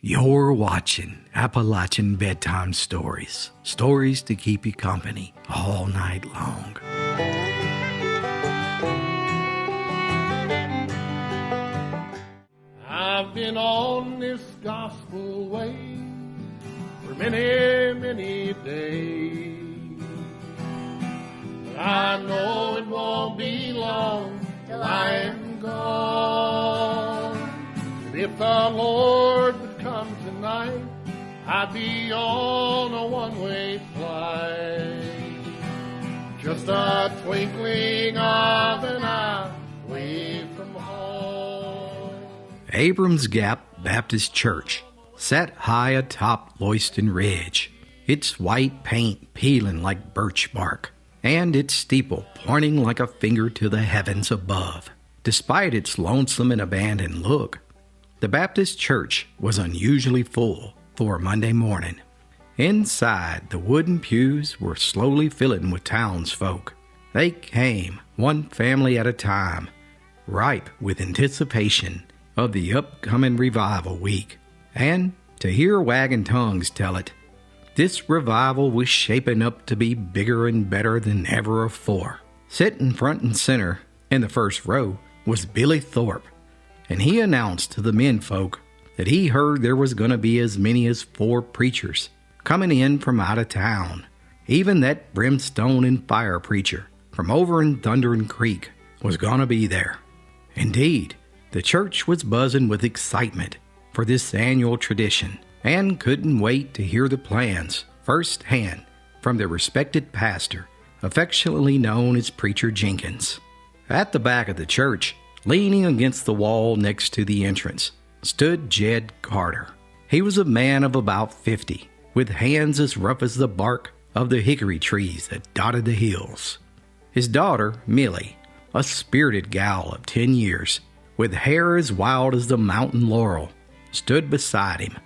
You're watching Appalachian Bedtime Stories. Stories to keep you company all night long. I've been on this gospel way for many, many days. But I know it won't be long till I am gone. And if the Lord would come tonight, I'd be on a one-way flight. Just a twinkling of an eye away from home. Abrams Gap Baptist Church sat high atop Loyston Ridge, its white paint peeling like birch bark, and its steeple pointing like a finger to the heavens above. Despite its lonesome and abandoned look, the Baptist church was unusually full for a Monday morning. Inside, the wooden pews were slowly filling with townsfolk. They came, one family at a time, ripe with anticipation of the upcoming revival week. And, to hear wagging tongues tell it, this revival was shaping up to be bigger and better than ever before. Sitting front and center in the first row was Billy Thorpe, and he announced to the menfolk that he heard there was going to be as many as 4 preachers coming in from out of town. Even that brimstone and fire preacher from over in Thundering Creek was going to be there. Indeed, the church was buzzing with excitement for this annual tradition and couldn't wait to hear the plans firsthand from their respected pastor, affectionately known as Preacher Jenkins. At the back of the church, leaning against the wall next to the entrance, stood Jed Carter. He was a man of about 50, with hands as rough as the bark of the hickory trees that dotted the hills. His daughter, Millie, a spirited gal of 10 years, with hair as wild as the mountain laurel, stood beside him.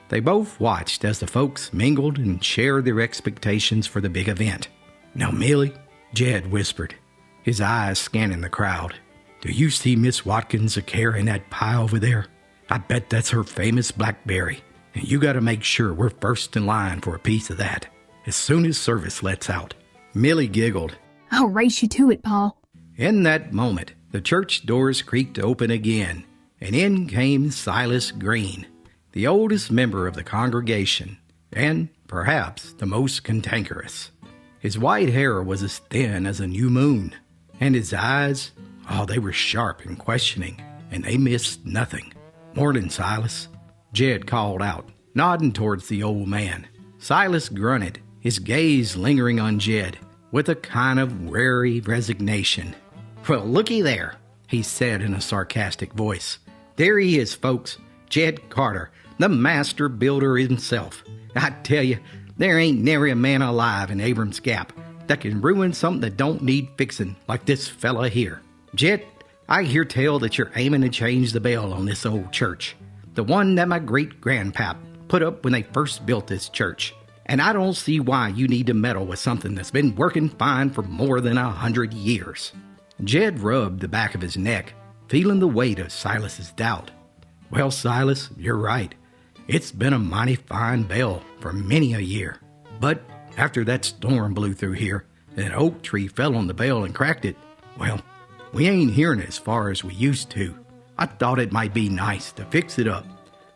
They both watched as the folks mingled and shared their expectations for the big event. "Now, Millie," Jed whispered, his eyes scanning the crowd, "do you see Miss Watkins a-carrying that pie over there? I bet that's her famous blackberry, and you got to make sure we're first in line for a piece of that as soon as service lets out." Millie giggled. "I'll race you to it, Pa." In that moment, the church doors creaked open again, and in came Silas Green, the oldest member of the congregation, and perhaps the most cantankerous. His white hair was as thin as a new moon, and his eyes, they were sharp and questioning, and they missed nothing. "Morning, Silas," Jed called out, nodding towards the old man. Silas grunted, his gaze lingering on Jed with a kind of wary resignation. "Well, looky there," he said in a sarcastic voice. "There he is, folks, Jed Carter, the master builder himself. I tell you, there ain't nary a man alive in Abrams Gap that can ruin something that don't need fixing like this fella here. Jed, I hear tell that you're aiming to change the bell on this old church, the one that my great-grandpap put up when they first built this church. And I don't see why you need to meddle with something that's been working fine for more than 100 years. Jed rubbed the back of his neck, feeling the weight of Silas's doubt. "Well, Silas, you're right. It's been a mighty fine bell for many a year. But after that storm blew through here, and an oak tree fell on the bell and cracked it, well, we ain't hearing it as far as we used to. I thought it might be nice to fix it up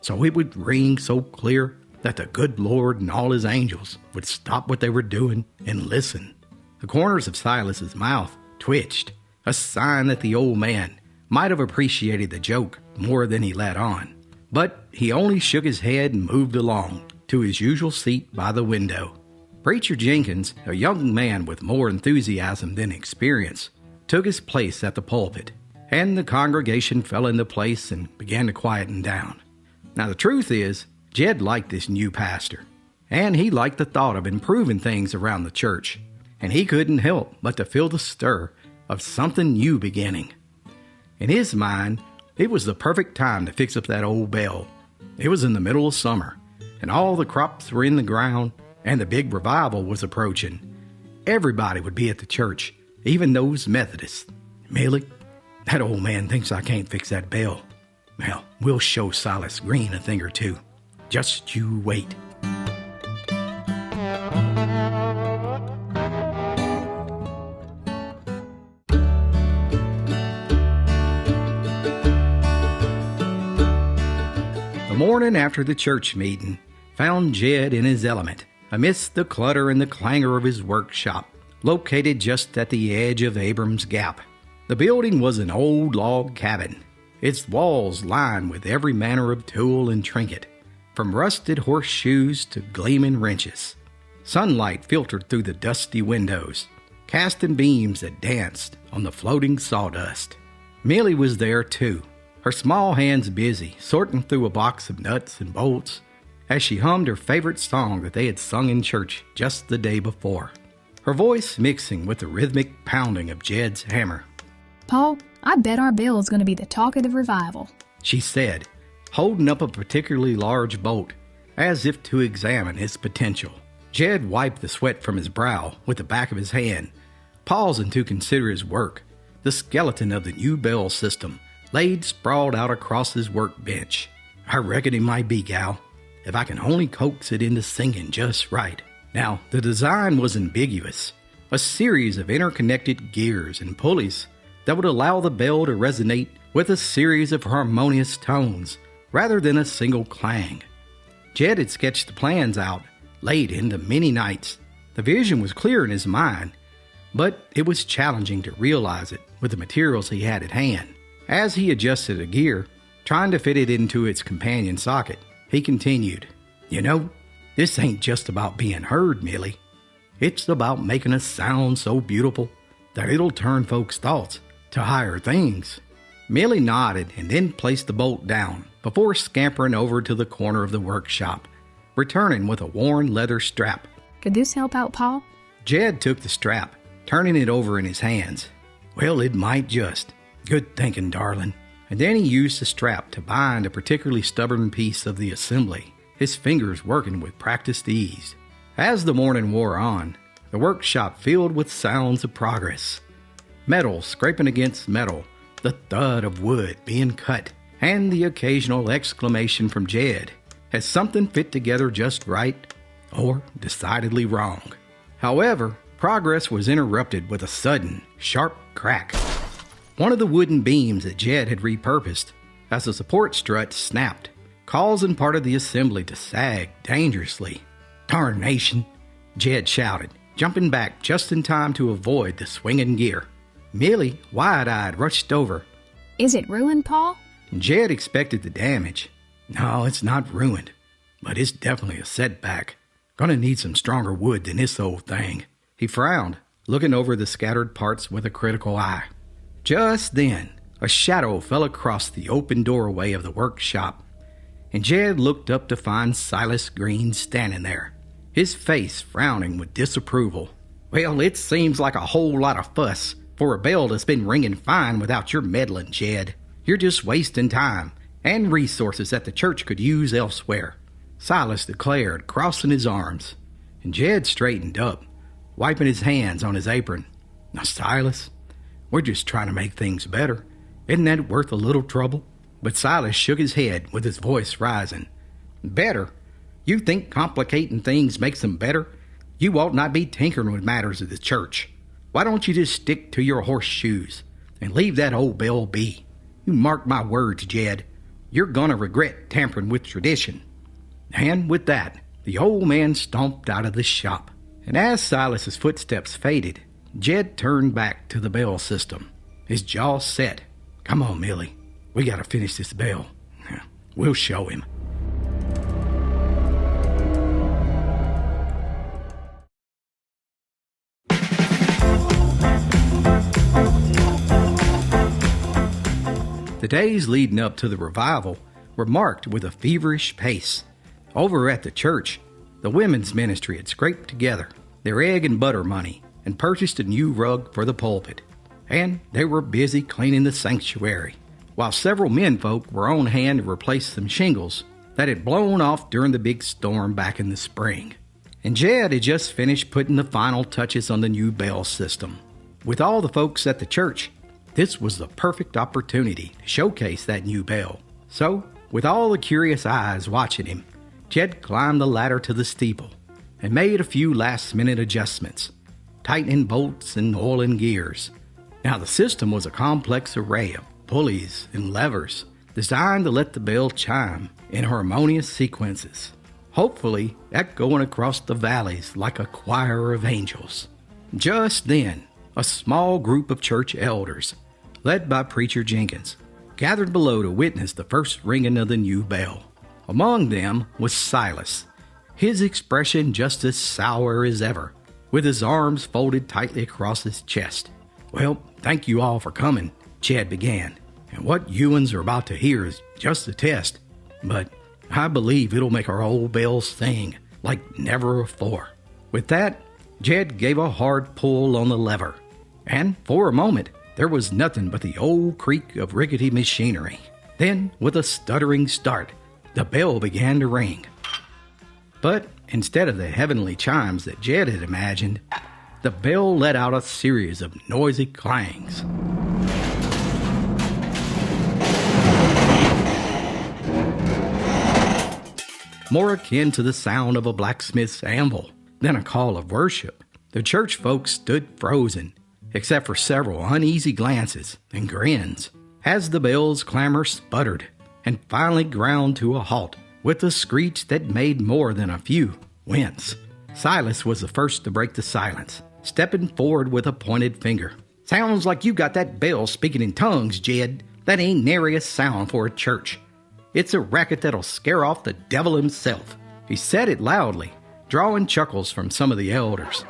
so it would ring so clear that the good Lord and all his angels would stop what they were doing and listen." The corners of Silas's mouth twitched, a sign that the old man might have appreciated the joke more than he let on. But he only shook his head and moved along to his usual seat by the window. Preacher Jenkins, a young man with more enthusiasm than experience, took his place at the pulpit, and the congregation fell into place and began to quieten down. Now, the truth is, Jed liked this new pastor, and he liked the thought of improving things around the church, and he couldn't help but to feel the stir of something new beginning. In his mind, it was the perfect time to fix up that old bell. It was in the middle of summer, and all the crops were in the ground, and the big revival was approaching. Everybody would be at the church, even those Methodists. "Millie, that old man thinks I can't fix that bell. Well, we'll show Silas Green a thing or two." Just you wait. The morning after the church meeting found Jed in his element, amidst the clutter and the clangor of his workshop, located just at the edge of Abram's Gap. The building was an old log cabin, its walls lined with every manner of tool and trinket, from rusted horseshoes to gleaming wrenches. Sunlight filtered through the dusty windows, casting beams that danced on the floating sawdust. Millie was there too, her small hands busy sorting through a box of nuts and bolts as she hummed her favorite song that they had sung in church just the day before, her voice mixing with the rhythmic pounding of Jed's hammer. Paul, I bet our bill is going to be the talk of the revival, she said, holding up a particularly large bolt, as if to examine its potential. Jed wiped the sweat from his brow with the back of his hand, pausing to consider his work, the skeleton of the new bell system laid sprawled out across his workbench. I reckon it might be, gal, if I can only coax it into singing just right. Now, the design was ambiguous, a series of interconnected gears and pulleys that would allow the bell to resonate with a series of harmonious tones rather than a single clang. Jed had sketched the plans out late into many nights. The vision was clear in his mind, but it was challenging to realize it with the materials he had at hand. As he adjusted a gear, trying to fit it into its companion socket, he continued, "You know, this ain't just about being heard, Millie. It's about making a sound so beautiful that it'll turn folks' thoughts to higher things." Millie nodded and then placed the bolt down before scampering over to the corner of the workshop, returning with a worn leather strap. Could this help out, Paul? Jed took the strap, turning it over in his hands. "Well, it might just. Good thinking, darling." And then he used the strap to bind a particularly stubborn piece of the assembly, his fingers working with practiced ease. As the morning wore on, the workshop filled with sounds of progress. Metal scraping against metal, the thud of wood being cut, and the occasional exclamation from Jed as something fit together just right or decidedly wrong. However, progress was interrupted with a sudden, sharp crack. One of the wooden beams that Jed had repurposed as a support strut snapped, causing part of the assembly to sag dangerously. "Darnation!" Jed shouted, jumping back just in time to avoid the swinging gear. Millie, wide-eyed, rushed over. Is it ruined, Paul? Jed expected the damage. "No, it's not ruined, but it's definitely a setback. Gonna need some stronger wood than this old thing." He frowned, looking over the scattered parts with a critical eye. Just then, a shadow fell across the open doorway of the workshop, and Jed looked up to find Silas Green standing there, his face frowning with disapproval. "Well, it seems like a whole lot of fuss for a bell that's been ringing fine without your meddling, Jed. You're just wasting time and resources that the church could use elsewhere," Silas declared, crossing his arms. And Jed straightened up, wiping his hands on his apron. "Now, Silas, we're just trying to make things better. Isn't that worth a little trouble?" But Silas shook his head with his voice rising. "Better? You think complicating things makes them better? You ought not be tinkering with matters of the church. Why don't you just stick to your horseshoes and leave that old bell be? You mark my words, Jed, you're gonna regret tampering with tradition." And with that, the old man stomped out of the shop. And as Silas's footsteps faded, Jed turned back to the bell system, his jaw set. "Come on, Millie, we gotta finish this bell. We'll show him." The days leading up to the revival were marked with a feverish pace. Over at the church, the women's ministry had scraped together their egg and butter money and purchased a new rug for the pulpit. And they were busy cleaning the sanctuary, while several menfolk were on hand to replace some shingles that had blown off during the big storm back in the spring. And Jed had just finished putting the final touches on the new bell system. With all the folks at the church, this was the perfect opportunity to showcase that new bell. So, with all the curious eyes watching him, Jed climbed the ladder to the steeple and made a few last-minute adjustments, tightening bolts and oiling gears. Now the system was a complex array of pulleys and levers designed to let the bell chime in harmonious sequences, hopefully echoing across the valleys like a choir of angels. Just then, a small group of church elders, led by Preacher Jenkins, gathered below to witness the first ringing of the new bell. Among them was Silas, his expression just as sour as ever, with his arms folded tightly across his chest. "Well, thank you all for coming," Chad began. "And what you uns are about to hear is just a test, but I believe it'll make our old bells sing like never before." With that, Jed gave a hard pull on the lever, and for a moment there was nothing but the old creak of rickety machinery. Then, with a stuttering start, the bell began to ring. But instead of the heavenly chimes that Jed had imagined, the bell let out a series of noisy clangs. More akin to the sound of a blacksmith's anvil than a call of worship. The church folks stood frozen, except for several uneasy glances and grins, as the bell's clamor sputtered and finally ground to a halt with a screech that made more than a few wince. Silas was the first to break the silence, stepping forward with a pointed finger. "Sounds like you got that bell speaking in tongues, Jed. That ain't nary a sound for a church. It's a racket that'll scare off the devil himself." He said it loudly, drawing chuckles from some of the elders.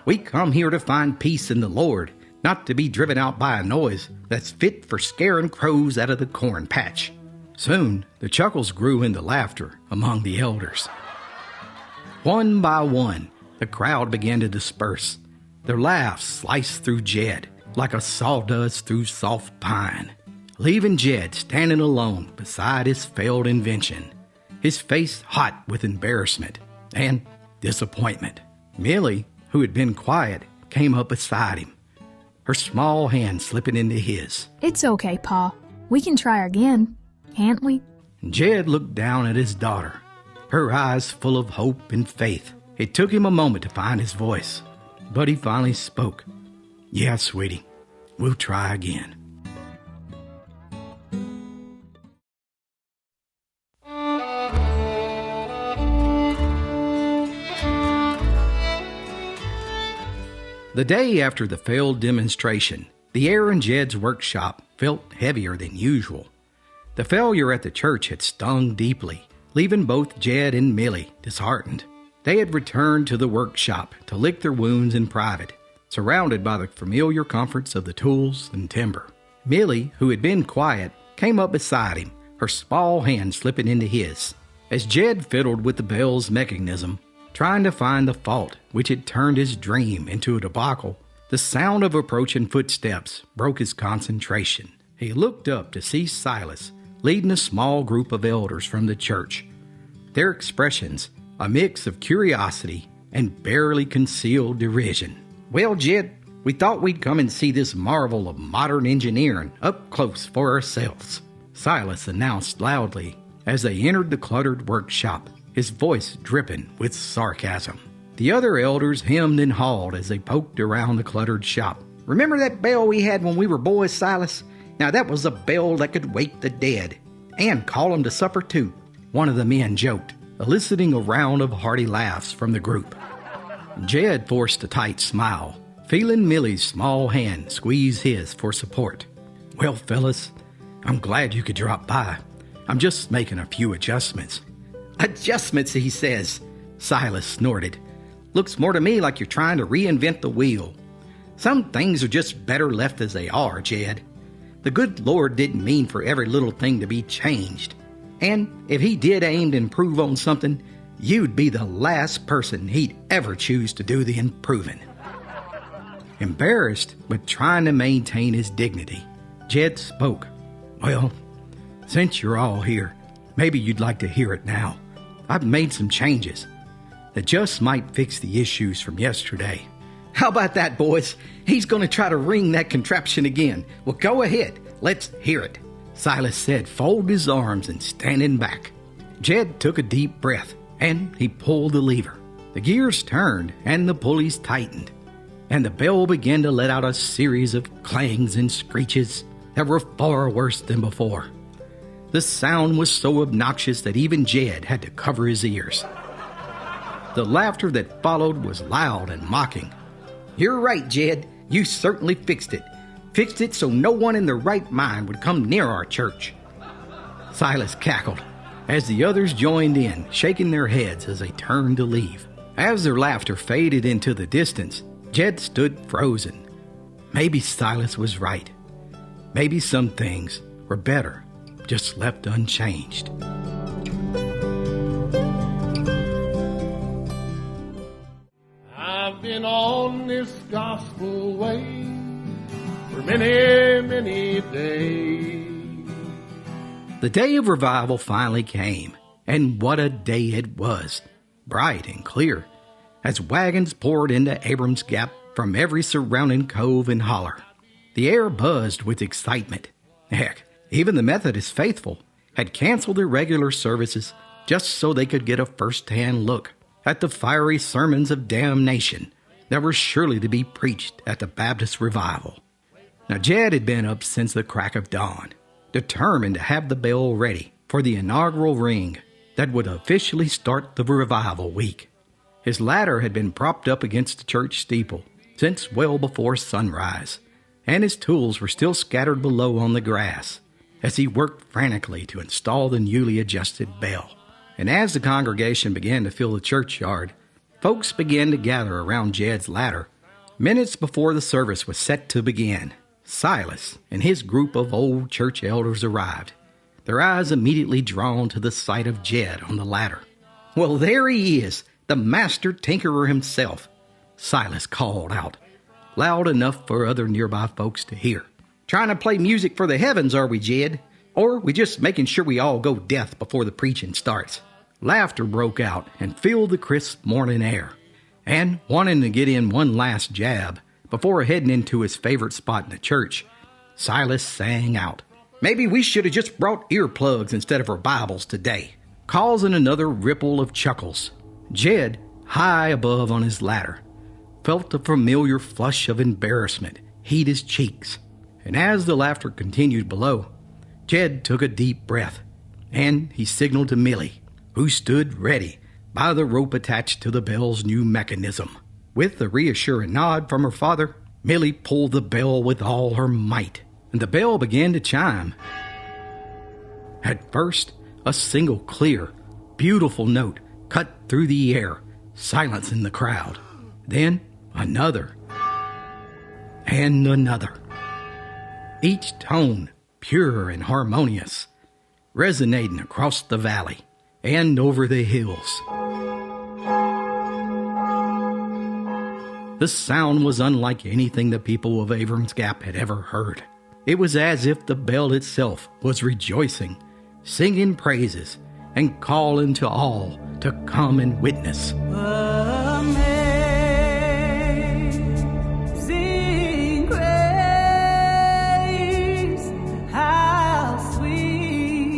"We come here to find peace in the Lord, not to be driven out by a noise that's fit for scaring crows out of the corn patch." Soon, the chuckles grew into laughter among the elders. One by one, the crowd began to disperse. Their laughs sliced through Jed like a sawdust through soft pine, leaving Jed standing alone beside his failed invention, his face hot with embarrassment and disappointment. Millie, who had been quiet, came up beside him, her small hand slipping into his. It's okay, Pa. We can try again, can't we? Jed looked down at his daughter, her eyes full of hope and faith. It took him a moment to find his voice, but he finally spoke. "Yeah, sweetie, we'll try again." The day after the failed demonstration, the air in Jed's workshop felt heavier than usual. The failure at the church had stung deeply, leaving both Jed and Millie disheartened. They had returned to the workshop to lick their wounds in private, surrounded by the familiar comforts of the tools and timber. Millie, who had been quiet, came up beside him, her small hand slipping into his. As Jed fiddled with the bell's mechanism, trying to find the fault which had turned his dream into a debacle, the sound of approaching footsteps broke his concentration. He looked up to see Silas leading a small group of elders from the church. Their expressions, a mix of curiosity and barely concealed derision. "Well, Jed, we thought we'd come and see this marvel of modern engineering up close for ourselves," Silas announced loudly as they entered the cluttered workshop, his voice dripping with sarcasm. The other elders hemmed and hawed as they poked around the cluttered shop. "Remember that bell we had when we were boys, Silas? Now that was a bell that could wake the dead, and call them to supper too," one of the men joked, eliciting a round of hearty laughs from the group. Jed forced a tight smile, feeling Millie's small hand squeeze his for support. "Well, fellas, I'm glad you could drop by. I'm just making a few adjustments." "Adjustments, he says," Silas snorted. "Looks more to me like you're trying to reinvent the wheel. Some things are just better left as they are, Jed. The good Lord didn't mean for every little thing to be changed. And if he did aim to improve on something, you'd be the last person he'd ever choose to do the improving." Embarrassed, but trying to maintain his dignity, Jed spoke. "Well, since you're all here, maybe you'd like to hear it now. I've made some changes that just might fix the issues from yesterday." "How about that, boys? He's going to try to ring that contraption again. Well, go ahead. Let's hear it," Silas said, folding his arms and standing back. Jed took a deep breath, and he pulled the lever. The gears turned, and the pulleys tightened, and the bell began to let out a series of clangs and screeches that were far worse than before. The sound was so obnoxious that even Jed had to cover his ears. The laughter that followed was loud and mocking. "You're right, Jed. You certainly fixed it. Fixed it so no one in their right mind would come near our church." Silas cackled as the others joined in, shaking their heads as they turned to leave. As their laughter faded into the distance, Jed stood frozen. Maybe Silas was right. Maybe some things were better just left unchanged. I've been on this gospel way for many, many days. The day of revival finally came, and what a day it was, bright and clear, as wagons poured into Abram's Gap from every surrounding cove and holler. The air buzzed with excitement. Heck, even the Methodist faithful had canceled their regular services just so they could get a first-hand look at the fiery sermons of damnation that were surely to be preached at the Baptist revival. Now, Jed had been up since the crack of dawn, determined to have the bell ready for the inaugural ring that would officially start the revival week. His ladder had been propped up against the church steeple since well before sunrise, and his tools were still scattered below on the grass as he worked frantically to install the newly adjusted bell. And as the congregation began to fill the churchyard, folks began to gather around Jed's ladder. Minutes before the service was set to begin, Silas and his group of old church elders arrived, their eyes immediately drawn to the sight of Jed on the ladder. "Well, there he is, the master tinkerer himself," Silas called out, loud enough for other nearby folks to hear. "Trying to play music for the heavens, are we, Jed? Or we just making sure we all go deaf before the preaching starts?" Laughter broke out and filled the crisp morning air. And wanting to get in one last jab before heading into his favorite spot in the church, Silas sang out, "Maybe we should have just brought earplugs instead of our Bibles today," causing another ripple of chuckles. Jed, high above on his ladder, felt a familiar flush of embarrassment heat his cheeks. And as the laughter continued below, Jed took a deep breath, and he signaled to Millie, who stood ready by the rope attached to the bell's new mechanism. With a reassuring nod from her father, Millie pulled the bell with all her might, and the bell began to chime. At first, a single clear, beautiful note cut through the air, silencing the crowd. Then another, and another. Each tone pure and harmonious, resonating across the valley and over the hills. The sound was unlike anything the people of Abram's Gap had ever heard. It was as if the bell itself was rejoicing, singing praises, and calling to all to come and witness. Amazing grace, how sweet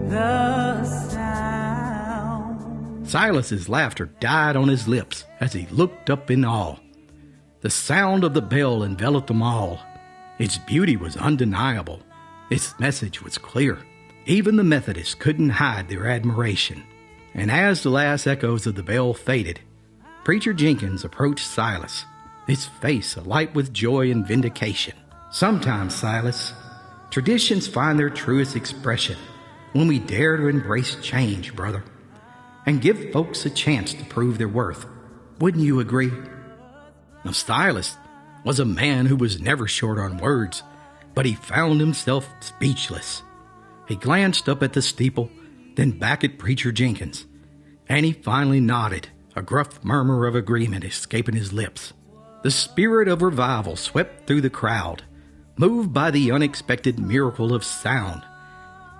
the sound. Silas's laughter died on his lips as he looked up in awe. The sound of the bell enveloped them all. Its beauty was undeniable. Its message was clear. Even the Methodists couldn't hide their admiration. And as the last echoes of the bell faded, Preacher Jenkins approached Silas, his face alight with joy and vindication. "Sometimes, Silas, traditions find their truest expression when we dare to embrace change, brother, and give folks a chance to prove their worth. Wouldn't you agree?" Now, Silas was a man who was never short on words, but he found himself speechless. He glanced up at the steeple, then back at Preacher Jenkins, and he finally nodded, a gruff murmur of agreement escaping his lips. The spirit of revival swept through the crowd, moved by the unexpected miracle of sound.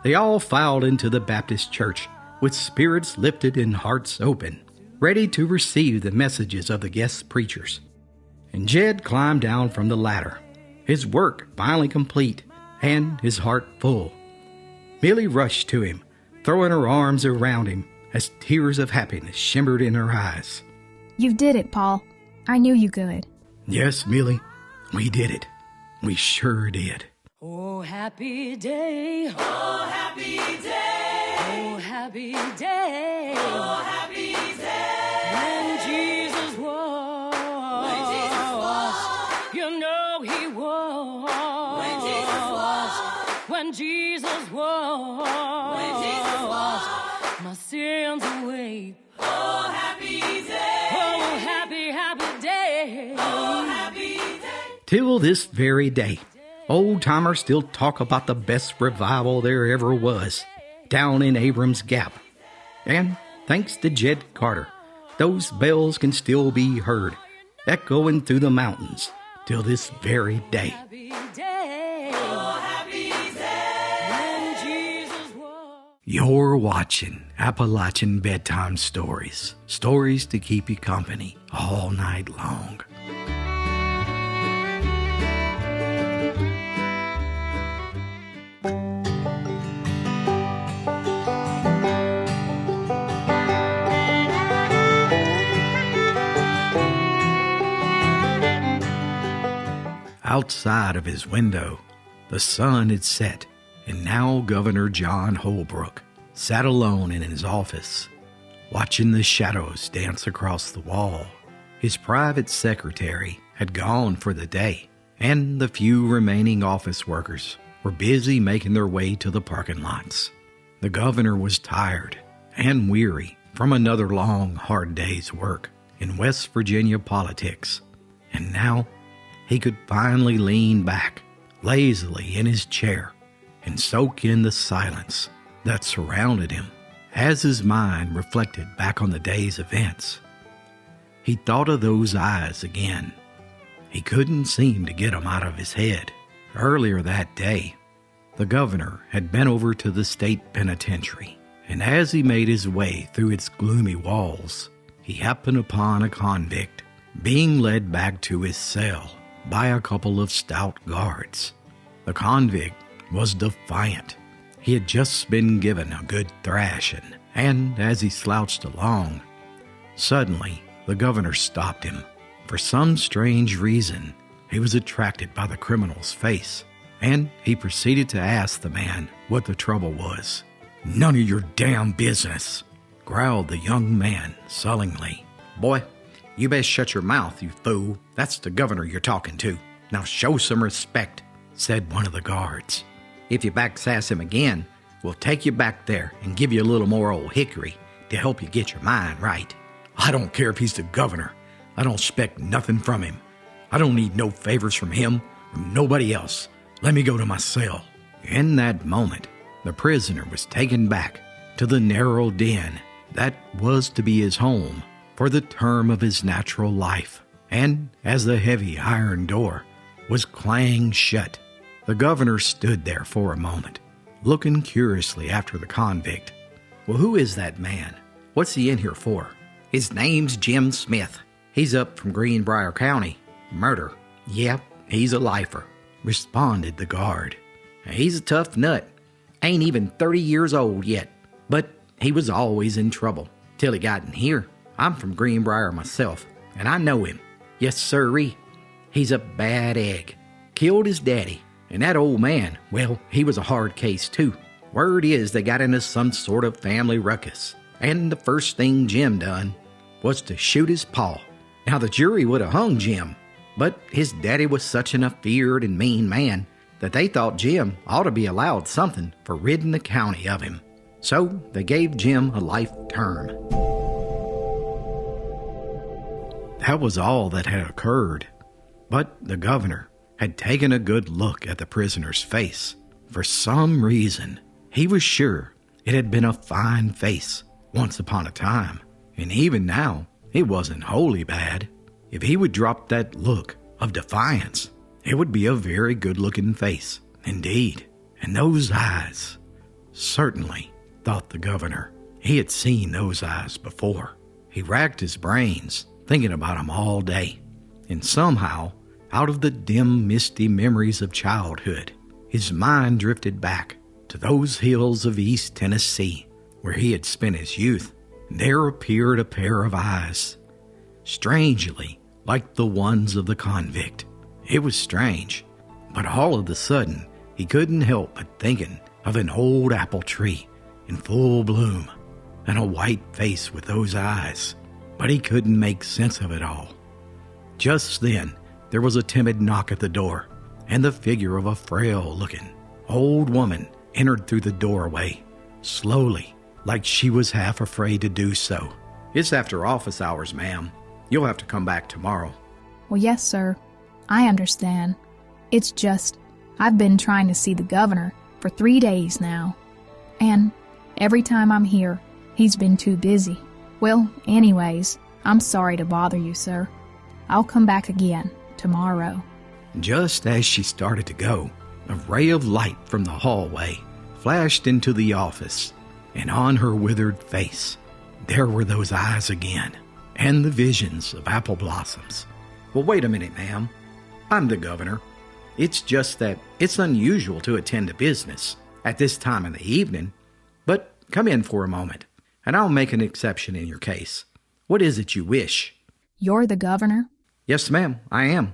They all filed into the Baptist church with spirits lifted and hearts open, ready to receive the messages of the guest preachers. And Jed climbed down from the ladder, his work finally complete and his heart full. Millie rushed to him, throwing her arms around him as tears of happiness shimmered in her eyes. You did it, Paul. I knew you could. Yes, Millie, we did it. We sure did. Oh, happy day. Oh, happy day. Oh, happy day. Oh, happy day. When Jesus was. When Jesus was. You know he was. When Jesus was. When Jesus was. When Jesus was. My sins away. Oh, happy day. Oh, happy, happy day. Oh, happy day. Till this very day, old-timers still talk about the best revival there ever was, down in Abrams Gap. And thanks to Jed Carter, those bells can still be heard, echoing through the mountains, till this very day. Happy day. Oh, happy day. When Jesus was. You're watching Appalachian Bedtime Stories, stories to keep you company all night long. Outside of his window, the sun had set, and now Governor John Holbrook sat alone in his office, watching the shadows dance across the wall. His private secretary had gone for the day, and the few remaining office workers were busy making their way to the parking lots. The governor was tired and weary from another long, hard day's work in West Virginia politics, and now he could finally lean back lazily in his chair and soak in the silence that surrounded him as his mind reflected back on the day's events. He thought of those eyes again. He couldn't seem to get them out of his head. Earlier that day, the governor had been over to the state penitentiary, and as he made his way through its gloomy walls, he happened upon a convict being led back to his cell by a couple of stout guards. The convict was defiant. He had just been given a good thrashing, and as he slouched along, suddenly the governor stopped him. For some strange reason, he was attracted by the criminal's face, and he proceeded to ask the man what the trouble was. "None of your damn business," growled the young man sullenly. "Boy, you best shut your mouth, you fool. That's the governor you're talking to. Now show some respect," said one of the guards. "If you backsass him again, we'll take you back there and give you a little more old hickory to help you get your mind right." "I don't care if he's the governor. I don't expect nothing from him. I don't need no favors from him or nobody else. Let me go to my cell." In that moment, the prisoner was taken back to the narrow den that was to be his home for the term of his natural life, and as the heavy iron door was clanged shut, the governor stood there for a moment, looking curiously after the convict. "Well, who is that man? What's he in here for?" "His name's Jim Smith. He's up from Greenbrier County. Murder. Yep, he's a lifer," responded the guard. "He's a tough nut. Ain't even 30 years old yet, but he was always in trouble till he got in here. I'm from Greenbrier myself, and I know him. Yes, sirree. He's a bad egg. Killed his daddy, and that old man, well, he was a hard case too. Word is they got into some sort of family ruckus, and the first thing Jim done was to shoot his paw. Now, the jury would have hung Jim, but his daddy was such an afeared and mean man that they thought Jim ought to be allowed something for ridding the county of him. So they gave Jim a life term." That was all that had occurred, but the governor had taken a good look at the prisoner's face. For some reason, he was sure it had been a fine face once upon a time, and even now it wasn't wholly bad. If he would drop that look of defiance, it would be a very good-looking face indeed. And those eyes, certainly, thought the governor, he had seen those eyes before. He racked his brains, thinking about them all day, and somehow, out of the dim, misty memories of childhood, his mind drifted back to those hills of East Tennessee where he had spent his youth, there appeared a pair of eyes, strangely like the ones of the convict. It was strange, but all of a sudden he couldn't help but thinking of an old apple tree in full bloom and a white face with those eyes, but he couldn't make sense of it all. Just then, there was a timid knock at the door, and the figure of a frail-looking old woman entered through the doorway, slowly, like she was half afraid to do so. "It's after office hours, ma'am. You'll have to come back tomorrow." Well, yes, sir. I understand. It's just, I've been trying to see the governor for 3 days now. And every time I'm here, he's been too busy. Well, anyways, I'm sorry to bother you, sir. I'll come back again tomorrow. Just as she started to go, a ray of light from the hallway flashed into the office, and on her withered face, there were those eyes again, and the visions of apple blossoms. "Well, wait a minute, ma'am. I'm the governor. It's just that it's unusual to attend to business at this time of the evening, but come in for a moment, and I'll make an exception in your case. What is it you wish?" You're the governor? "Yes, ma'am, I am.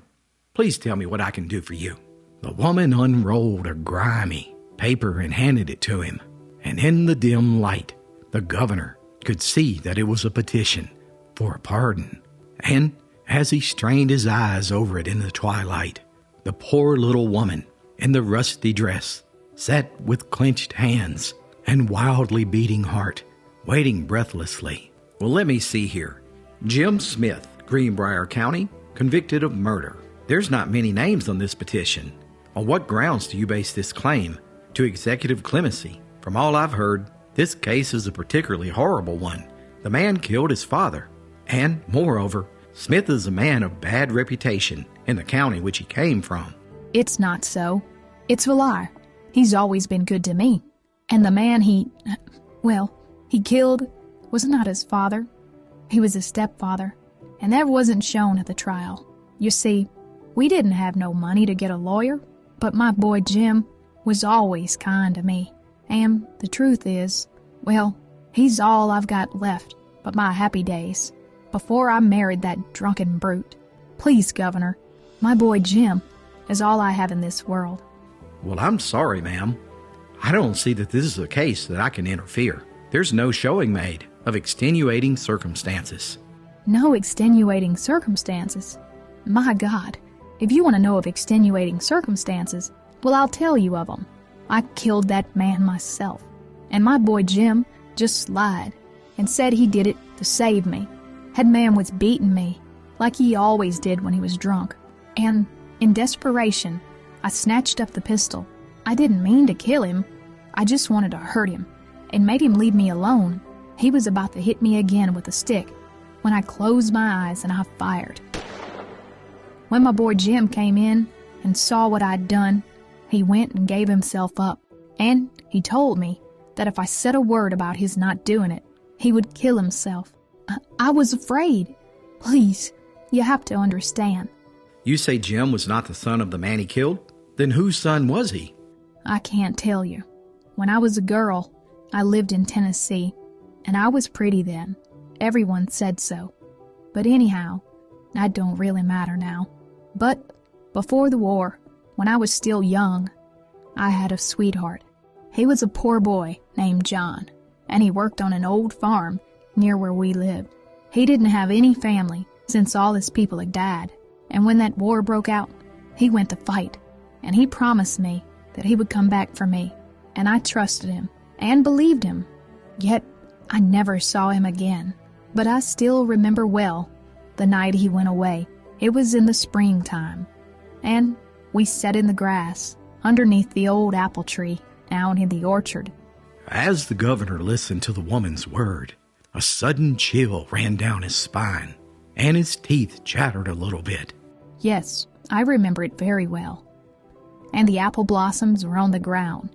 Please tell me what I can do for you." The woman unrolled a grimy paper and handed it to him, and in the dim light, the governor could see that it was a petition for a pardon. And as he strained his eyes over it in the twilight, the poor little woman in the rusty dress sat with clenched hands and wildly beating heart, waiting breathlessly. "Well, let me see here. Jim Smith, Greenbrier County, convicted of murder. There's not many names on this petition. On what grounds do you base this claim to executive clemency? From all I've heard, this case is a particularly horrible one. The man killed his father, and, moreover, Smith is a man of bad reputation in the county which he came from." It's not so. It's a lie. He's always been good to me. And the man he killed was not his father. He was his stepfather, and that wasn't shown at the trial. You see, we didn't have no money to get a lawyer, but my boy Jim was always kind to me. And the truth is, well, he's all I've got left but my happy days before I married that drunken brute. Please, Governor, my boy Jim is all I have in this world. "Well, I'm sorry, ma'am. I don't see that this is a case that I can interfere. There's no showing made of extenuating circumstances." No extenuating circumstances? My God, if you want to know of extenuating circumstances, well, I'll tell you of them. I killed that man myself, and my boy Jim just lied and said he did it to save me. That man was beating me, like he always did when he was drunk. And, in desperation, I snatched up the pistol. I didn't mean to kill him. I just wanted to hurt him, and made him leave me alone. He was about to hit me again with a stick, when I closed my eyes and I fired. When my boy Jim came in and saw what I'd done, he went and gave himself up, and he told me that if I said a word about his not doing it, he would kill himself. I was afraid. Please, you have to understand. "You say Jim was not the son of the man he killed? Then whose son was he?" I can't tell you. When I was a girl, I lived in Tennessee, and I was pretty then. Everyone said so. But anyhow, that don't really matter now. But before the war, when I was still young, I had a sweetheart. He was a poor boy named John, and he worked on an old farm near where we lived. He didn't have any family since all his people had died, and when that war broke out, he went to fight, and he promised me that he would come back for me, and I trusted him and believed him. Yet I never saw him again, but I still remember well the night he went away. It was in the springtime, and we sat in the grass underneath the old apple tree down in the orchard. As the governor listened to the woman's word, a sudden chill ran down his spine, and his teeth chattered a little bit. Yes, I remember it very well. And the apple blossoms were on the ground,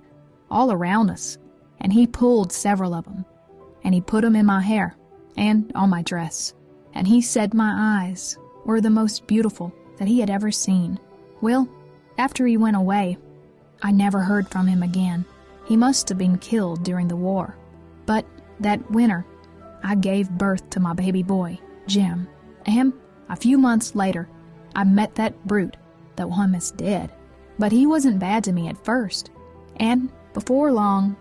all around us, and he pulled several of them, and he put them in my hair and on my dress, and he said my eyes were the most beautiful that he had ever seen. Well, after he went away, I never heard from him again. He must have been killed during the war. But That winter, I gave birth to my baby boy, Jim, and a few months later, I met that brute, the one that's dead. But he wasn't bad to me at first, and before long,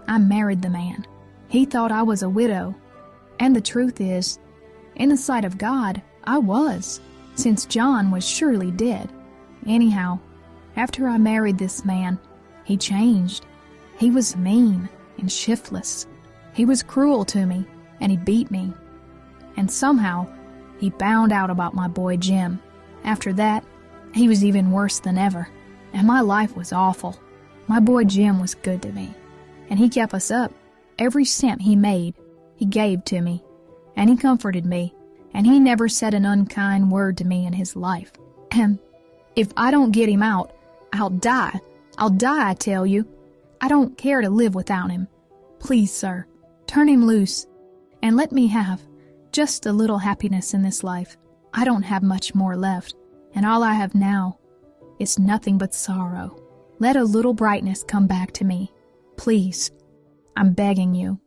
I married the man. He thought I was a widow, and the truth is, in the sight of God, I was, since John was surely dead. Anyhow, after I married this man, he changed. He was mean and shiftless. He was cruel to me, and he beat me. And somehow, he found out about my boy Jim. After that, he was even worse than ever, and my life was awful. My boy Jim was good to me, and he kept us up. Every cent he made, he gave to me, and he comforted me, and he never said an unkind word to me in his life. And if I don't get him out, I'll die. I'll die, I tell you. I don't care to live without him. Please, sir, turn him loose, and let me have just a little happiness in this life. I don't have much more left, and all I have now is nothing but sorrow. Let a little brightness come back to me. Please, I'm begging you.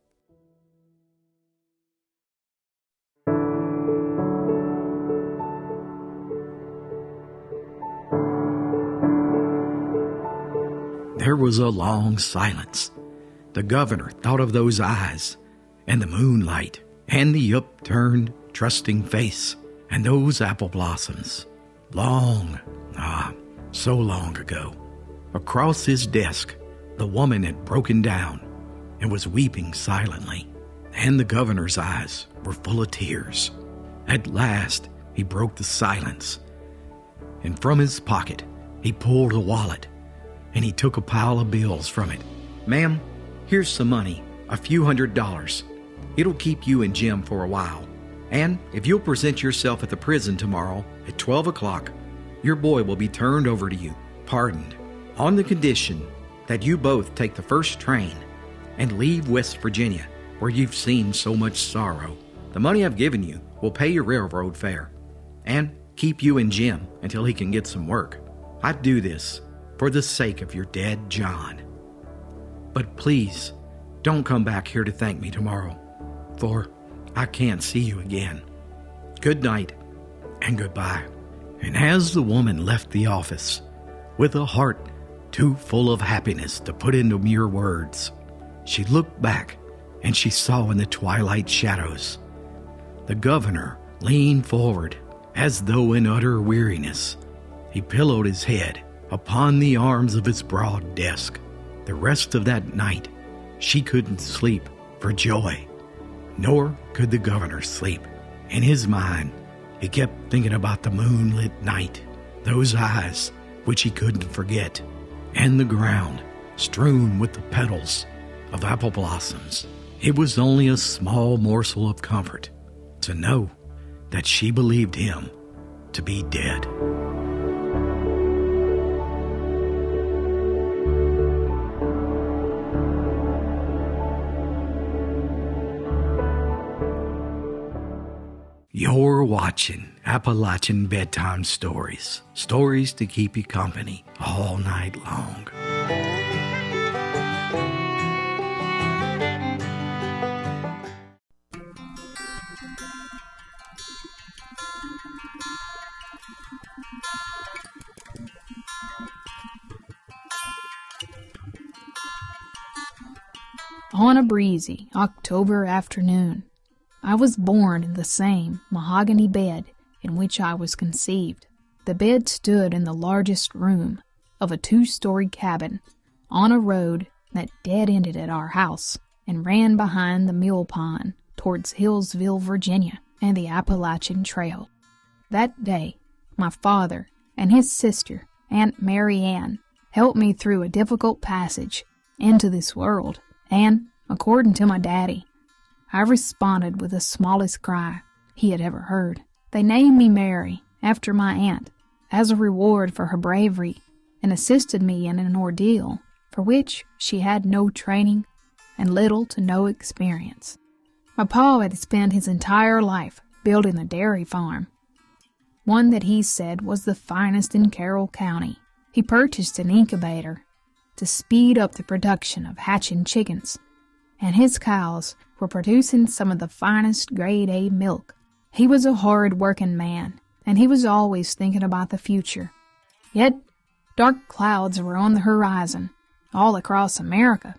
There was a long silence. The governor thought of those eyes, and the moonlight, and the upturned, trusting face, and those apple blossoms. Long, so long ago. Across his desk, the woman had broken down and was weeping silently, and the governor's eyes were full of tears. At last, he broke the silence, and from his pocket, he pulled a wallet, and he took a pile of bills from it. "Ma'am, here's some money, a few $100s. It'll keep you and Jim for a while. And if you'll present yourself at the prison tomorrow at 12 o'clock, your boy will be turned over to you, pardoned, on the condition that you both take the first train and leave West Virginia, where you've seen so much sorrow. The money I've given you will pay your railroad fare and keep you and Jim until he can get some work. I do this for the sake of your dead John. But please, don't come back here to thank me tomorrow, for I can't see you again. Good night and goodbye." And as the woman left the office, with a heart too full of happiness to put into mere words, she looked back and she saw in the twilight shadows the governor lean forward as though in utter weariness. He pillowed his head upon the arms of his broad desk. The rest of that night, she couldn't sleep for joy, nor could the governor sleep. In his mind, he kept thinking about the moonlit night, those eyes which he couldn't forget, and the ground strewn with the petals of apple blossoms. It was only a small morsel of comfort to know that she believed him to be dead. You're watching Appalachian Bedtime Stories. Stories to keep you company all night long. On a breezy October afternoon, I was born in the same mahogany bed in which I was conceived. The bed stood in the largest room of a 2-story cabin on a road that dead-ended at our house and ran behind the mill pond towards Hillsville, Virginia, and the Appalachian Trail. That day, my father and his sister, Aunt Mary Ann, helped me through a difficult passage into this world, and, according to my daddy, I responded with the smallest cry he had ever heard. They named me Mary, after my aunt, as a reward for her bravery, and assisted me in an ordeal for which she had no training and little to no experience. My pa had spent his entire life building a dairy farm, one that he said was the finest in Carroll County. He purchased an incubator to speed up the production of hatching chickens, and his cows were producing some of the finest grade A milk. He was a hard-working man, and he was always thinking about the future. Yet, dark clouds were on the horizon, all across America,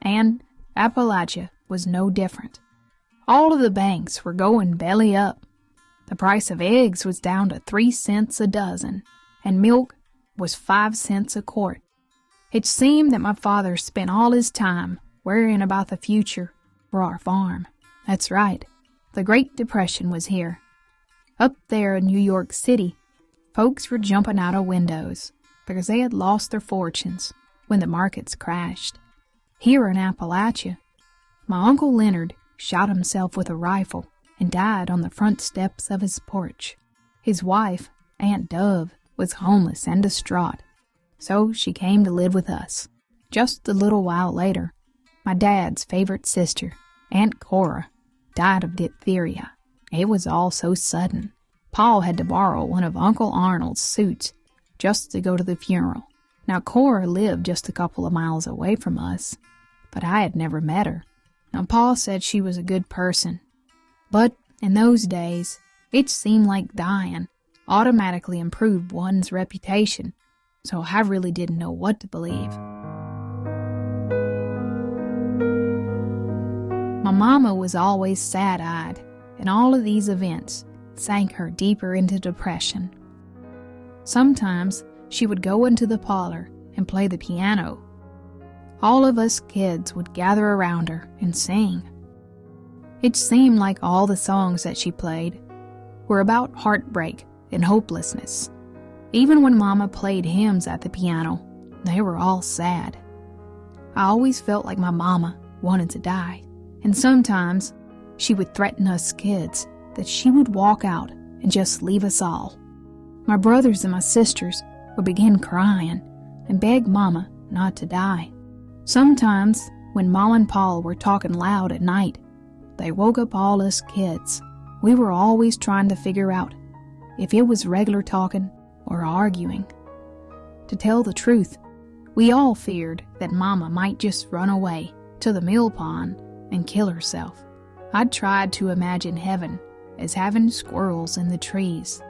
and Appalachia was no different. All of the banks were going belly up. The price of eggs was down to 3 cents a dozen, and milk was 5 cents a quart. It seemed that my father spent all his time worrying about the future for our farm. That's right, the Great Depression was here. Up there in New York City, folks were jumping out of windows because they had lost their fortunes when the markets crashed. Here in Appalachia, my Uncle Leonard shot himself with a rifle and died on the front steps of his porch. His wife, Aunt Dove, was homeless and distraught, so she came to live with us. Just a little while later, my dad's favorite sister, Aunt Kora, died of diphtheria. It was all so sudden. Paul had to borrow one of Uncle Arnold's suits just to go to the funeral. Now, Kora lived just a couple of miles away from us, but I had never met her. Now, Paul said she was a good person, but in those days, it seemed like dying automatically improved one's reputation, so I really didn't know what to believe. My mama was always sad-eyed, and all of these events sank her deeper into depression. Sometimes she would go into the parlor and play the piano. All of us kids would gather around her and sing. It seemed like all the songs that she played were about heartbreak and hopelessness. Even when Mama played hymns at the piano, they were all sad. I always felt like my mama wanted to die, and sometimes she would threaten us kids that she would walk out and just leave us all. My brothers and my sisters would begin crying and beg Mama not to die. Sometimes, when Mom and Paul were talking loud at night, they woke up all us kids. We were always trying to figure out if it was regular talking or arguing. To tell the truth, we all feared that Mama might just run away to the mill pond and kill herself. I'd tried to imagine heaven as having squirrels in the trees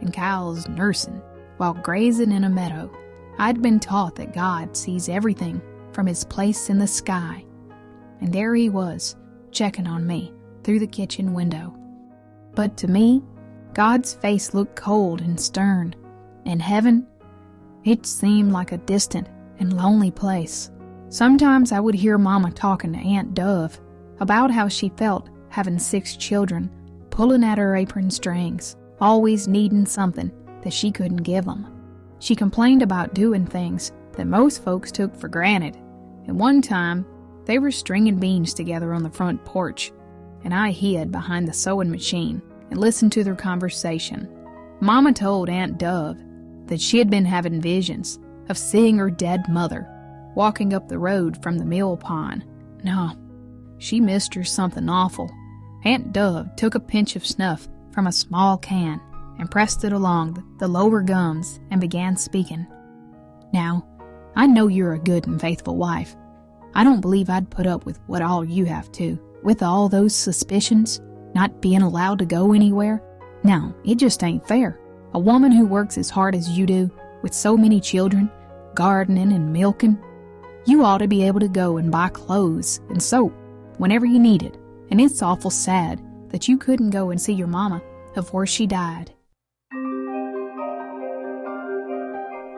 and cows nursing while grazing in a meadow. I'd been taught that God sees everything from his place in the sky, and there he was, checking on me through the kitchen window. But to me, God's face looked cold and stern, and heaven, it seemed like a distant and lonely place. Sometimes I would hear Mama talking to Aunt Dove about how she felt having 6 children, pulling at her apron strings, always needing something that she couldn't give them. She complained about doing things that most folks took for granted, and one time they were stringing beans together on the front porch, and I hid behind the sewing machine and listened to their conversation. Mama told Aunt Dove that she had been having visions of seeing her dead mother walking up the road from the mill pond. No, she missed her something awful. Aunt Dove took a pinch of snuff from a small can and pressed it along the lower gums and began speaking. Now, I know you're a good and faithful wife. I don't believe I'd put up with what all you have to, with all those suspicions, not being allowed to go anywhere. Now, it just ain't fair. A woman who works as hard as you do, with so many children, gardening and milking, you ought to be able to go and buy clothes and soap whenever you need it, and it's awful sad that you couldn't go and see your mama before she died.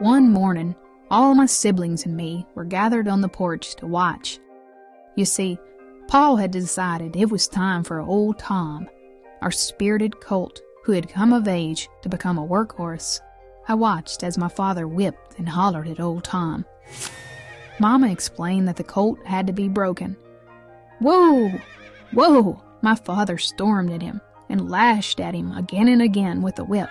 One morning, all my siblings and me were gathered on the porch to watch. You see, Paul had decided it was time for old Tom, our spirited colt who had come of age to become a workhorse. I watched as my father whipped and hollered at old Tom. Mama explained that the colt had to be broken. Whoa! Whoa! My father stormed at him and lashed at him again and again with the whip.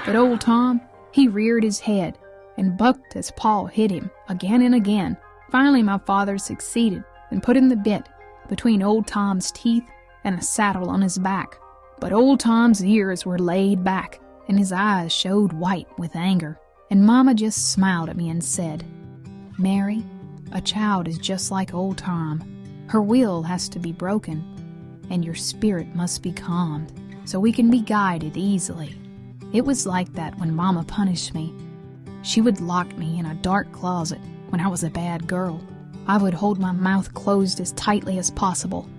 But old Tom, he reared his head and bucked as Paul hit him again and again. Finally, my father succeeded in putting the bit between old Tom's teeth and a saddle on his back. But old Tom's ears were laid back, and his eyes showed white with anger. And Mama just smiled at me and said, "Mary, a child is just like old Tom. Her will has to be broken, and your spirit must be calmed, so we can be guided easily. It was like that when Mama punished me. She would lock me in a dark closet when I was a bad girl. I would hold my mouth closed as tightly as possible,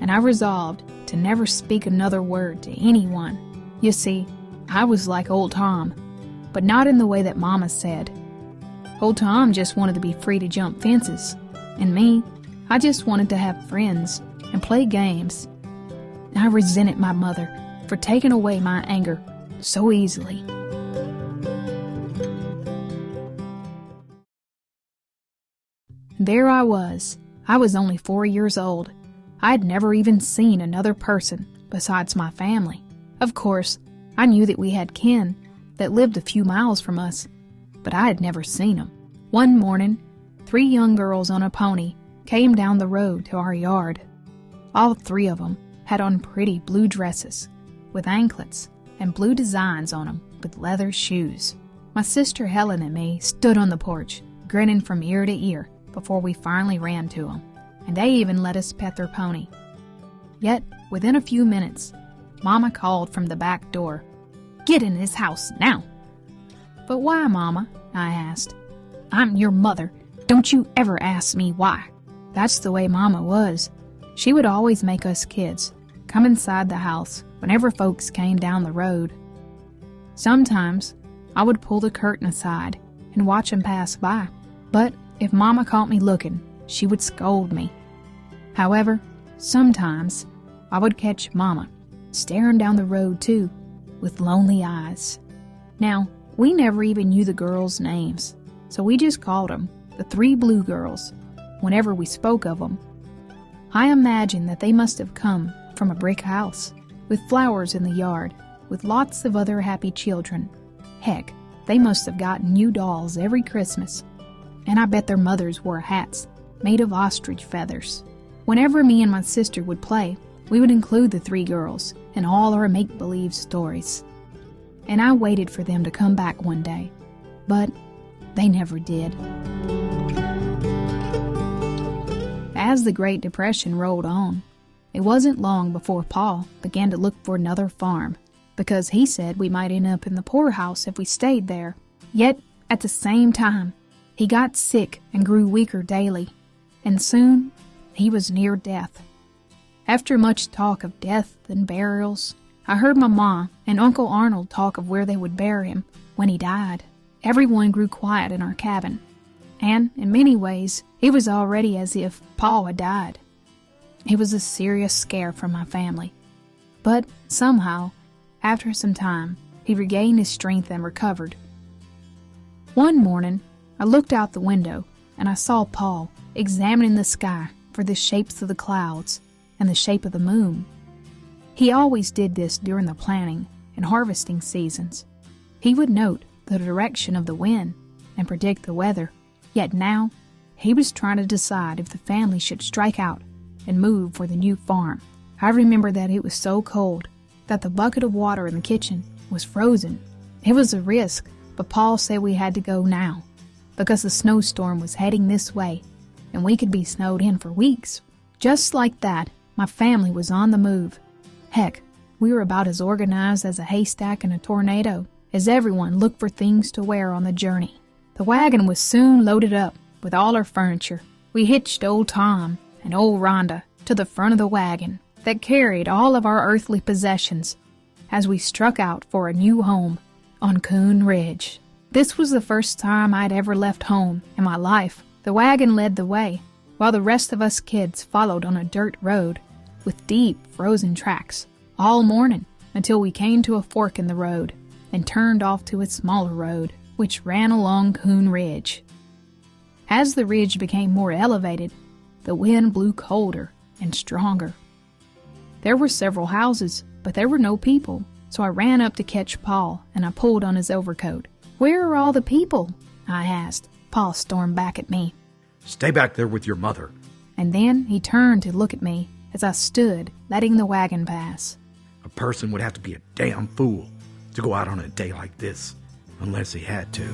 and I resolved to never speak another word to anyone. You see, I was like old Tom, but not in the way that Mama said. Old Tom just wanted to be free to jump fences, and me, I just wanted to have friends and play games. I resented my mother for taking away my anger so easily. There I was. I was only 4 years old. I had never even seen another person besides my family. Of course, I knew that we had kin that lived a few miles from us, but I had never seen them. One morning, 3 young girls on a pony came down the road to our yard. All 3 of them had on pretty blue dresses with anklets and blue designs on them with leather shoes. My sister Helen and me stood on the porch, grinning from ear to ear before we finally ran to them, and they even let us pet their pony. Yet, within a few minutes, Mama called from the back door, "Get in this house now!" "But why, Mama?" I asked. "I'm your mother. Don't you ever ask me why." That's the way Mama was. She would always make us kids come inside the house whenever folks came down the road. Sometimes I would pull the curtain aside and watch them pass by, but if Mama caught me looking, she would scold me. However, sometimes I would catch Mama staring down the road too, with lonely eyes. Now, we never even knew the girls' names, so we just called them the 3 blue girls whenever we spoke of them. I imagine that they must have come from a brick house, with flowers in the yard, with lots of other happy children. Heck, they must have gotten new dolls every Christmas, and I bet their mothers wore hats made of ostrich feathers. Whenever me and my sister would play, we would include the 3 girls in all our make-believe stories. And I waited for them to come back one day, but they never did. As the Great Depression rolled on, it wasn't long before Paul began to look for another farm, because he said we might end up in the poorhouse if we stayed there. Yet, at the same time, he got sick and grew weaker daily, and soon he was near death. After much talk of death and burials, I heard my ma and Uncle Arnold talk of where they would bury him when he died. Everyone grew quiet in our cabin, and in many ways, it was already as if Paul had died. It was a serious scare for my family. But somehow, after some time, he regained his strength and recovered. One morning, I looked out the window, and I saw Paul examining the sky for the shapes of the clouds and the shape of the moon. He always did this during the planting and harvesting seasons. He would note the direction of the wind and predict the weather. Yet now, he was trying to decide if the family should strike out and move for the new farm. I remember that it was so cold that the bucket of water in the kitchen was frozen. It was a risk, but Paul said we had to go now, because the snowstorm was heading this way, and we could be snowed in for weeks. Just like that, my family was on the move. Heck, we were about as organized as a haystack in a tornado, as everyone looked for things to wear on the journey. The wagon was soon loaded up with all our furniture. We hitched old Tom and old Rhonda to the front of the wagon that carried all of our earthly possessions as we struck out for a new home on Coon Ridge. This was the first time I'd ever left home in my life. The wagon led the way, while the rest of us kids followed on a dirt road with deep, frozen tracks all morning until we came to a fork in the road and turned off to a smaller road, which ran along Coon Ridge. As the ridge became more elevated, the wind blew colder and stronger. There were several houses, but there were no people, so I ran up to catch Paul and I pulled on his overcoat. "Where are all the people?" I asked. Paul stormed back at me. "Stay back there with your mother." And then he turned to look at me as I stood, letting the wagon pass. "A person would have to be a damn fool to go out on a day like this, unless he had to."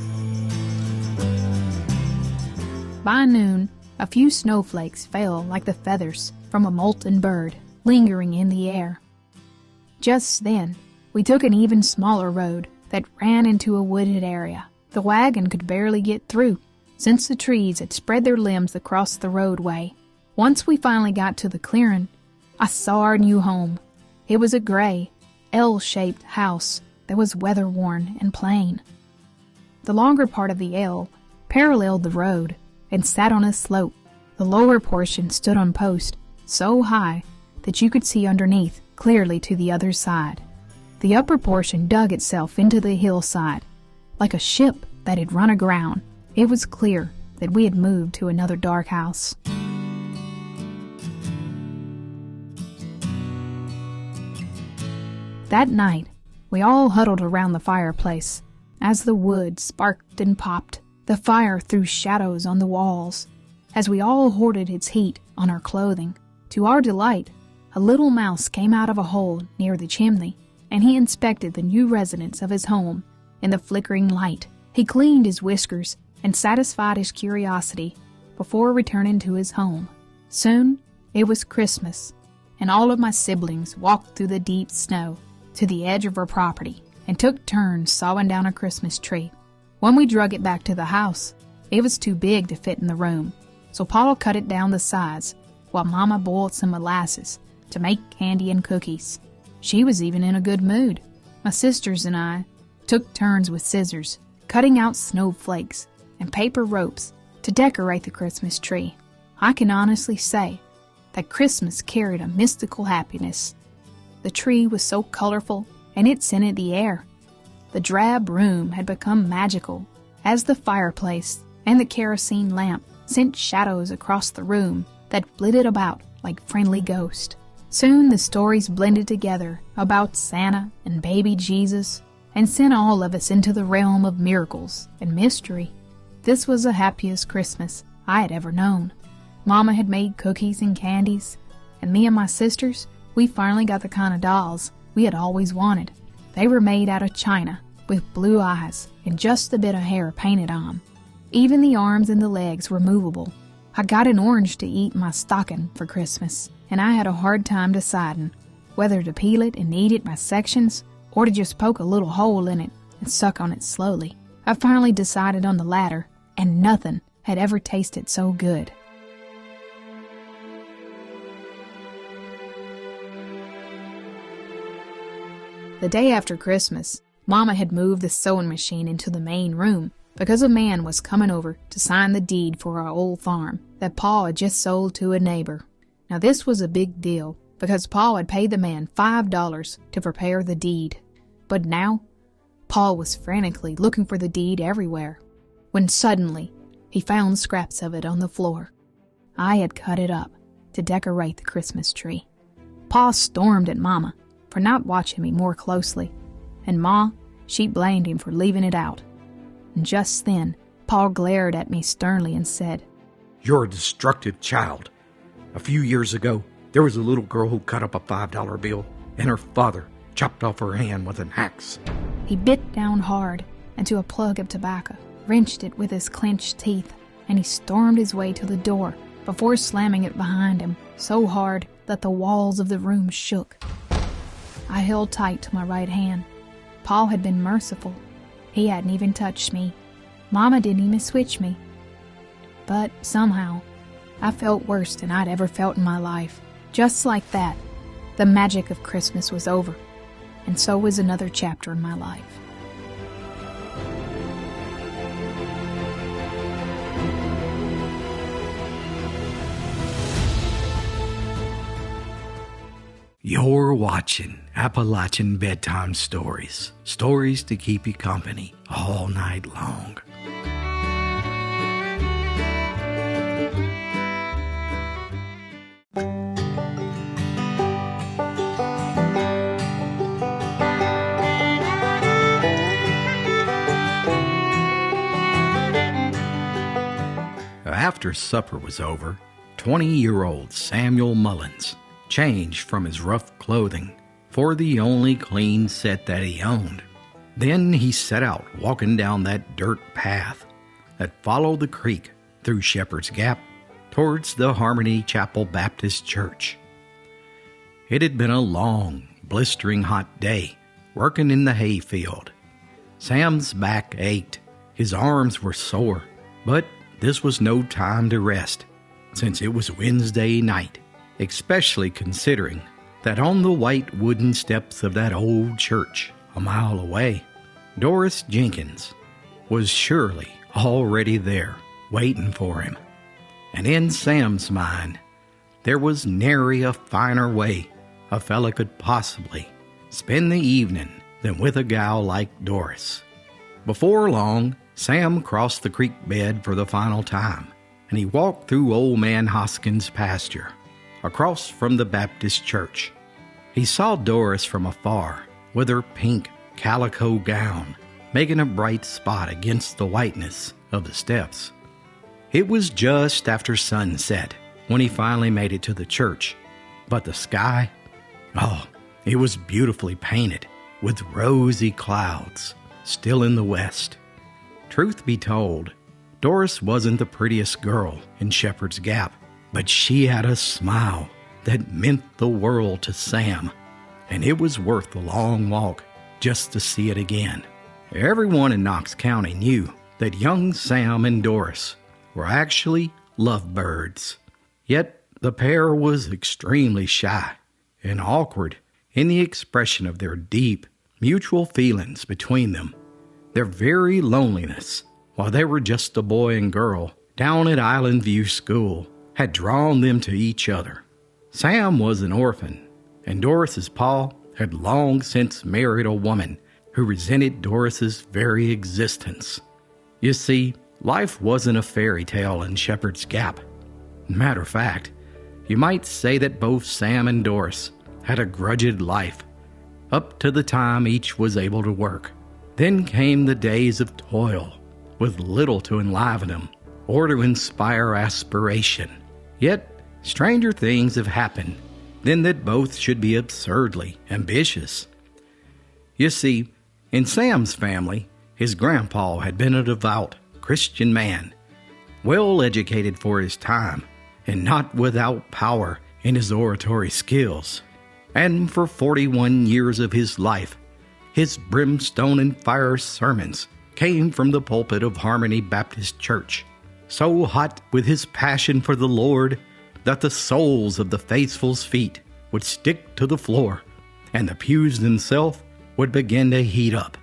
By noon, A few snowflakes fell like the feathers from a molten bird, lingering in the air. Just then, we took an even smaller road that ran into a wooded area. The wagon could barely get through, since the trees had spread their limbs across the roadway. Once we finally got to the clearing, I saw our new home. It was a gray, L-shaped house that was weather-worn and plain. The longer part of the L paralleled the road and sat on a slope. The lower portion stood on posts so high that you could see underneath clearly to the other side. The upper portion dug itself into the hillside, like a ship that had run aground. It was clear that we had moved to another dark house. That night, we all huddled around the fireplace. As the wood sparked and popped, the fire threw shadows on the walls. As we all hoarded its heat on our clothing, to our delight, a little mouse came out of a hole near the chimney, and he inspected the new residence of his home in the flickering light. He cleaned his whiskers and satisfied his curiosity before returning to his home. Soon, it was Christmas, and all of my siblings walked through the deep snow to the edge of our property and took turns sawing down a Christmas tree. When we drug it back to the house, it was too big to fit in the room, so Paul cut it down the sides while Mama boiled some molasses to make candy and cookies. She was even in a good mood. My sisters and I took turns with scissors, cutting out snowflakes and paper ropes to decorate the Christmas tree. I can honestly say that Christmas carried a mystical happiness. The tree was so colorful, and it scented the air. The drab room had become magical, as the fireplace and the kerosene lamp sent shadows across the room that flitted about like friendly ghosts. Soon the stories blended together about Santa and baby Jesus and sent all of us into the realm of miracles and mystery. This was the happiest Christmas I had ever known. Mama had made cookies and candies, and me and my sisters, we finally got the kind of dolls we had always wanted. They were made out of china, with blue eyes and just a bit of hair painted on. Even the arms and the legs were movable. I got an orange to eat in my stocking for Christmas, and I had a hard time deciding whether to peel it and eat it by sections or to just poke a little hole in it and suck on it slowly. I finally decided on the latter, and nothing had ever tasted so good. The day after Christmas, Mama had moved the sewing machine into the main room because a man was coming over to sign the deed for our old farm that Pa had just sold to a neighbor. Now this was a big deal because Pa had paid the man $5 to prepare the deed. But now, Pa was frantically looking for the deed everywhere, when suddenly he found scraps of it on the floor. I had cut it up to decorate the Christmas tree. Pa stormed at Mama for not watching me more closely, and Ma, she blamed him for leaving it out. And just then, Pa glared at me sternly and said, "You're a destructive child. A few years ago, there was a little girl who cut up a $5 bill, and her father chopped off her hand with an axe." He bit down hard into a plug of tobacco, wrenched it with his clenched teeth, and he stormed his way to the door before slamming it behind him so hard that the walls of the room shook. I held tight to my right hand. Paul had been merciful. He hadn't even touched me. Mama didn't even switch me. But somehow, I felt worse than I'd ever felt in my life. Just like that, the magic of Christmas was over, and so was another chapter in my life. You're watching Appalachian Bedtime Stories. Stories to keep you company all night long. After supper was over, 20-year-old Samuel Mullins changed from his rough clothing for the only clean set that he owned. Then he set out walking down that dirt path that followed the creek through Shepherd's Gap towards the Harmony Chapel Baptist Church. It had been a long, blistering hot day, working in the hayfield. Sam's back ached, his arms were sore, but this was no time to rest, since it was Wednesday night, especially considering that on the white wooden steps of that old church a mile away, Doris Jenkins was surely already there, waiting for him. And in Sam's mind, there was nary a finer way a fella could possibly spend the evening than with a gal like Doris. Before long, Sam crossed the creek bed for the final time, and he walked through Old Man Hoskins' pasture, across from the Baptist church. He saw Doris from afar, with her pink calico gown, making a bright spot against the whiteness of the steps. It was just after sunset when he finally made it to the church, but the sky, it was beautifully painted with rosy clouds still in the west. Truth be told, Doris wasn't the prettiest girl in Shepherd's Gap, but she had a smile that meant the world to Sam, and it was worth the long walk just to see it again. Everyone in Knox County knew that young Sam and Doris were actually lovebirds. Yet the pair was extremely shy and awkward in the expression of their deep, mutual feelings between them. Their very loneliness, while they were just a boy and girl down at Island View School, had drawn them to each other. Sam was an orphan, and Doris's pa had long since married a woman who resented Doris's very existence. You see, life wasn't a fairy tale in Shepherd's Gap. Matter of fact, you might say that both Sam and Doris had a grudged life, up to the time each was able to work. Then came the days of toil, with little to enliven them or to inspire aspiration. Yet, stranger things have happened than that both should be absurdly ambitious. You see, in Sam's family, his grandpa had been a devout Christian man, well educated for his time, and not without power in his oratory skills. And for 41 years of his life, his brimstone and fire sermons came from the pulpit of Harmony Baptist Church, so hot with his passion for the Lord that the soles of the faithful's feet would stick to the floor, and the pews themselves would begin to heat up.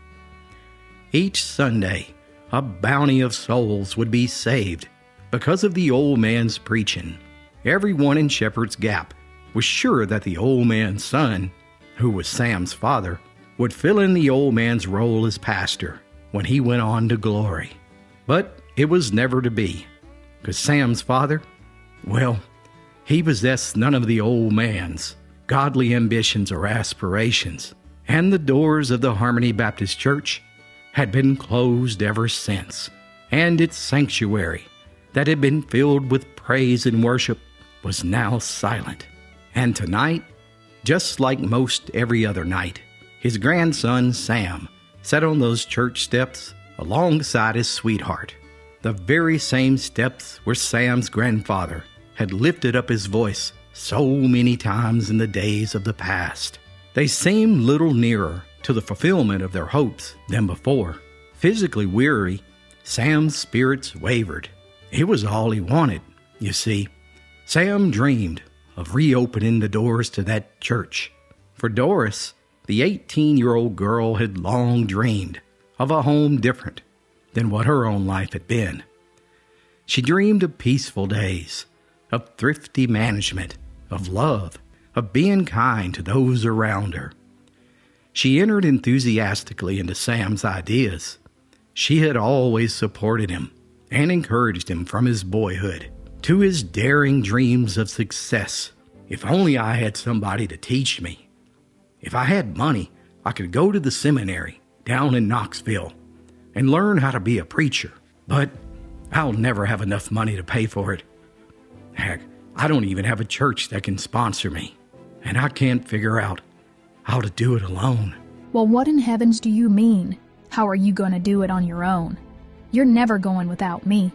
Each Sunday, a bounty of souls would be saved because of the old man's preaching. Everyone in Shepherd's Gap was sure that the old man's son, who was Sam's father, would fill in the old man's role as pastor when he went on to glory. But it was never to be, because Sam's father, he possessed none of the old man's godly ambitions or aspirations, and the doors of the Harmony Baptist Church had been closed ever since, and its sanctuary, that had been filled with praise and worship, was now silent. And tonight, just like most every other night, his grandson Sam sat on those church steps alongside his sweetheart, the very same steps where Sam's grandfather had lifted up his voice so many times in the days of the past. They seemed little nearer to the fulfillment of their hopes than before. Physically weary, Sam's spirits wavered. It was all he wanted, you see. Sam dreamed of reopening the doors to that church. For Doris, the 18-year-old girl had long dreamed of a home different than what her own life had been. She dreamed of peaceful days, of thrifty management, of love, of being kind to those around her. She entered enthusiastically into Sam's ideas. She had always supported him and encouraged him from his boyhood to his daring dreams of success. If only I had somebody to teach me. If I had money, I could go to the seminary down in Knoxville and learn how to be a preacher. But I'll never have enough money to pay for it. Heck, I don't even have a church that can sponsor me, and I can't figure out how to do it alone. Well, what in heavens do you mean? How are you going to do it on your own? You're never going without me.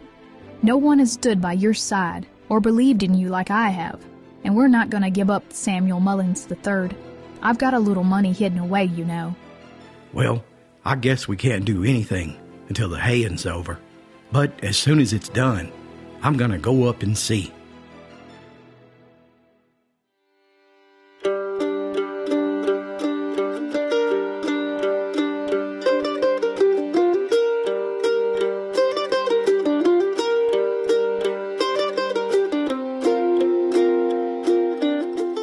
No one has stood by your side or believed in you like I have. And we're not going to give up Samuel Mullins III. I've got a little money hidden away, you know. Well, I guess we can't do anything until the haying's over. But as soon as it's done, I'm going to go up and see.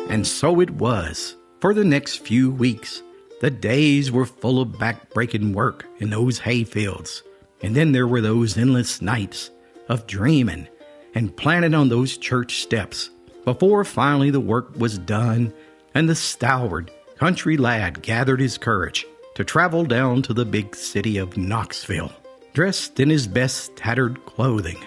And so it was. For the next few weeks, the days were full of back-breaking work in those hayfields. And then there were those endless nights of dreaming and planning on those church steps before finally the work was done and the stalwart country lad gathered his courage to travel down to the big city of Knoxville, dressed in his best tattered clothing.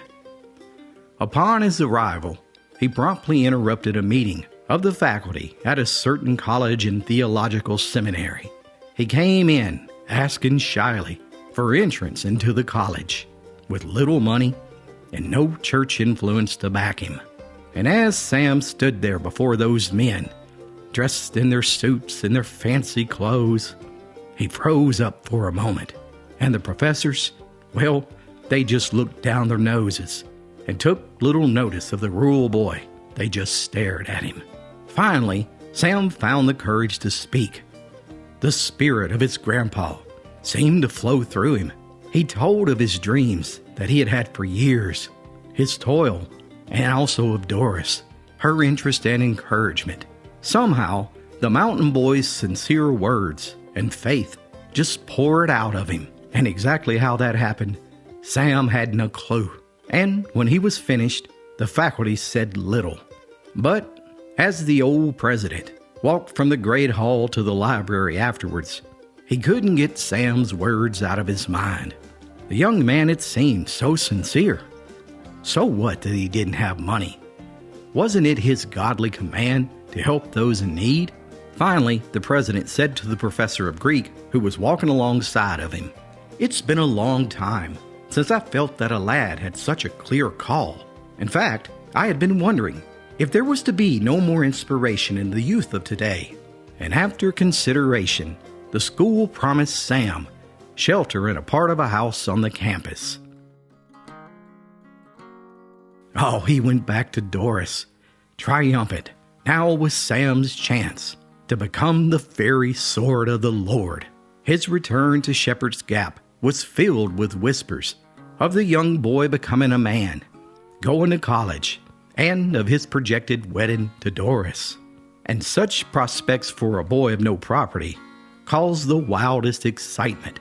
Upon his arrival, he promptly interrupted a meeting of the faculty at a certain college and theological seminary. He came in asking shyly for entrance into the college, with little money and no church influence to back him. And as Sam stood there before those men, dressed in their suits and their fancy clothes, he froze up for a moment, and the professors, well, they just looked down their noses and took little notice of the rural boy. They just stared at him. Finally, Sam found the courage to speak. The spirit of his grandpa seemed to flow through him. He told of his dreams that he had had for years, his toil, and also of Doris, her interest and encouragement. Somehow, the mountain boy's sincere words and faith just poured out of him. And exactly how that happened, Sam had no clue. And when he was finished, the faculty said little. But as the old president walked from the great hall to the library afterwards, he couldn't get Sam's words out of his mind. The young man, it seemed, so sincere. So what that he didn't have money? Wasn't it his godly command to help those in need? Finally, the president said to the professor of Greek, who was walking alongside of him, "It's been a long time since I felt that a lad had such a clear call. In fact, I had been wondering if there was to be no more inspiration in the youth of today." And after consideration, the school promised Sam shelter in a part of a house on the campus. Oh, he went back to Doris, triumphant. Now was Sam's chance to become the very sword of the Lord. His return to Shepherd's Gap was filled with whispers of the young boy becoming a man, going to college, and of his projected wedding to Doris. And such prospects for a boy of no property caused the wildest excitement.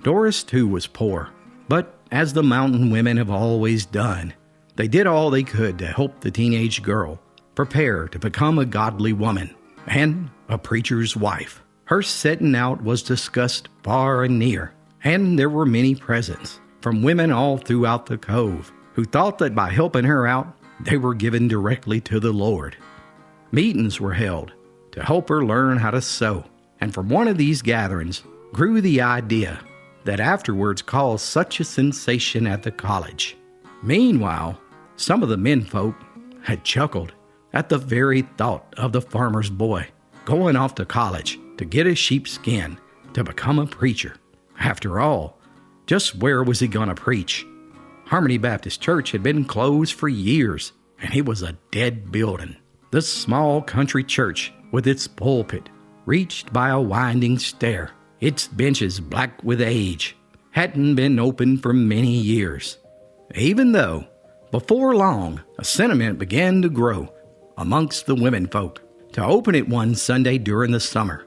Doris, too, was poor, but as the mountain women have always done, they did all they could to help the teenage girl prepare to become a godly woman and a preacher's wife. Her setting out was discussed far and near, and there were many presents from women all throughout the cove who thought that by helping her out, they were given directly to the Lord. Meetings were held to help her learn how to sew, and from one of these gatherings grew the idea that afterwards caused such a sensation at the college. Meanwhile, some of the menfolk had chuckled at the very thought of the farmer's boy going off to college to get a sheepskin to become a preacher. After all, just where was he going to preach? Harmony Baptist Church had been closed for years, and it was a dead building. The small country church, with its pulpit reached by a winding stair, its benches black with age, hadn't been open for many years. Even though, before long, a sentiment began to grow amongst the womenfolk to open it one Sunday during the summer.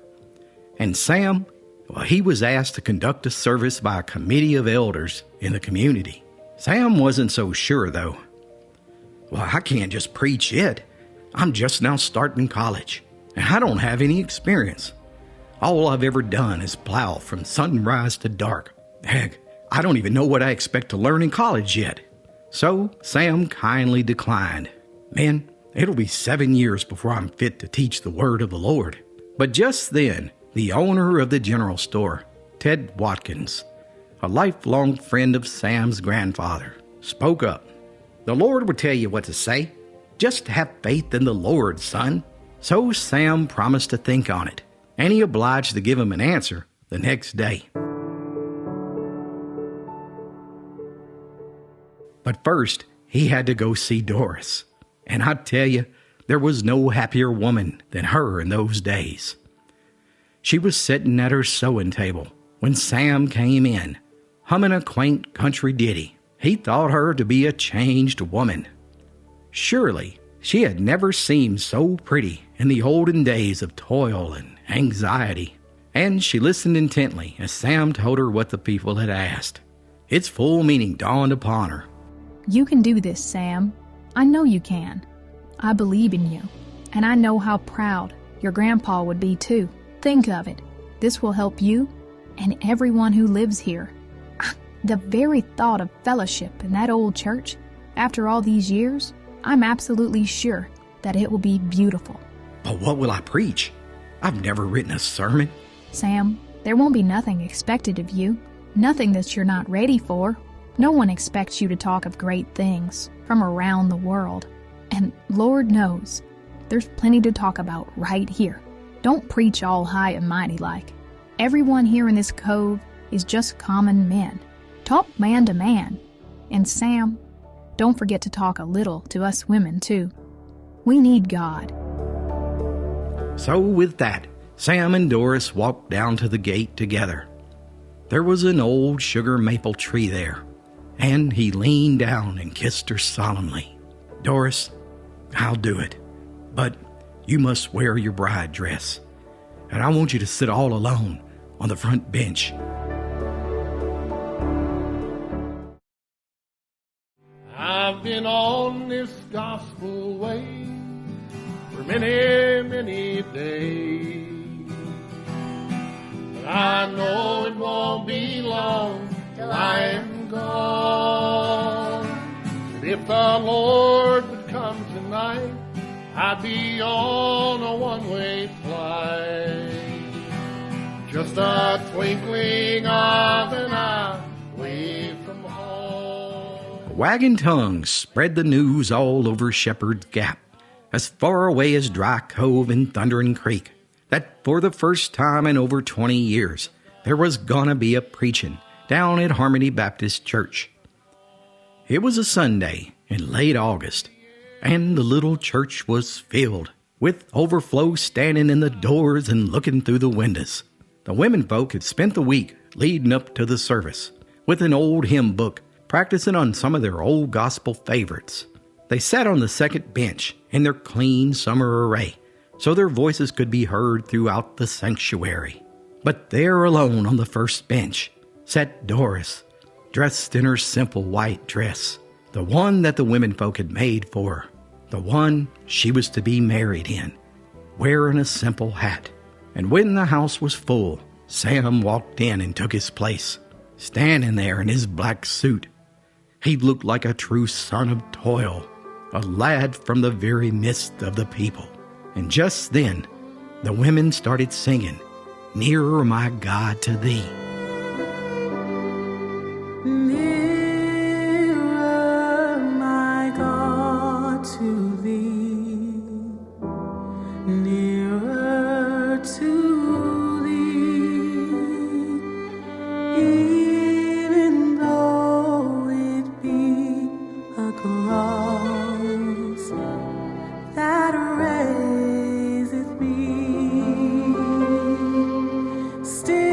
And Sam, well, he was asked to conduct a service by a committee of elders in the community. Sam wasn't so sure, though. Well, I can't just preach it. I'm just now starting college, and I don't have any experience. All I've ever done is plow from sunrise to dark. Heck, I don't even know what I expect to learn in college yet. So Sam kindly declined. Man, it'll be 7 years before I'm fit to teach the word of the Lord. But just then, the owner of the general store, Ted Watkins, a lifelong friend of Sam's grandfather, spoke up. The Lord will tell you what to say. Just have faith in the Lord, son. So Sam promised to think on it, and he obliged to give him an answer the next day. But first, he had to go see Doris. And I tell you, there was no happier woman than her in those days. She was sitting at her sewing table when Sam came in, humming a quaint country ditty. He thought her to be a changed woman. Surely, she had never seemed so pretty in the olden days of toil and anxiety. And she listened intently as Sam told her what the people had asked. Its full meaning dawned upon her. You can do this, Sam. I know you can. I believe in you, and I know how proud your grandpa would be too. Think of it. This will help you and everyone who lives here. The very thought of fellowship in that old church, after all these years, I'm absolutely sure that it will be beautiful. But what will I preach? I've never written a sermon. Sam, there won't be nothing expected of you, nothing that you're not ready for. No one expects you to talk of great things from around the world. And Lord knows, there's plenty to talk about right here. Don't preach all high and mighty like. Everyone here in this cove is just common men. Talk man to man. And Sam, don't forget to talk a little to us women too. We need God. So with that, Sam and Doris walked down to the gate together. There was an old sugar maple tree there, and he leaned down and kissed her solemnly. Doris, I'll do it, but you must wear your bride dress, and I want you to sit all alone on the front bench. I've been on this gospel way for many, many days. But I know it won't be long till I am gone. And if the Lord would come tonight, I'd be on a one-way flight. Just a twinkling of an eye away from home. Wagging tongues spread the news all over Shepherd's Gap, as far away as Dry Cove and Thundering Creek, that for the first time in over 20 years, there was gonna be a preaching down at Harmony Baptist Church. It was a Sunday in late August, and the little church was filled, with overflow standing in the doors and looking through the windows. The women folk had spent the week leading up to the service with an old hymn book, practicing on some of their old gospel favorites. They sat on the second bench in their clean summer array, so their voices could be heard throughout the sanctuary. But there alone on the first bench sat Doris, dressed in her simple white dress, the one that the women folk had made for her, the one she was to be married in, wearing a simple hat. And when the house was full, Sam walked in and took his place, standing there in his black suit. He looked like a true son of toil, a lad from the very midst of the people. And just then, the women started singing, "Nearer, my God, to Thee." Nearer, my God, to Thee. Nearer to Thee. Even though it be a cross that raiseth me, still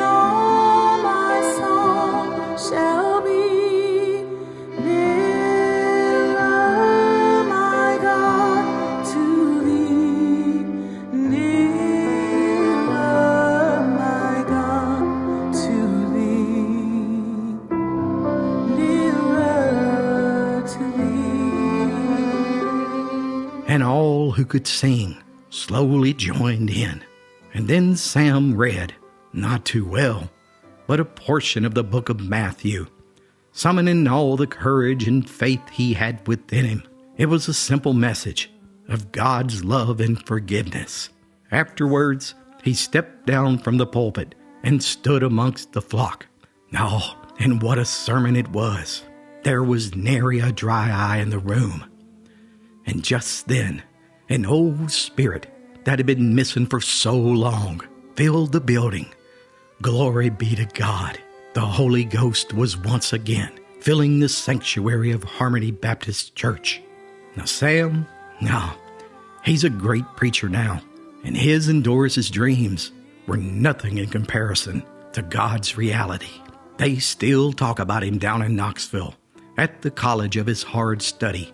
all my soul shall be nearer, my God, to Thee. Nearer, my God, to Thee. Nearer to Thee. And all who could sing slowly joined in. And then Sam read, not too well, but a portion of the book of Matthew, summoning all the courage and faith he had within him. It was a simple message of God's love and forgiveness. Afterwards, he stepped down from the pulpit and stood amongst the flock. Oh, and what a sermon it was! there was nary a dry eye in the room. And just then, an old spirit that had been missing for so long filled the building. Glory be to God. The Holy Ghost was once again filling the sanctuary of Harmony Baptist Church. Now Sam, he's a great preacher now, and his and Doris's dreams were nothing in comparison to God's reality. They still talk about him down in Knoxville, at the college of his hard study,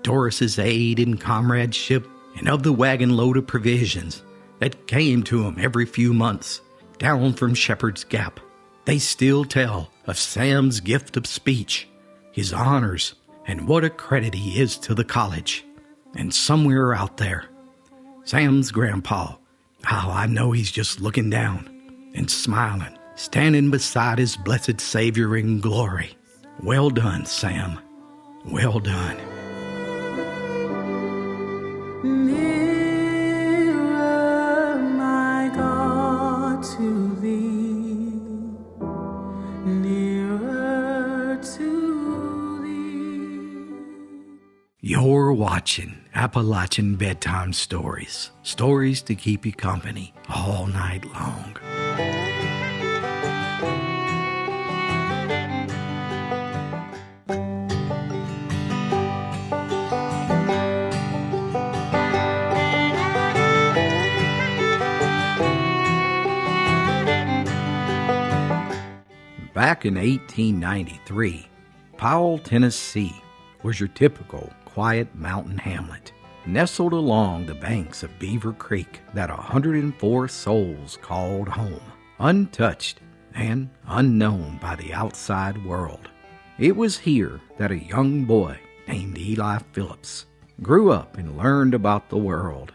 Doris's aid and comradeship, and of the wagon load of provisions that came to him every few months down from Shepherd's Gap. They still tell of Sam's gift of speech, his honors, and what a credit he is to the college. And somewhere out there, Sam's grandpa, I know he's just looking down and smiling, standing beside his blessed Savior in glory. Well done, Sam. Well done. Nearer, my God, to thee, nearer to thee. You're watching Appalachian Bedtime Stories. Stories to keep you company all night long. Back in 1893, Powell, Tennessee, was your typical quiet mountain hamlet, nestled along the banks of Beaver Creek that 104 souls called home, untouched and unknown by the outside world. It was here that a young boy named Eli Phillips grew up and learned about the world.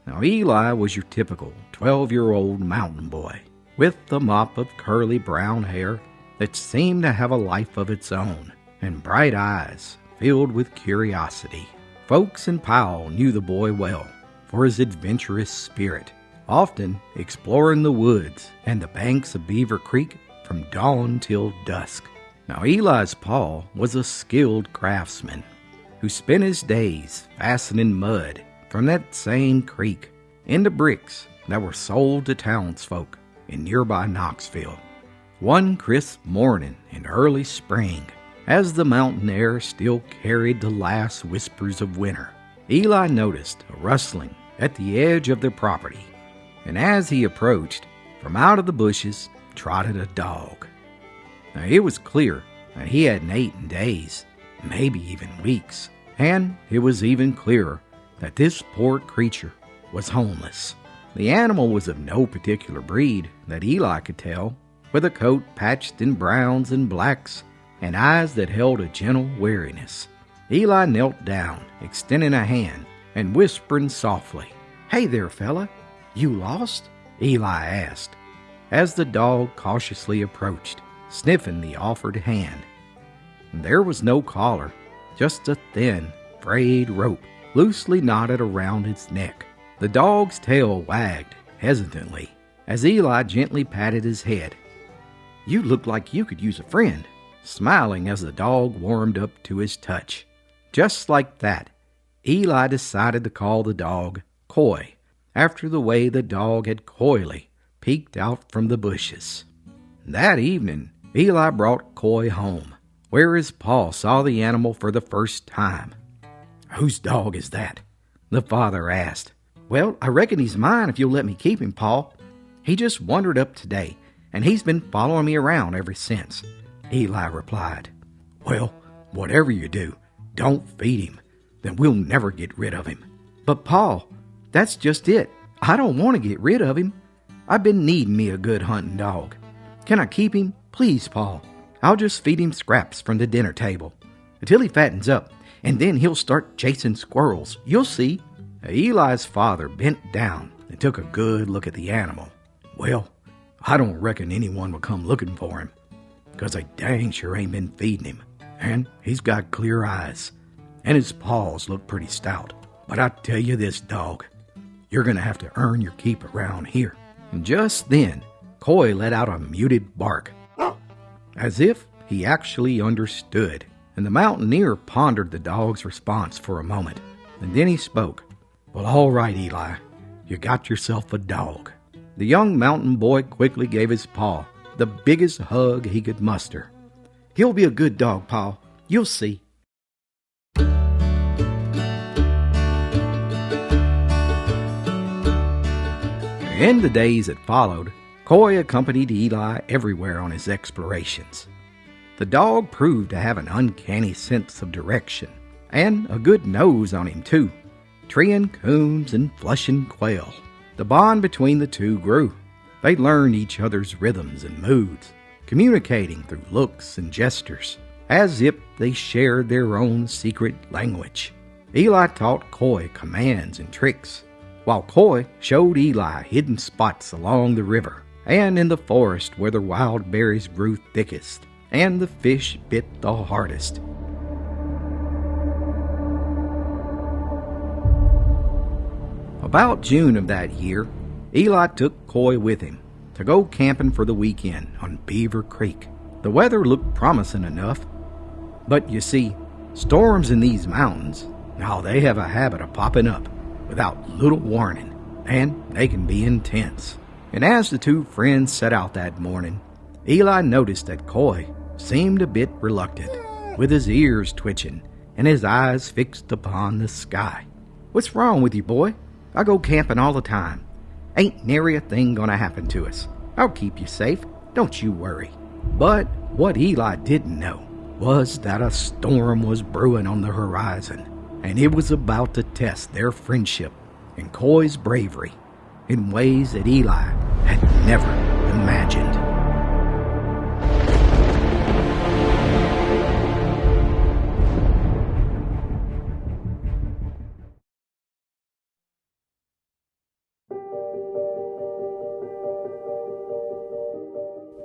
Now, Eli was your typical 12-year-old mountain boy, with a mop of curly brown hair that seemed to have a life of its own, and bright eyes filled with curiosity. Folks in Powell knew the boy well for his adventurous spirit, often exploring the woods and the banks of Beaver Creek from dawn till dusk. Now, Eli's pa was a skilled craftsman who spent his days fastening mud from that same creek into bricks that were sold to townsfolk in nearby Knoxville. One crisp morning in early spring, as the mountain air still carried the last whispers of winter, Eli noticed a rustling at the edge of their property, and as he approached, from out of the bushes trotted a dog. Now, it was clear that he hadn't eaten days, maybe even weeks, and it was even clearer that this poor creature was homeless. The animal was of no particular breed that Eli could tell, with a coat patched in browns and blacks, and eyes that held a gentle weariness. Eli knelt down, extending a hand, and whispering softly, "Hey there, fella, you lost?" Eli asked, as the dog cautiously approached, sniffing the offered hand. There was no collar, just a thin, frayed rope loosely knotted around its neck. The dog's tail wagged hesitantly as Eli gently patted his head. "You look like you could use a friend," smiling as the dog warmed up to his touch. Just like that, Eli decided to call the dog Coy, after the way the dog had coyly peeked out from the bushes. That evening, Eli brought Coy home, where his pa saw the animal for the first time. "Whose dog is that?" the father asked. "Well, I reckon he's mine if you'll let me keep him, Pa. He just wandered up today, and he's been following me around ever since," Eli replied. "Well, whatever you do, don't feed him. Then we'll never get rid of him." "But, Pa, that's just it. I don't want to get rid of him. I've been needing me a good hunting dog. Can I keep him? Please, Pa. I'll just feed him scraps from the dinner table until he fattens up, and then he'll start chasing squirrels. You'll see." Eli's father bent down and took a good look at the animal. "Well, I don't reckon anyone will come looking for him, 'cause I dang sure ain't been feeding him, and he's got clear eyes, and his paws look pretty stout. But I tell you this, dog, you're going to have to earn your keep around here." And just then, Coy let out a muted bark, as if he actually understood. and the mountaineer pondered the dog's response for a moment, and then he spoke. "Well, all right, Eli. You got yourself a dog." The young mountain boy quickly gave his paw the biggest hug he could muster. "He'll be a good dog, Pa. You'll see." In the days that followed, Coy accompanied Eli everywhere on his explorations. The dog proved to have an uncanny sense of direction, and a good nose on him too, treeing coons and flushing quail. The bond between the two grew. They learned each other's rhythms and moods, communicating through looks and gestures, as if they shared their own secret language. Eli taught Coy commands and tricks, while Coy showed Eli hidden spots along the river and in the forest where the wild berries grew thickest and the fish bit the hardest. About June of that year, Eli took Coy with him to go camping for the weekend on Beaver Creek. The weather looked promising enough, but you see, storms in these mountains, they have a habit of popping up without little warning, and they can be intense. And as the two friends set out that morning, Eli noticed that Coy seemed a bit reluctant, with his ears twitching and his eyes fixed upon the sky. "What's wrong with you, boy? I go camping all the time. Ain't nary a thing gonna happen to us. I'll keep you safe, don't you worry." But what Eli didn't know was that a storm was brewing on the horizon, and it was about to test their friendship and Coy's bravery in ways that Eli had never imagined.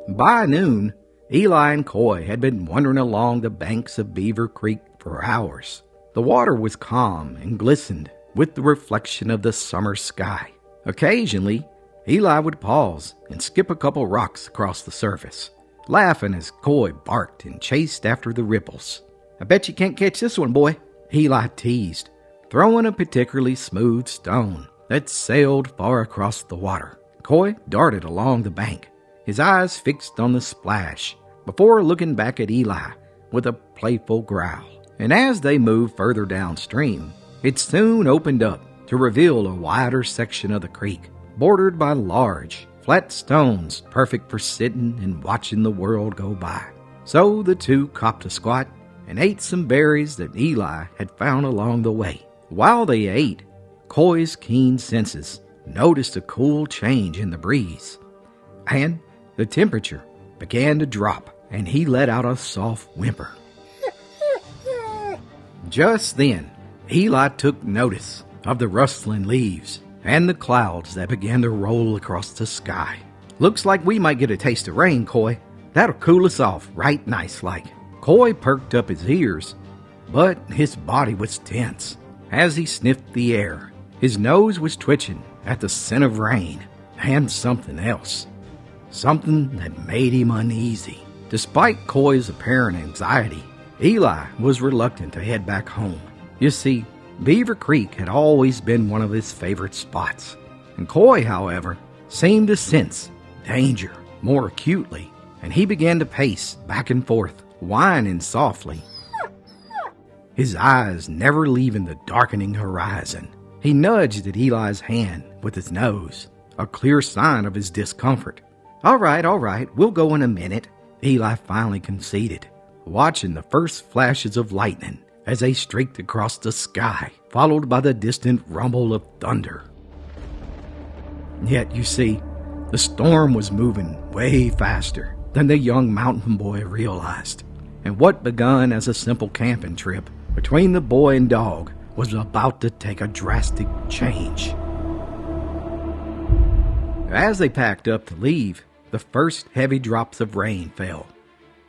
By noon, Eli and Coy had been wandering along the banks of Beaver Creek for hours. The water was calm and glistened with the reflection of the summer sky. Occasionally, Eli would pause and skip a couple rocks across the surface, laughing as Coy barked and chased after the ripples. "I bet you can't catch this one, boy," Eli teased, throwing a particularly smooth stone that sailed far across the water. Coy darted along the bank, his eyes fixed on the splash, before looking back at Eli with a playful growl. And as they moved further downstream, it soon opened up to reveal a wider section of the creek, bordered by large, flat stones perfect for sitting and watching the world go by. So the two copped a squat and ate some berries that Eli had found along the way. While they ate, Coy's keen senses noticed a cool change in the breeze, and the temperature began to drop, and he let out a soft whimper. Just then, Eli took notice of the rustling leaves and the clouds that began to roll across the sky. "Looks like we might get a taste of rain, Coy. That'll cool us off right nice-like." Coy perked up his ears, but his body was tense as he sniffed the air. His nose was twitching at the scent of rain and something else. Something that made him uneasy. Despite Coy's apparent anxiety, Eli was reluctant to head back home. You see, Beaver Creek had always been one of his favorite spots, and Coy, however, seemed to sense danger more acutely, and he began to pace back and forth, whining softly, his eyes never leaving the darkening horizon. He nudged at Eli's hand with his nose, a clear sign of his discomfort. All right, we'll go in a minute," Eli finally conceded, watching the first flashes of lightning as they streaked across the sky, followed by the distant rumble of thunder. Yet, you see, the storm was moving way faster than the young mountain boy realized, and what begun as a simple camping trip between the boy and dog was about to take a drastic change. As they packed up to leave, the first heavy drops of rain fell,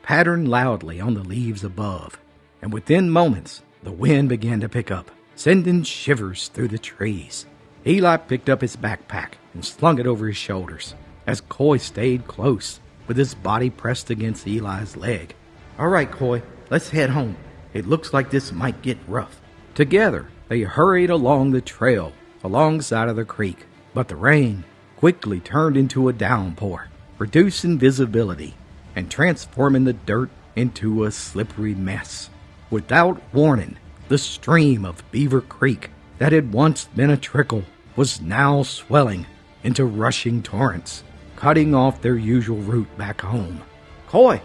pattering loudly on the leaves above, and within moments, the wind began to pick up, sending shivers through the trees. Eli picked up his backpack and slung it over his shoulders, as Coy stayed close, with his body pressed against Eli's leg. "All right, Coy, let's head home. It looks like this might get rough." Together, they hurried along the trail alongside of the creek, but the rain quickly turned into a downpour, reducing visibility and transforming the dirt into a slippery mess. Without warning, the stream of Beaver Creek that had once been a trickle was now swelling into rushing torrents, cutting off their usual route back home. "Coy,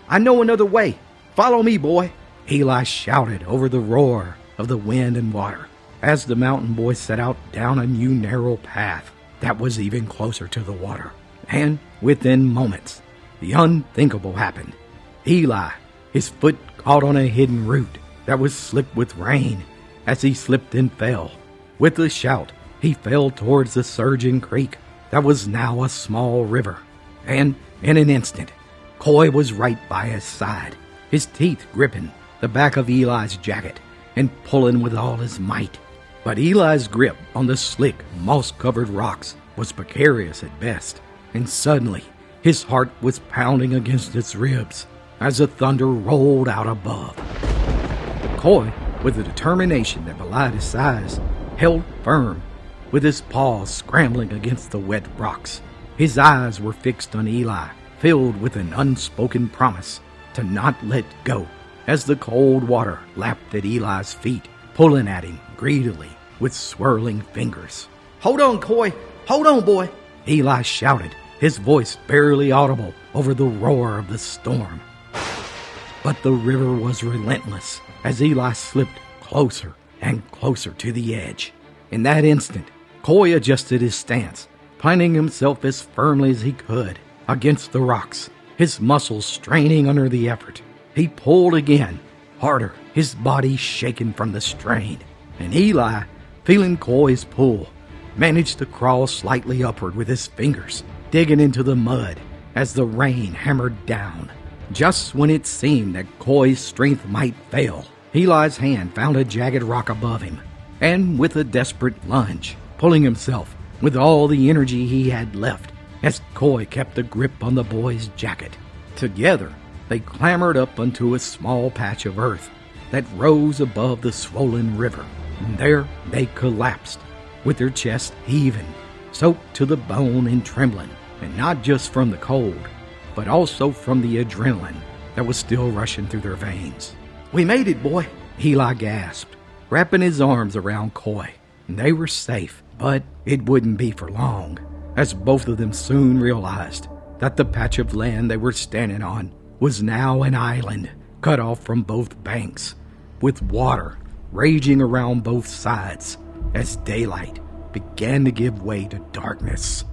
I know another way. Follow me, boy," Eli shouted over the roar of the wind and water as the mountain boy set out down a new narrow path that was even closer to the water. And within moments, the unthinkable happened. Eli, his foot caught on a hidden root that was slick with rain as he slipped and fell. With a shout, he fell towards the surging creek that was now a small river. And in an instant, Coy was right by his side, his teeth gripping the back of Eli's jacket and pulling with all his might. But Eli's grip on the slick, moss-covered rocks was precarious at best, and suddenly his heart was pounding against its ribs as the thunder rolled out above. Coy, with a determination that belied his size, held firm, with his paws scrambling against the wet rocks. His eyes were fixed on Eli, filled with an unspoken promise to not let go, as the cold water lapped at Eli's feet, pulling at him greedily with swirling fingers. "Hold on, Coy! Hold on, boy!" Eli shouted, his voice barely audible over the roar of the storm. But the river was relentless as Eli slipped closer and closer to the edge. In that instant, Coy adjusted his stance, planting himself as firmly as he could against the rocks, his muscles straining under the effort. He pulled again, harder, his body shaken from the strain. And Eli, feeling Coy's pull, managed to crawl slightly upward with his fingers, digging into the mud as the rain hammered down. Just when it seemed that Coy's strength might fail, Eli's hand found a jagged rock above him, and with a desperate lunge, pulling himself with all the energy he had left, as Coy kept a grip on the boy's jacket. Together, they clambered up onto a small patch of earth that rose above the swollen river, and there they collapsed, with their chests heaving, soaked to the bone and trembling, and not just from the cold, but also from the adrenaline that was still rushing through their veins. "We made it, boy," Eli gasped, wrapping his arms around Coy. They were safe, but it wouldn't be for long, as both of them soon realized that the patch of land they were standing on was now an island, cut off from both banks, with water raging around both sides as daylight began to give way to darkness.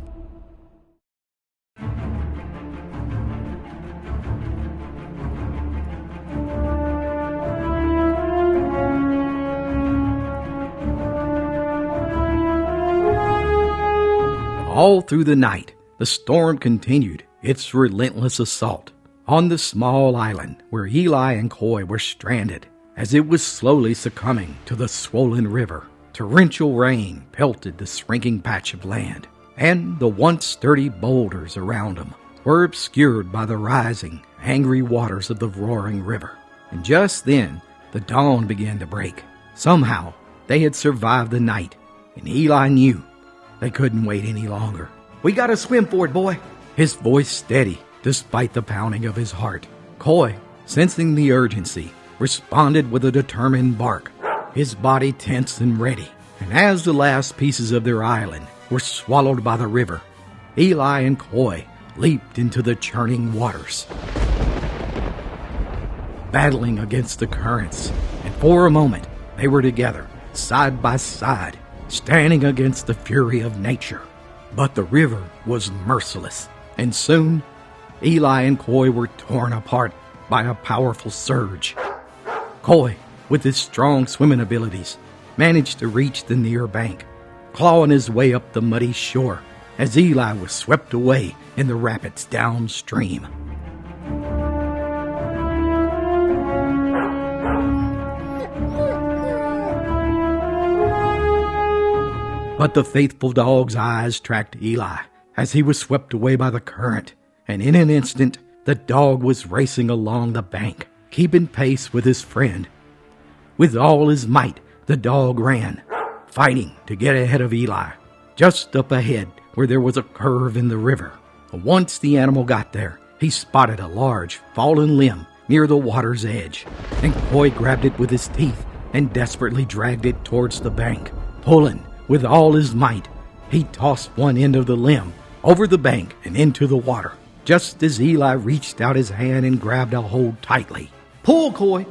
All through the night, the storm continued its relentless assault on the small island where Eli and Coy were stranded. As it was slowly succumbing to the swollen river, torrential rain pelted the shrinking patch of land, and the once sturdy boulders around them were obscured by the rising, angry waters of the roaring river. And just then, the dawn began to break. Somehow, they had survived the night, and Eli knew they couldn't wait any longer. "We gotta swim for it, boy," his voice steady despite the pounding of his heart. Coy, sensing the urgency, responded with a determined bark, his body tense and ready. And as the last pieces of their island were swallowed by the river, Eli and Coy leaped into the churning waters, battling against the currents, and for a moment they were together, side by side, standing against the fury of nature. But the river was merciless, and soon Eli and Coy were torn apart by a powerful surge. Coy, with his strong swimming abilities, managed to reach the near bank, clawing his way up the muddy shore as Eli was swept away in the rapids downstream. But the faithful dog's eyes tracked Eli as he was swept away by the current, and in an instant the dog was racing along the bank, keeping pace with his friend With all his might, the dog ran, fighting to get ahead of Eli, just up ahead where there was a curve in the river. Once the animal got there, he spotted a large, fallen limb near the water's edge, and Coy grabbed it with his teeth and desperately dragged it towards the bank. Pulling with all his might, he tossed one end of the limb over the bank and into the water, just as Eli reached out his hand and grabbed a hold tightly. "Pull, Coy!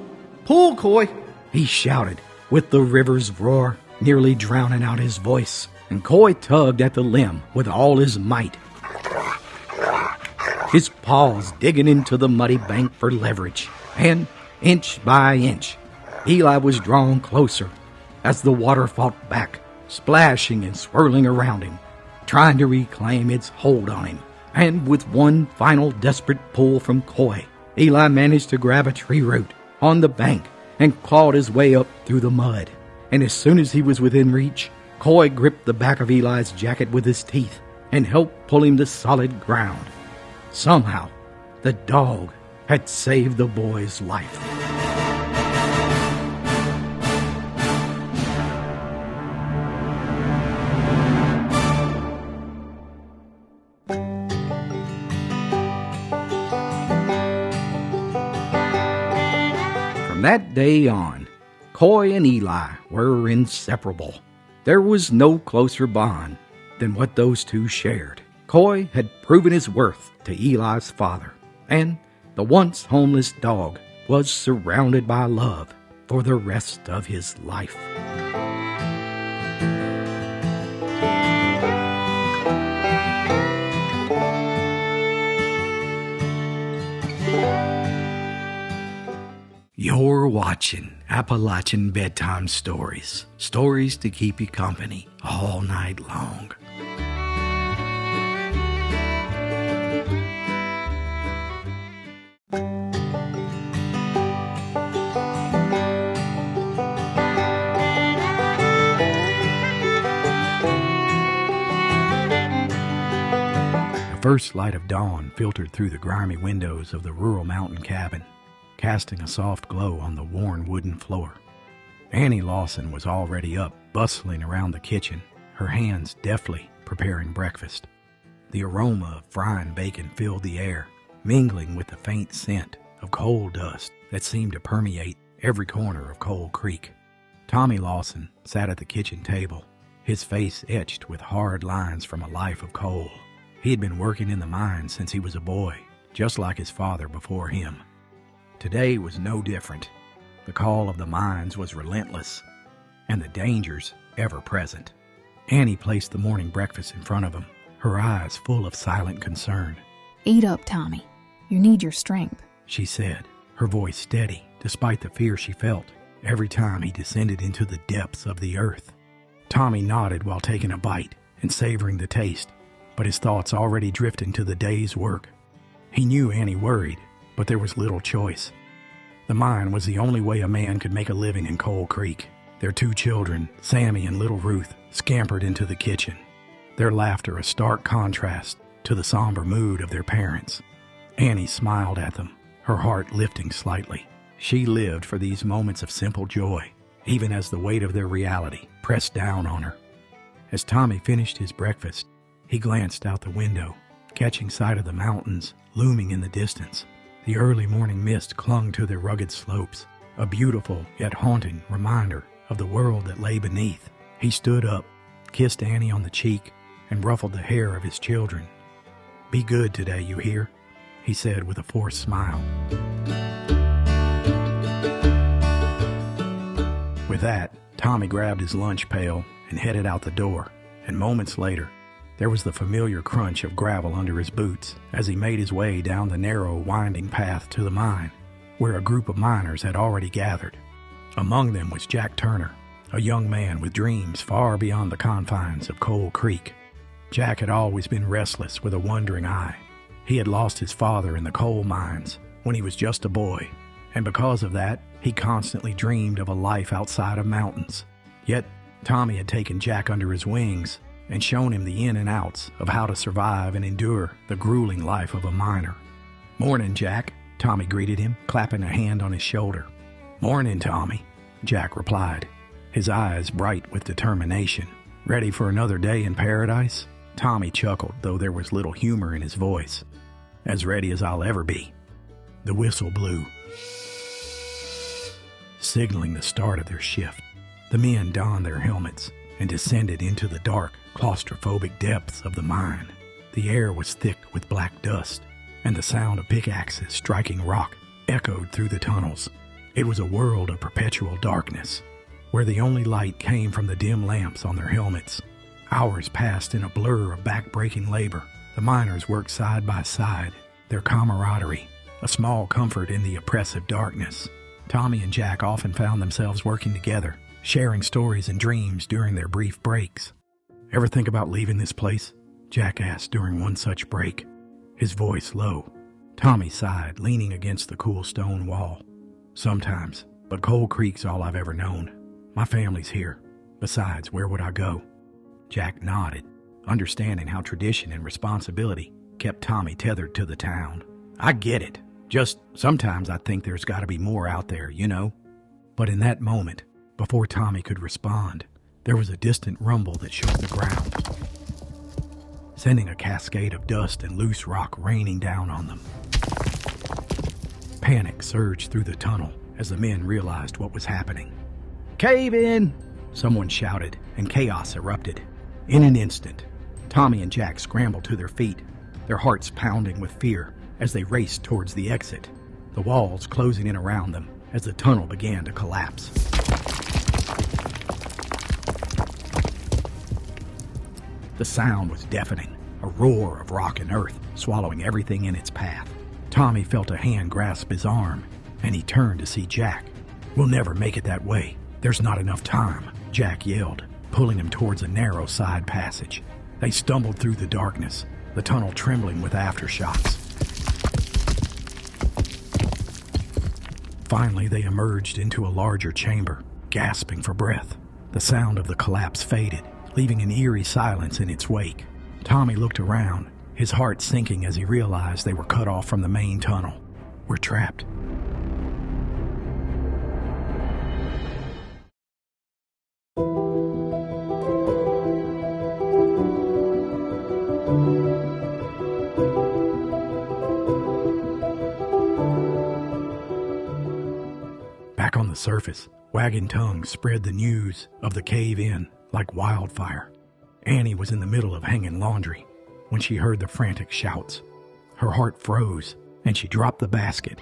Pull, Coy!" he shouted, with the river's roar nearly drowning out his voice, and Coy tugged at the limb with all his might, his paws digging into the muddy bank for leverage, and inch by inch, Eli was drawn closer as the water fought back, splashing and swirling around him, trying to reclaim its hold on him. And with one final desperate pull from Coy, Eli managed to grab a tree root on the bank and clawed his way up through the mud. And as soon as he was within reach, Coy gripped the back of Eli's jacket with his teeth and helped pull him to solid ground. Somehow, the dog had saved the boy's life. From that day on, Coy and Eli were inseparable. There was no closer bond than what those two shared. Coy had proven his worth to Eli's father, and the once homeless dog was surrounded by love for the rest of his life. You're watching Appalachian Bedtime Stories. Stories to keep you company all night long. The first light of dawn filtered through the grimy windows of the rural mountain cabin, casting a soft glow on the worn wooden floor. Annie Lawson was already up, bustling around the kitchen, her hands deftly preparing breakfast. The aroma of frying bacon filled the air, mingling with the faint scent of coal dust that seemed to permeate every corner of Coal Creek. Tommy Lawson sat at the kitchen table, his face etched with hard lines from a life of coal. He had been working in the mine since he was a boy, just like his father before him. Today was no different. The call of the mines was relentless, and the dangers ever present. Annie placed the morning breakfast in front of him, her eyes full of silent concern. "Eat up, Tommy. You need your strength," she said, her voice steady despite the fear she felt every time he descended into the depths of the earth. Tommy nodded while taking a bite and savoring the taste, but his thoughts already drifting to the day's work. He knew Annie worried, but there was little choice. The mine was the only way a man could make a living in Coal Creek. Their two children, Sammy and little Ruth, scampered into the kitchen, their laughter a stark contrast to the somber mood of their parents. Annie smiled at them, her heart lifting slightly. She lived for these moments of simple joy, even as the weight of their reality pressed down on her. As Tommy finished his breakfast, he glanced out the window, catching sight of the mountains looming in the distance. The early morning mist clung to their rugged slopes, a beautiful yet haunting reminder of the world that lay beneath. He stood up, kissed Annie on the cheek, and ruffled the hair of his children. "Be good today, you hear?" he said with a forced smile. With that, Tommy grabbed his lunch pail and headed out the door, and moments later, there was the familiar crunch of gravel under his boots as he made his way down the narrow, winding path to the mine, where a group of miners had already gathered. Among them was Jack Turner, a young man with dreams far beyond the confines of Coal Creek. Jack had always been restless with a wondering eye. He had lost his father in the coal mines when he was just a boy, and because of that, he constantly dreamed of a life outside of mountains. Yet, Tommy had taken Jack under his wings and shown him the in and outs of how to survive and endure the grueling life of a miner. "Morning, Jack," Tommy greeted him, clapping a hand on his shoulder. "Morning, Tommy," Jack replied, his eyes bright with determination. Ready for another day in paradise? Tommy chuckled, though there was little humor in his voice. As ready as I'll ever be. The whistle blew, signaling the start of their shift. The men donned their helmets and descended into the dark, claustrophobic depths of the mine. The air was thick with black dust, and the sound of pickaxes striking rock echoed through the tunnels. It was a world of perpetual darkness, where the only light came from the dim lamps on their helmets. Hours passed in a blur of back-breaking labor. The miners worked side by side, their camaraderie, a small comfort in the oppressive darkness. Tommy and Jack often found themselves working together, sharing stories and dreams during their brief breaks. "Ever think about leaving this place?" Jack asked during one such break, his voice low. Tommy sighed, leaning against the cool stone wall. "Sometimes, but Coal Creek's all I've ever known. My family's here. Besides, where would I go?" Jack nodded, understanding how tradition and responsibility kept Tommy tethered to the town. "I get it. Just sometimes I think there's got to be more out there, you know." But in that moment, before Tommy could respond, there was a distant rumble that shook the ground, sending a cascade of dust and loose rock raining down on them. Panic surged through the tunnel as the men realized what was happening. "Cave in!" someone shouted, and chaos erupted. In an instant, Tommy and Jack scrambled to their feet, their hearts pounding with fear as they raced towards the exit, the walls closing in around them as the tunnel began to collapse. The sound was deafening, a roar of rock and earth swallowing everything in its path. Tommy felt a hand grasp his arm, and he turned to see Jack. "We'll never make it that way. There's not enough time," Jack yelled, pulling him towards a narrow side passage. They stumbled through the darkness, the tunnel trembling with aftershocks. Finally, they emerged into a larger chamber, gasping for breath. The sound of the collapse faded, leaving an eerie silence in its wake. Tommy looked around, his heart sinking as he realized they were cut off from the main tunnel. "We're trapped." Back on the surface, wagging tongues spread the news of the cave-in like wildfire. Annie was in the middle of hanging laundry when she heard the frantic shouts. Her heart froze, and she dropped the basket,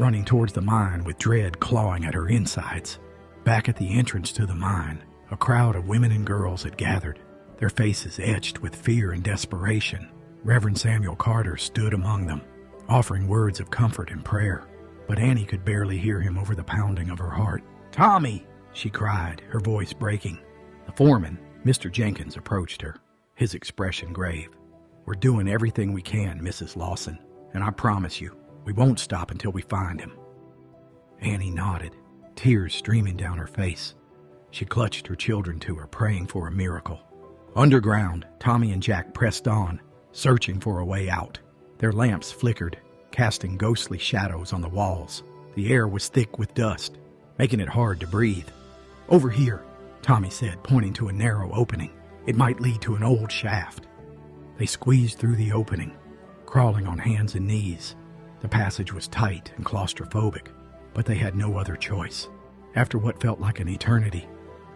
running towards the mine with dread clawing at her insides. Back at the entrance to the mine, a crowd of women and girls had gathered, their faces etched with fear and desperation. Reverend Samuel Carter stood among them, offering words of comfort and prayer, but Annie could barely hear him over the pounding of her heart. "Tommy!" she cried, her voice breaking. The foreman, Mr. Jenkins, approached her, his expression grave. "We're doing everything we can, Mrs. Lawson, and I promise you, we won't stop until we find him." Annie nodded, tears streaming down her face. She clutched her children to her, praying for a miracle. Underground, Tommy and Jack pressed on, searching for a way out. Their lamps flickered, casting ghostly shadows on the walls. The air was thick with dust, making it hard to breathe. "Over here," Tommy said, pointing to a narrow opening. "It might lead to an old shaft." They squeezed through the opening, crawling on hands and knees. The passage was tight and claustrophobic, but they had no other choice. After what felt like an eternity,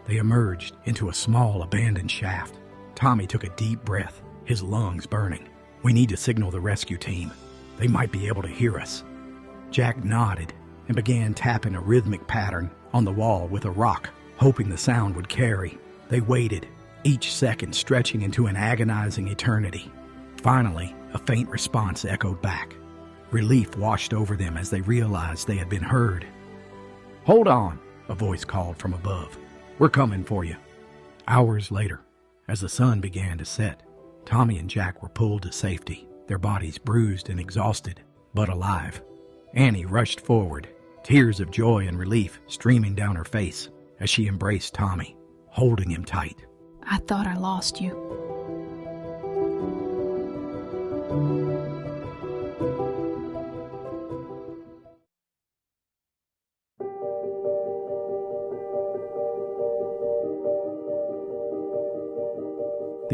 they emerged into a small abandoned shaft. Tommy took a deep breath, his lungs burning. "We need to signal the rescue team. They might be able to hear us." Jack nodded and began tapping a rhythmic pattern on the wall with a rock, hoping the sound would carry. They waited, each second stretching into an agonizing eternity. Finally, a faint response echoed back. Relief washed over them as they realized they had been heard. "Hold on," a voice called from above. "We're coming for you." Hours later, as the sun began to set, Tommy and Jack were pulled to safety, their bodies bruised and exhausted, but alive. Annie rushed forward, tears of joy and relief streaming down her face as she embraced Tommy, holding him tight. "I thought I lost you."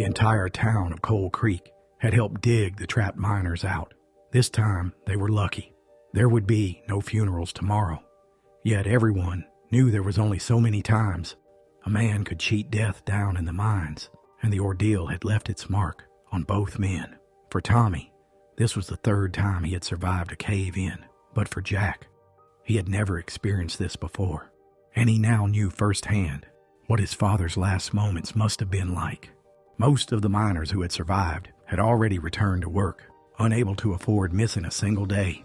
The entire town of Coal Creek had helped dig the trapped miners out. This time, they were lucky. There would be no funerals tomorrow. Yet everyone knew there was only so many times a man could cheat death down in the mines, and the ordeal had left its mark on both men. For Tommy, this was the third time he had survived a cave-in, but for Jack, he had never experienced this before, and he now knew firsthand what his father's last moments must have been like. Most of the miners who had survived had already returned to work, unable to afford missing a single day.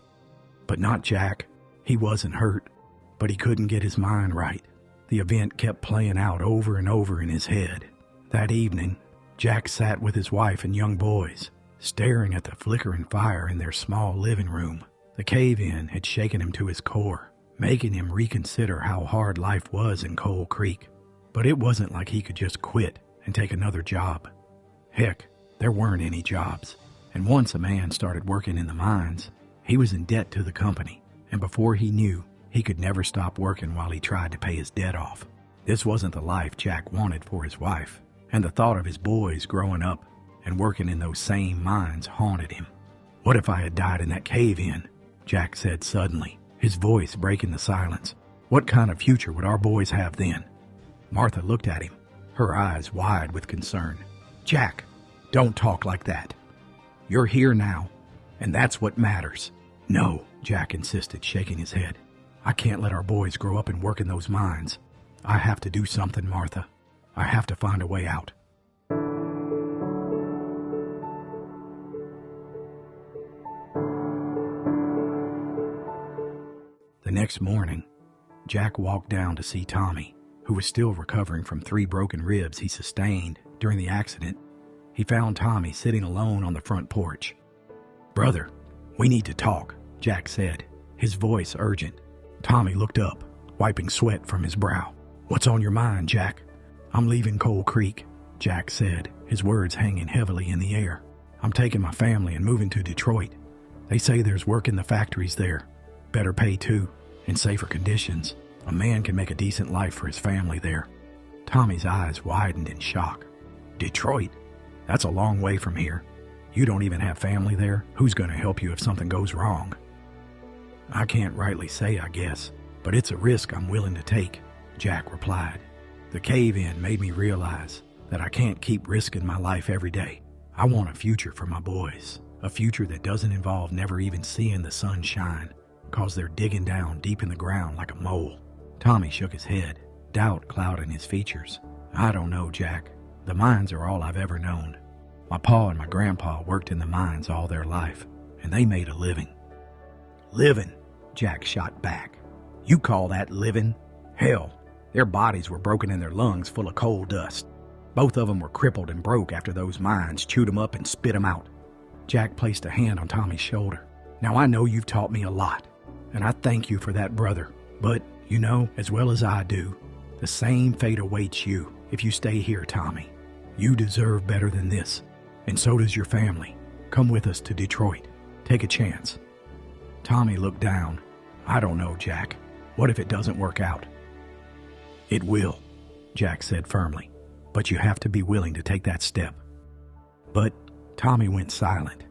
But not Jack. He wasn't hurt, but he couldn't get his mind right. The event kept playing out over and over in his head. That evening, Jack sat with his wife and young boys, staring at the flickering fire in their small living room. The cave-in had shaken him to his core, making him reconsider how hard life was in Coal Creek. But it wasn't like he could just quit and take another job. Heck, there weren't any jobs. And once a man started working in the mines, he was in debt to the company, and before he knew, he could never stop working while he tried to pay his debt off. This wasn't the life Jack wanted for his wife, and the thought of his boys growing up and working in those same mines haunted him. "What if I had died in that cave-in?" Jack said suddenly, his voice breaking the silence. "What kind of future would our boys have then?" Martha looked at him, her eyes wide with concern. "Jack, don't talk like that. You're here now, and that's what matters." "No," Jack insisted, shaking his head. "I can't let our boys grow up and work in those mines. I have to do something, Martha. I have to find a way out." The next morning, Jack walked down to see Tommy, who was still recovering from 3 broken ribs he sustained during the accident. He found Tommy sitting alone on the front porch. "Brother, we need to talk," Jack said, his voice urgent. Tommy looked up, wiping sweat from his brow. "What's on your mind, Jack?" "I'm leaving Coal Creek," Jack said, his words hanging heavily in the air. "I'm taking my family and moving to Detroit. They say there's work in the factories there. Better pay too, and safer conditions. A man can make a decent life for his family there." Tommy's eyes widened in shock. "Detroit? That's a long way from here. You don't even have family there. Who's going to help you if something goes wrong?" "I can't rightly say, I guess, but it's a risk I'm willing to take," Jack replied. "The cave-in made me realize that I can't keep risking my life every day. I want a future for my boys, a future that doesn't involve never even seeing the sun shine, 'cause they're digging down deep in the ground like a mole." Tommy shook his head, doubt clouding his features. "I don't know, Jack. The mines are all I've ever known. My pa and my grandpa worked in the mines all their life, and they made a living." "Living?" Jack shot back. "You call that living? Hell, their bodies were broken and their lungs full of coal dust. Both of them were crippled and broke after those mines chewed them up and spit them out." Jack placed a hand on Tommy's shoulder. "Now I know you've taught me a lot, and I thank you for that, brother. But you know as well as I do, the same fate awaits you if you stay here, Tommy. You deserve better than this, and so does your family. Come with us to Detroit. Take a chance." Tommy looked down. "I don't know, Jack. What if it doesn't work out?" "It will," Jack said firmly, "but you have to be willing to take that step." But Tommy went silent.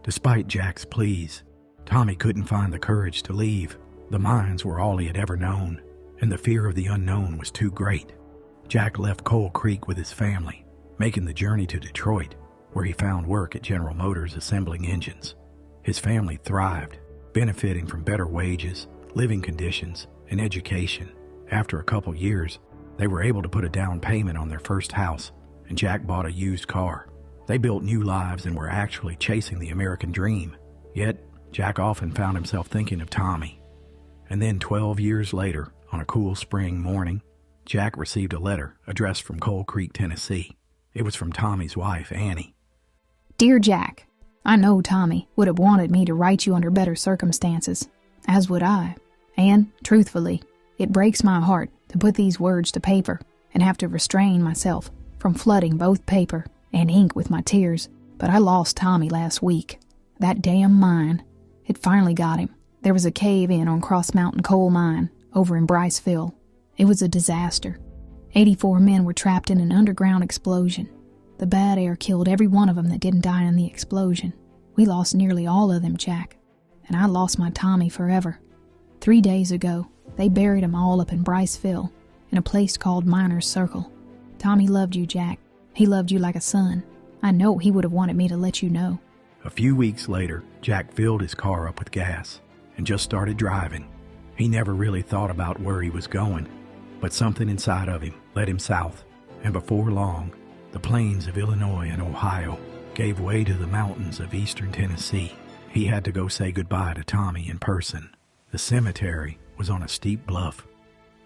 Despite Jack's pleas, Tommy couldn't find the courage to leave. The mines were all he had ever known, and the fear of the unknown was too great. Jack left Coal Creek with his family, making the journey to Detroit, where he found work at General Motors assembling engines. His family thrived, benefiting from better wages, living conditions, and education. After a couple years, they were able to put a down payment on their first house, and Jack bought a used car. They built new lives and were actually chasing the American dream. Yet, Jack often found himself thinking of Tommy. And then 12 years later, on a cool spring morning, Jack received a letter addressed from Coal Creek, Tennessee. It was from Tommy's wife, Annie. "Dear Jack, I know Tommy would have wanted me to write you under better circumstances, as would I. And, truthfully, it breaks my heart to put these words to paper and have to restrain myself from flooding both paper and ink with my tears. But I lost Tommy last week. That damn mine. It finally got him. There was a cave-in on Cross Mountain Coal Mine over in Bryceville. It was a disaster. 84 men were trapped in an underground explosion. The bad air killed every one of them that didn't die in the explosion. We lost nearly all of them, Jack. And I lost my Tommy forever. 3 days ago, they buried him all up in Briceville, in a place called Miner's Circle. Tommy loved you, Jack. He loved you like a son. I know he would have wanted me to let you know. A few weeks later, Jack filled his car up with gas and just started driving. He never really thought about where he was going, but something inside of him led him south, and before long, the plains of Illinois and Ohio gave way to the mountains of eastern Tennessee. He had to go say goodbye to Tommy in person. The cemetery was on a steep bluff,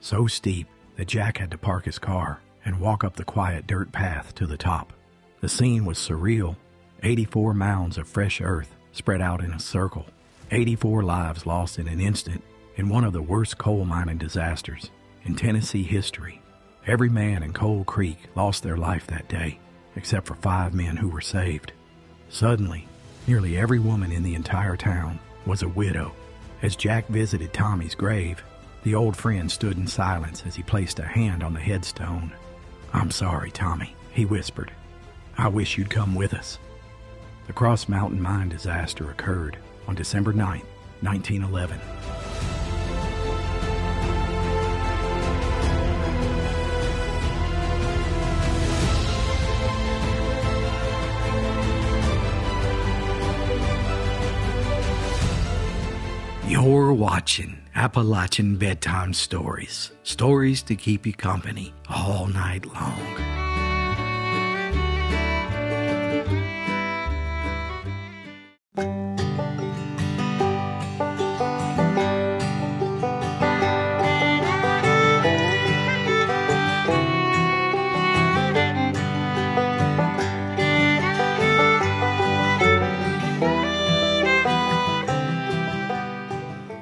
so steep that Jack had to park his car and walk up the quiet dirt path to the top. The scene was surreal. 84 mounds of fresh earth spread out in a circle. 84 lives lost in an instant in one of the worst coal mining disasters in Tennessee history. Every man in Coal Creek lost their life that day, except for 5 men who were saved. Suddenly, nearly every woman in the entire town was a widow. As Jack visited Tommy's grave, the old friend stood in silence as he placed a hand on the headstone. "I'm sorry, Tommy," he whispered. "I wish you'd come with us." The Cross Mountain Mine disaster occurred on December 9, 1911. You're watching Appalachian Bedtime Stories. Stories to keep you company all night long.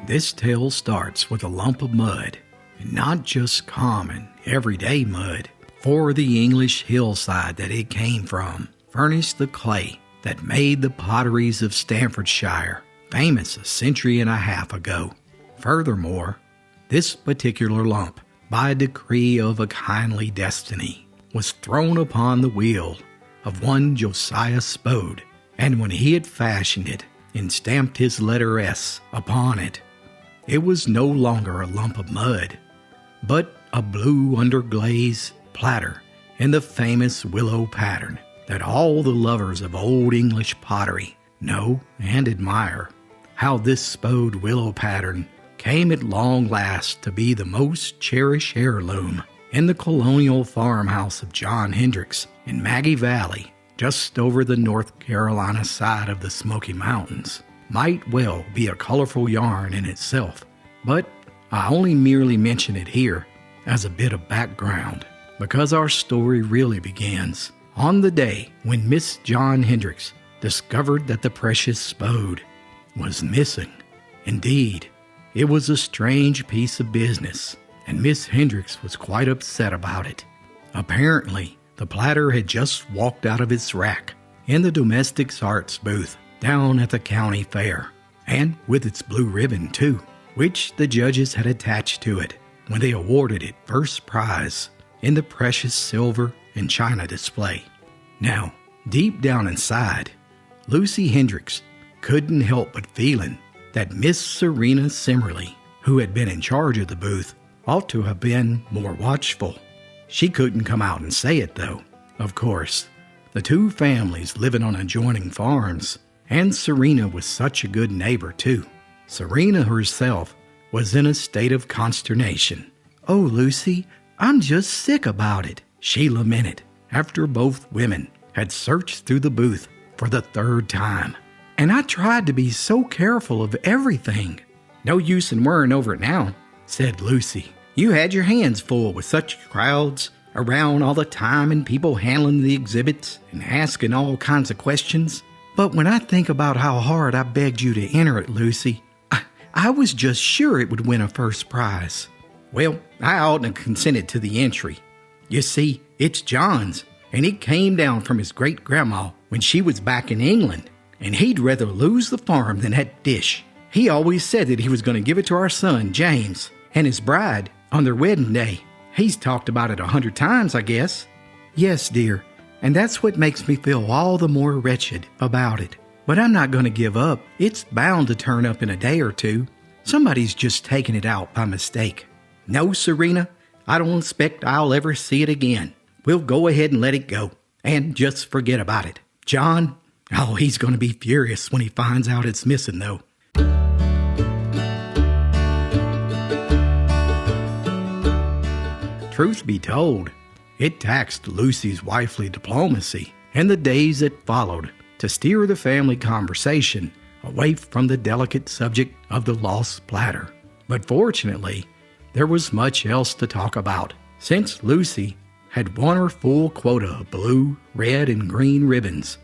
This tale starts with a lump of mud, and not just common, everyday mud, for the English hillside that it came from furnished the clay that made the potteries of Staffordshire famous a century and a half ago. Furthermore, this particular lump, by decree of a kindly destiny, was thrown upon the wheel of one Josiah Spode, and when he had fashioned it and stamped his letter S upon it, it was no longer a lump of mud, but a blue underglaze platter in the famous willow pattern that all the lovers of Old English pottery know and admire. How this Spode willow pattern came at long last to be the most cherished heirloom in the colonial farmhouse of John Hendricks in Maggie Valley, just over the North Carolina side of the Smoky Mountains, might well be a colorful yarn in itself, but I only merely mention it here as a bit of background, because our story really begins on the day when Miss John Hendricks discovered that the precious Spode was missing. Indeed, it was a strange piece of business, and Miss Hendricks was quite upset about it. Apparently, the platter had just walked out of its rack in the domestics' arts booth down at the county fair, and with its blue ribbon too, which the judges had attached to it when they awarded it first prize in the precious silver and china display. Now, deep down inside, Lucy Hendricks couldn't help but feeling that Miss Serena Simmerly, who had been in charge of the booth, ought to have been more watchful. She couldn't come out and say it, though. Of course, the two families living on adjoining farms, and Serena was such a good neighbor, too. Serena herself was in a state of consternation. "Oh, Lucy, I'm just sick about it," she lamented, after both women had searched through the booth for the third time. "And I tried to be so careful of everything." "No use in worrying over it now," said Lucy. "You had your hands full with such crowds around all the time and people handling the exhibits and asking all kinds of questions. But when I think about how hard I begged you to enter it, Lucy, I was just sure it would win a first prize." "Well, I oughtn't have consented to the entry. You see, it's John's, and it came down from his great-grandma when she was back in England, and he'd rather lose the farm than that dish. He always said that he was going to give it to our son, James, and his bride on their wedding day. He's talked about it 100 times, I guess." "Yes, dear, And that's what makes me feel all the more wretched about it. But I'm not going to give up. It's bound to turn up in a day or two. Somebody's just taken it out by mistake. No, Serena, I don't expect I'll ever see it again. We'll go ahead and let it go. And just forget about it. John, oh, he's going to be furious when he finds out it's missing, though. Truth be told, it taxed Lucy's wifely diplomacy in the days that followed to steer the family conversation away from the delicate subject of the lost platter. But fortunately, there was much else to talk about, since Lucy had won her full quota of blue, red, and green ribbons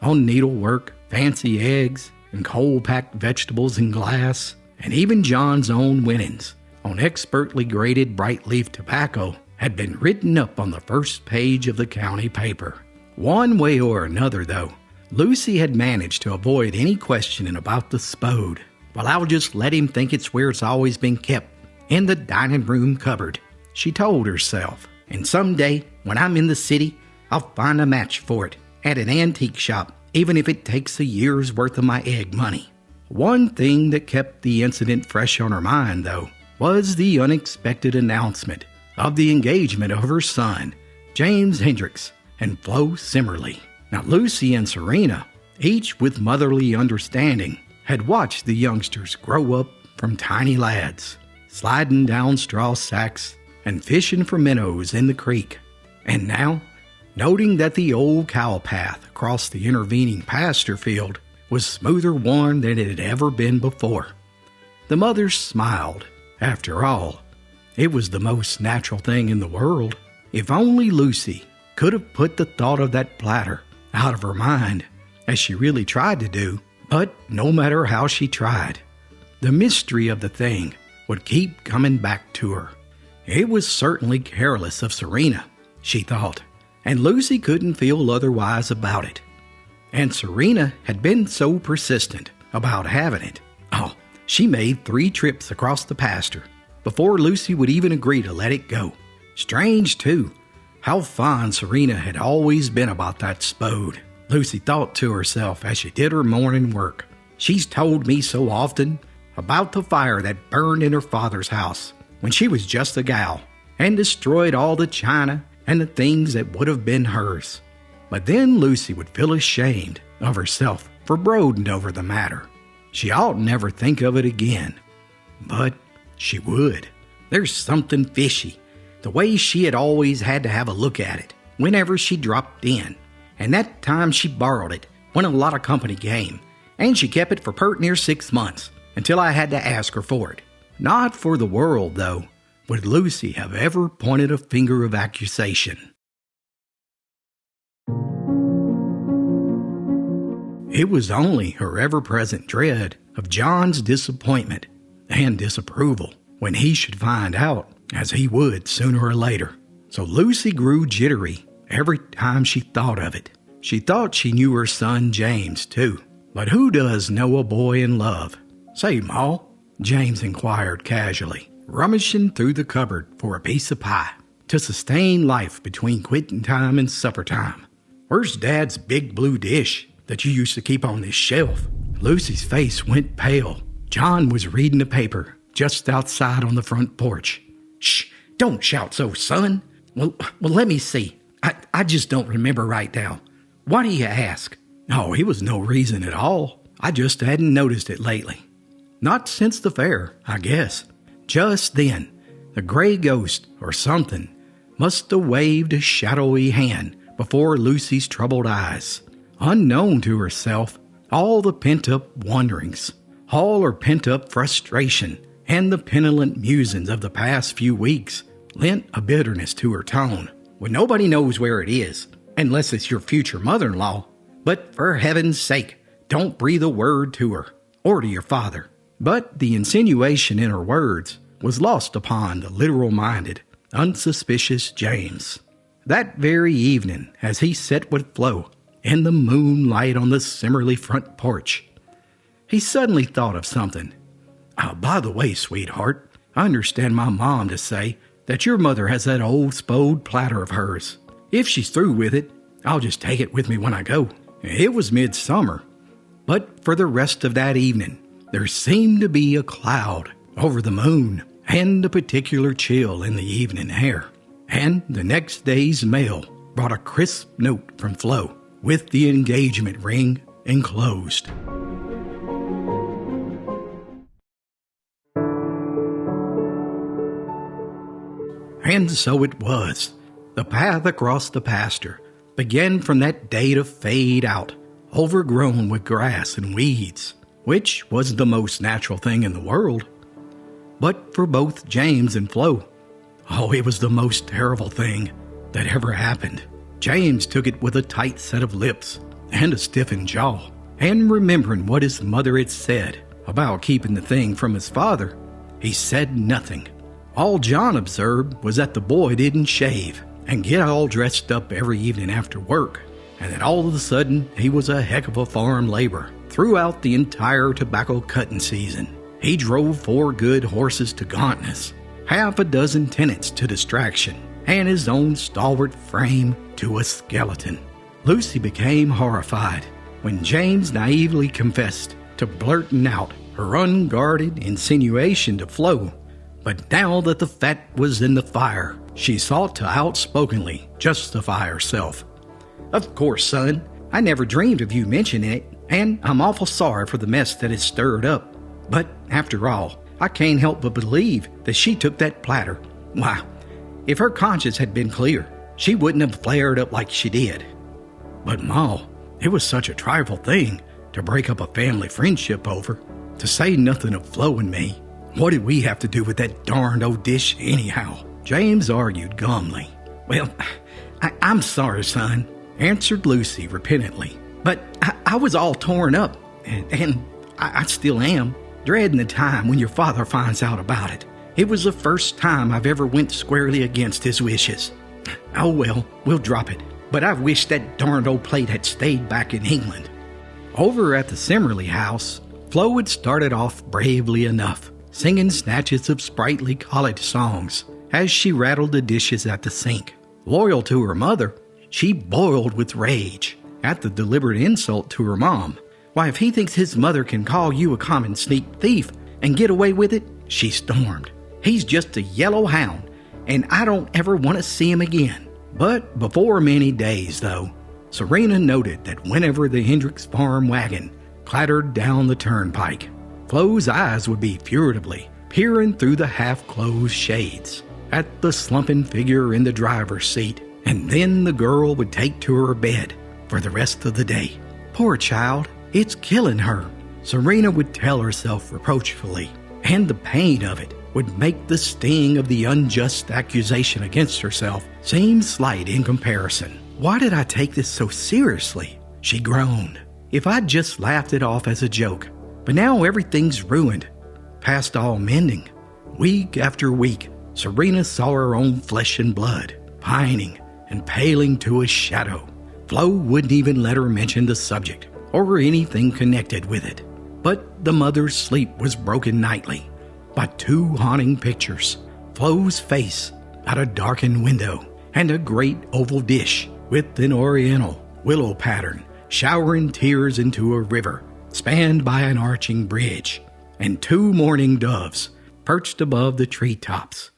on needlework, fancy eggs, and coal-packed vegetables in glass, and even John's own winnings on expertly graded bright-leaf tobacco had been written up on the first page of the county paper. One way or another, though, Lucy had managed to avoid any questioning about the spode. Well, I'll just let him think it's where it's always been kept, in the dining room cupboard, she told herself. And someday, when I'm in the city, I'll find a match for it at an antique shop, even if it takes a year's worth of my egg money. One thing that kept the incident fresh on her mind, though, was the unexpected announcement of the engagement of her son, James Hendricks and Flo Simmerly. Now, Lucy and Serena, each with motherly understanding, had watched the youngsters grow up from tiny lads, sliding down straw sacks and fishing for minnows in the creek. And now, noting that the old cow path across the intervening pasture field was smoother worn than it had ever been before, the mothers smiled. After all, it was the most natural thing in the world. If only Lucy could have put the thought of that platter out of her mind, as she really tried to do. But no matter how she tried, the mystery of the thing would keep coming back to her. It was certainly careless of Serena, she thought, and Lucy couldn't feel otherwise about it. And Serena had been so persistent about having it. Oh, she made 3 trips across the pasture before Lucy would even agree to let it go. Strange, too, how fond Serena had always been about that spode. Lucy thought to herself as she did her morning work. She's told me so often about the fire that burned in her father's house when she was just a gal and destroyed all the china and the things that would have been hers. But then Lucy would feel ashamed of herself for brooding over the matter. She ought never think of it again. But she would. There's something fishy, the way she had always had to have a look at it whenever she dropped in. And that time she borrowed it when a lot of company came, and she kept it for pert near 6 months until I had to ask her for it. Not for the world, though, would Lucy have ever pointed a finger of accusation. It was only her ever-present dread of John's disappointment and disapproval when he should find out, as he would sooner or later. So Lucy grew jittery every time she thought of it. She thought she knew her son James, too. But who does know a boy in love? Say, Ma, James inquired casually, rummaging through the cupboard for a piece of pie to sustain life between quitting time and supper time. Where's Dad's big blue dish that you used to keep on this shelf? Lucy's face went pale. John was reading the paper just outside on the front porch. Shh, don't shout so, son. Well, let me see. I just don't remember right now. Why do you ask? Oh, it was no reason at all. I just hadn't noticed it lately. Not since the fair, I guess. Just then, the gray ghost or something must have waved a shadowy hand before Lucy's troubled eyes. Unknown to herself, all the pent-up wonderings, all her pent-up frustration, and the petulant musings of the past few weeks lent a bitterness to her tone. Well, nobody knows where it is, unless it's your future mother-in-law. But for heaven's sake, don't breathe a word to her, or to your father. But the insinuation in her words was lost upon the literal-minded, unsuspicious James. That very evening, as he sat with Flo in the moonlight on the Simmerly front porch, he suddenly thought of something. By the way, sweetheart, I understand my mom to say that your mother has that old spode platter of hers. If she's through with it, I'll just take it with me when I go. It was midsummer, but for the rest of that evening, there seemed to be a cloud over the moon and a particular chill in the evening air. And the next day's mail brought a crisp note from Flo with the engagement ring enclosed. And so it was. The path across the pasture began from that day to fade out, overgrown with grass and weeds, which was the most natural thing in the world. But for both James and Flo, it was the most terrible thing that ever happened. James took it with a tight set of lips and a stiffened jaw, and remembering what his mother had said about keeping the thing from his father, he said nothing. All John observed was that the boy didn't shave and get all dressed up every evening after work, and that all of a sudden he was a heck of a farm laborer throughout the entire tobacco cutting season. He drove 4 good horses to gauntness, half a dozen tenants to distraction, and his own stalwart frame to a skeleton. Lucy became horrified when James naively confessed to blurting out her unguarded insinuation to Flo. But now that the fat was in the fire, she sought to outspokenly justify herself. Of course, son, I never dreamed of you mentioning it, and I'm awful sorry for the mess that it stirred up. But after all, I can't help but believe that she took that platter. Why, if her conscience had been clear, she wouldn't have flared up like she did. But Ma, it was such a trifle thing to break up a family friendship over, to say nothing of Flo and me. What did we have to do with that darned old dish anyhow? James argued glumly. Well, I'm sorry, son, answered Lucy repentantly. But I was all torn up, and I still am, dreading the time when your father finds out about it. It was the first time I've ever went squarely against his wishes. Oh well, we'll drop it. But I wish that darned old plate had stayed back in England. Over at the Simmerly house, Flo had started off bravely enough, singing snatches of sprightly college songs as she rattled the dishes at the sink. Loyal to her mother, she boiled with rage at the deliberate insult to her mom. Why, if he thinks his mother can call you a common sneak thief and get away with it, she stormed, he's just a yellow hound, and I don't ever want to see him again. But before many days, though, Serena noted that whenever the Hendricks farm wagon clattered down the turnpike, Flo's eyes would be furtively peering through the half-closed shades at the slumping figure in the driver's seat, and then the girl would take to her bed for the rest of the day. Poor child, it's killing her, Serena would tell herself reproachfully, and the pain of it would make the sting of the unjust accusation against herself seem slight in comparison. Why did I take this so seriously? She groaned. If I'd just laughed it off as a joke. But now everything's ruined, past all mending. Week after week, Serena saw her own flesh and blood, pining and paling to a shadow. Flo wouldn't even let her mention the subject or anything connected with it. But the mother's sleep was broken nightly by 2 haunting pictures, Flo's face at a darkened window, and a great oval dish with an oriental willow pattern showering tears into a river spanned by an arching bridge, and 2 mourning doves perched above the treetops.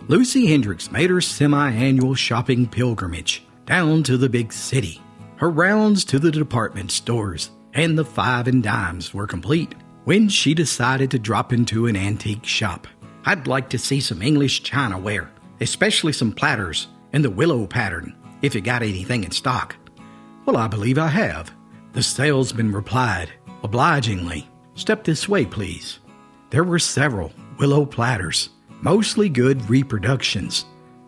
Lucy Hendricks made her semi-annual shopping pilgrimage down to the big city. Her rounds to the department stores and the 5 and dimes were complete when she decided to drop into an antique shop. I'd like to see some English china ware, especially some platters in the willow pattern, if you got anything in stock. Well, I believe I have, the salesman replied obligingly. Step this way, please. There were several willow platters, mostly good reproductions,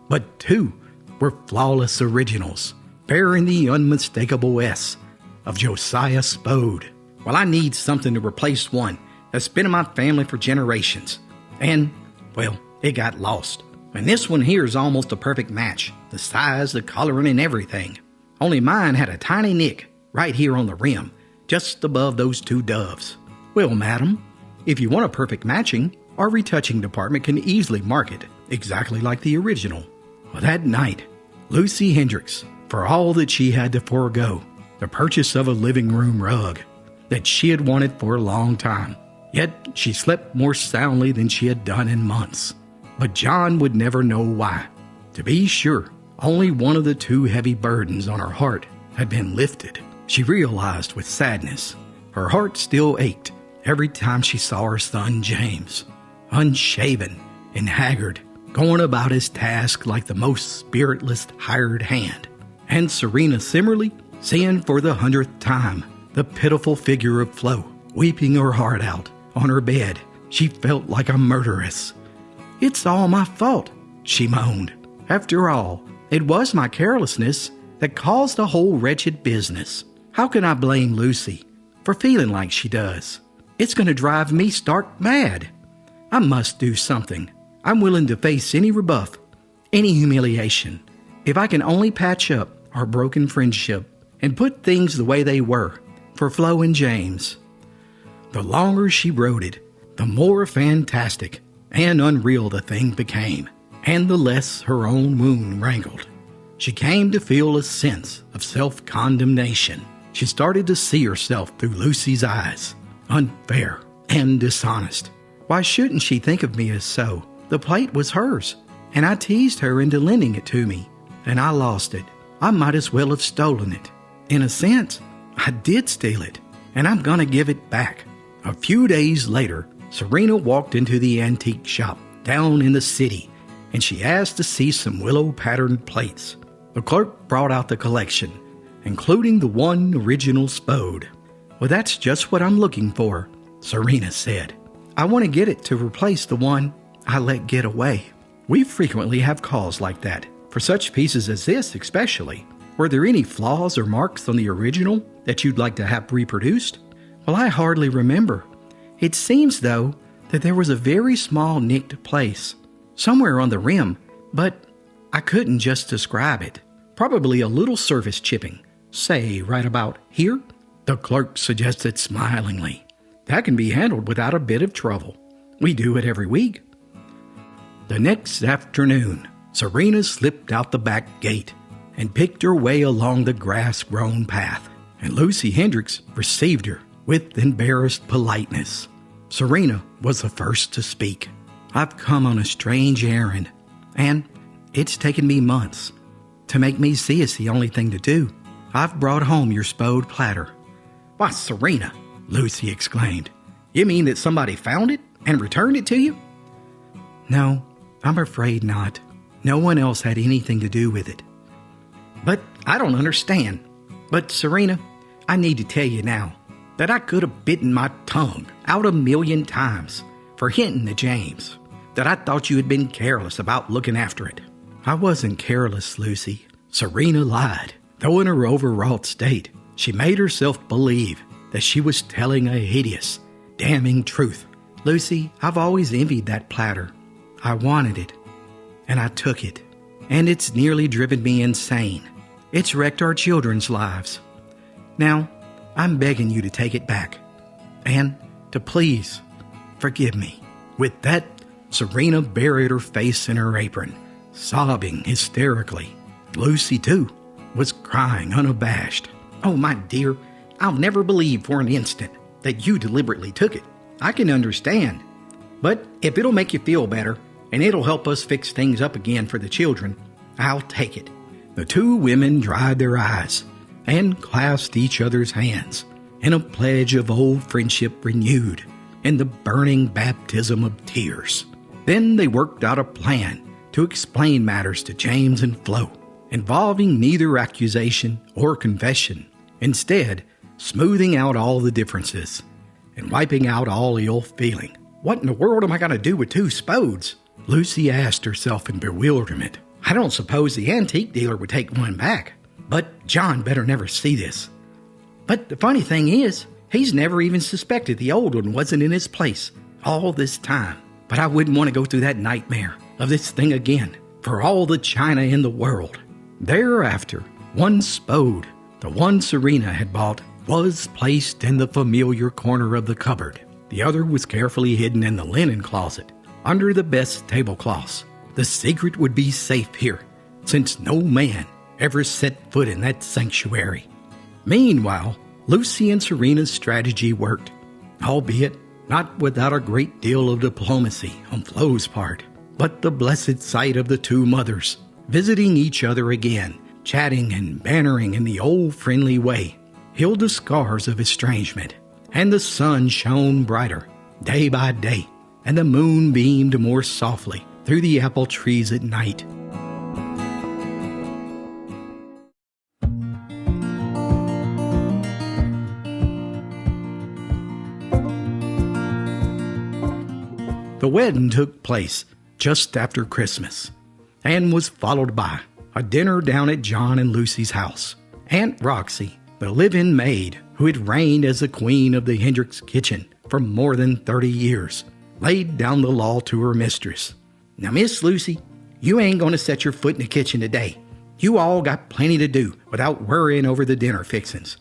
but 2 were flawless originals, bearing the unmistakable S of Josiah Spode. Well, I need something to replace one that's been in my family for generations, and, well, it got lost. And this one here is almost a perfect match. The size, the coloring, and everything. Only mine had a tiny nick right here on the rim, just above those 2 doves. Well, madam, if you want a perfect matching, our retouching department can easily mark it exactly like the original. Well, that night, Lucy Hendricks, for all that she had to forego, the purchase of a living room rug that she had wanted for a long time, yet she slept more soundly than she had done in months. But John would never know why. To be sure, only one of the two heavy burdens on her heart had been lifted. She realized with sadness. Her heart still ached every time she saw her son James, unshaven and haggard, going about his task like the most spiritless hired hand. And Serena similarly, seeing for the 100th time the pitiful figure of Flo, weeping her heart out on her bed. She felt like a murderess. "It's all my fault," she moaned. "After all, it was my carelessness that caused the whole wretched business. How can I blame Lucy for feeling like she does? It's going to drive me stark mad. I must do something. I'm willing to face any rebuff, any humiliation, if I can only patch up our broken friendship and put things the way they were for Flo and James." The longer she wrote it, the more fantastic and unreal the thing became, and the less her own wound rankled. She came to feel a sense of self-condemnation. She started to see herself through Lucy's eyes, unfair and dishonest. Why shouldn't she think of me as so? The plate was hers, and I teased her into lending it to me, and I lost it. I might as well have stolen it. In a sense, I did steal it, and I'm going to give it back. A few days later, Serena walked into the antique shop down in the city, and she asked to see some willow-patterned plates. The clerk brought out the collection, including the one original spode. "Well, that's just what I'm looking for," Serena said. "I want to get it to replace the one I let get away." We frequently have calls like that, for such pieces as this especially. Were there any flaws or marks on the original that you'd like to have reproduced? Well, I hardly remember. It seems, though, that there was a very small nicked place, somewhere on the rim, but I couldn't just describe it. Probably a little surface chipping, say right about here, the clerk suggested smilingly. That can be handled without a bit of trouble. We do it every week. The next afternoon, Serena slipped out the back gate and picked her way along the grass-grown path, and Lucy Hendricks received her with embarrassed politeness. Serena was the first to speak. "I've come on a strange errand, and it's taken me months to make me see it's the only thing to do. I've brought home your spode platter." "Why, Serena," Lucy exclaimed, "you mean that somebody found it and returned it to you?" "No, I'm afraid not. No one else had anything to do with it." "But I don't understand. But, Serena, I need to tell you now that I could have bitten my tongue out 1,000,000 times for hinting to James that I thought you had been careless about looking after it." "I wasn't careless, Lucy," Serena lied. Though in her overwrought state, she made herself believe that she was telling a hideous, damning truth. "Lucy, I've always envied that platter. I wanted it, and I took it, and it's nearly driven me insane. It's wrecked our children's lives. Now, I'm begging you to take it back, and to please forgive me." With that, Serena buried her face in her apron, sobbing hysterically. Lucy, too, was crying unabashed. "Oh, my dear, I'll never believe for an instant that you deliberately took it. I can understand. But if it'll make you feel better, and it'll help us fix things up again for the children, I'll take it." The two women dried their eyes and clasped each other's hands in a pledge of old friendship renewed in the burning baptism of tears. Then they worked out a plan to explain matters to James and Flo, involving neither accusation or confession, instead smoothing out all the differences and wiping out all ill feeling. "What in the world am I going to do with 2 spodes?" Lucy asked herself in bewilderment. "I don't suppose the antique dealer would take one back, but John better never see this. But the funny thing is, he's never even suspected the old one wasn't in his place all this time. But I wouldn't want to go through that nightmare of this thing again for all the china in the world." Thereafter, one spode, the one Serena had bought, was placed in the familiar corner of the cupboard. The other was carefully hidden in the linen closet, under the best tablecloths. The secret would be safe here, since no man ever set foot in that sanctuary. Meanwhile, Lucy and Serena's strategy worked, albeit not without a great deal of diplomacy on Flo's part. But the blessed sight of the two mothers visiting each other again, chatting and bantering in the old friendly way, healed the scars of estrangement, and the sun shone brighter day by day, and the moon beamed more softly through the apple trees at night. The wedding took place just after Christmas, and was followed by a dinner down at John and Lucy's house. Aunt Roxy, the live-in maid who had reigned as the queen of the Hendricks kitchen for more than 30 years, laid down the law to her mistress. "Now, Miss Lucy, you ain't going to set your foot in the kitchen today. You all got plenty to do without worrying over the dinner fixings."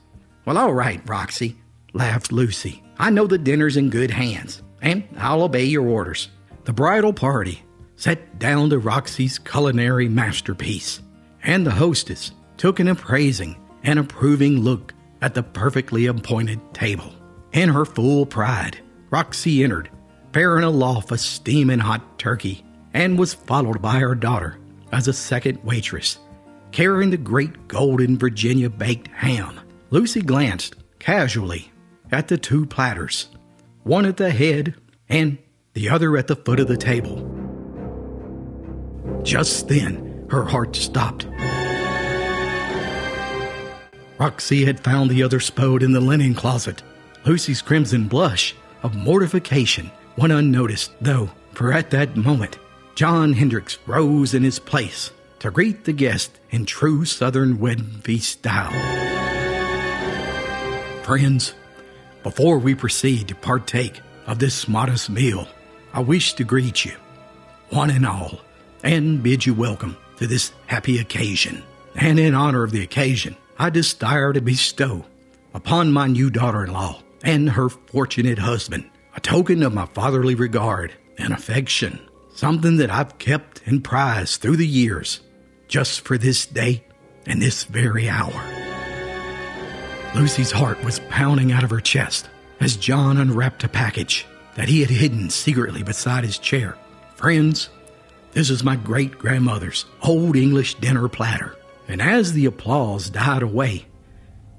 "Well, all right, Roxy," laughed Lucy. "I know the dinner's in good hands, and I'll obey your orders." The bridal party sat down to Roxy's culinary masterpiece, and the hostess took an appraising and approving look at the perfectly appointed table. In her full pride, Roxy entered, bearing aloft a steaming hot turkey, and was followed by her daughter as a second waitress, carrying the great golden Virginia baked ham. Lucy glanced casually at the two platters, one at the head and the other at the foot of the table. Just then, her heart stopped. Roxy had found the other spode in the linen closet. Lucy's crimson blush of mortification went unnoticed, though, for at that moment, John Hendricks rose in his place to greet the guest in true Southern wedding feast style. "Friends, before we proceed to partake of this modest meal, I wish to greet you, one and all, and bid you welcome to this happy occasion. And in honor of the occasion, I desire to bestow upon my new daughter-in-law and her fortunate husband a token of my fatherly regard and affection, something that I've kept and prized through the years, just for this day and this very hour." Lucy's heart was pounding out of her chest as John unwrapped a package that he had hidden secretly beside his chair. "Friends, this is my great-grandmother's old English dinner platter." And as the applause died away,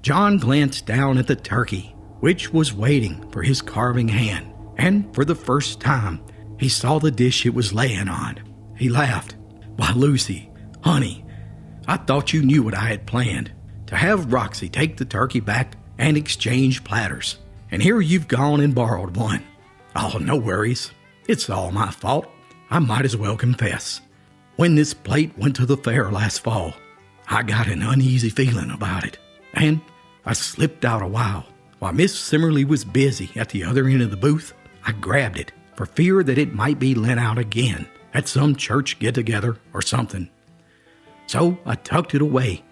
John glanced down at the turkey, which was waiting for his carving hand, and for the first time, he saw the dish it was laying on. He laughed. "Why, Lucy, honey, I thought you knew what I had planned, to have Roxy take the turkey back and exchange platters. And here you've gone and borrowed one. Oh, no worries. It's all my fault. I might as well confess. When this plate went to the fair last fall, I got an uneasy feeling about it, and I slipped out a while Miss Simmerly was busy at the other end of the booth. I grabbed it for fear that it might be lent out again at some church get-together or something. So I tucked it away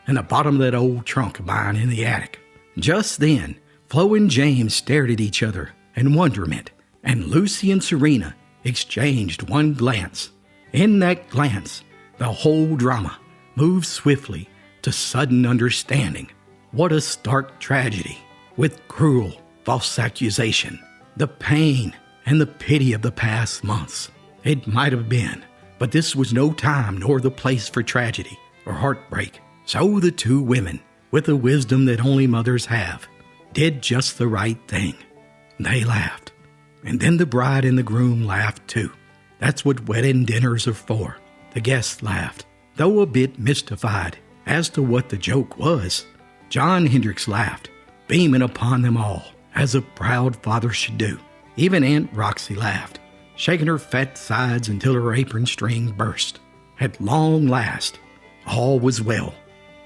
in the bottom of that old trunk of mine in the attic." Just then, Flo and James stared at each other in wonderment, and Lucy and Serena exchanged one glance. In that glance, the whole drama moved swiftly to sudden understanding. What a stark tragedy, with cruel, false accusation, the pain and the pity of the past months. It might have been, but this was no time nor the place for tragedy or heartbreak. So the two women, with the wisdom that only mothers have, did just the right thing. They laughed, and then the bride and the groom laughed too. That's what wedding dinners are for. The guests laughed, though a bit mystified as to what the joke was. John Hendricks laughed, beaming upon them all, as a proud father should do. Even Aunt Roxy laughed, shaking her fat sides until her apron string burst. At long last, all was well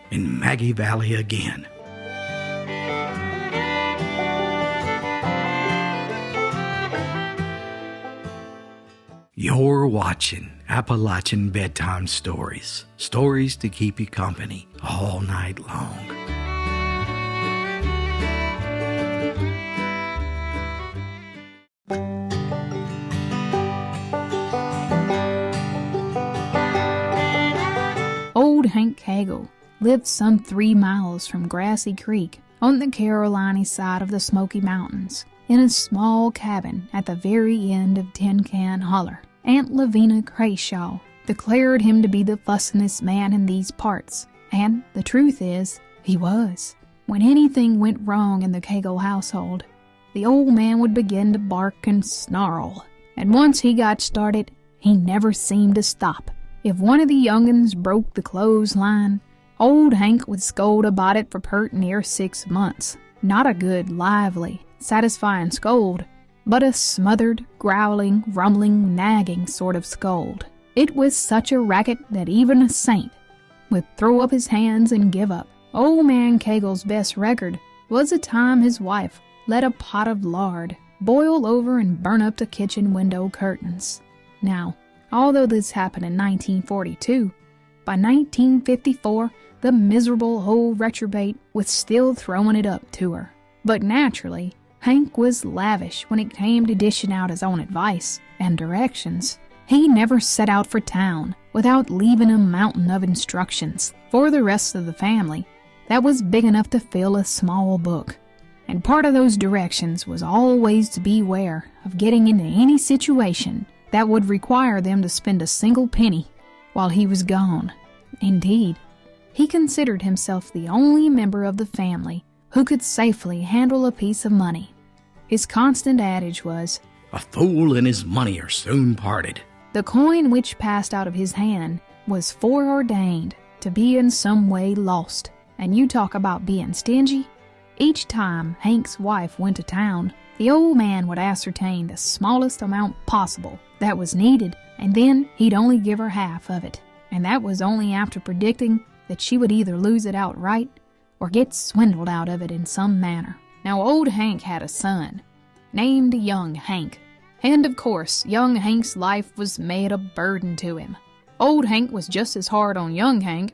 in Maggie Valley again. You're watching Appalachian Bedtime Stories. Stories to keep you company all night long. Hank Kegel lived some 3 miles from Grassy Creek on the Carolina side of the Smoky Mountains, in a small cabin at the very end of Tin Can Holler. Aunt Lavina Crashaw declared him to be the fussinest man in these parts, and the truth is, he was. When anything went wrong in the Kegel household, the old man would begin to bark and snarl, and once he got started, he never seemed to stop. If one of the young'uns broke the clothesline, old Hank would scold about it for pert near 6 months. Not a good, lively, satisfying scold, but a smothered, growling, rumbling, nagging sort of scold. It was such a racket that even a saint would throw up his hands and give up. Old man Kegel's best record was the time his wife let a pot of lard boil over and burn up the kitchen window curtains. Now, although this happened in 1942, by 1954, the miserable old reprobate was still throwing it up to her. But naturally, Hank was lavish when it came to dishing out his own advice and directions. He never set out for town without leaving a mountain of instructions for the rest of the family that was big enough to fill a small book. And part of those directions was always to beware of getting into any situation that would require them to spend a single penny while he was gone. Indeed, he considered himself the only member of the family who could safely handle a piece of money. His constant adage was, "A fool and his money are soon parted." The coin which passed out of his hand was foreordained to be in some way lost. And you talk about being stingy. Each time Hank's wife went to town, the old man would ascertain the smallest amount possible that was needed, and then he'd only give her half of it. And that was only after predicting that she would either lose it outright or get swindled out of it in some manner. Now, old Hank had a son named young Hank. And of course, young Hank's life was made a burden to him. Old Hank was just as hard on young Hank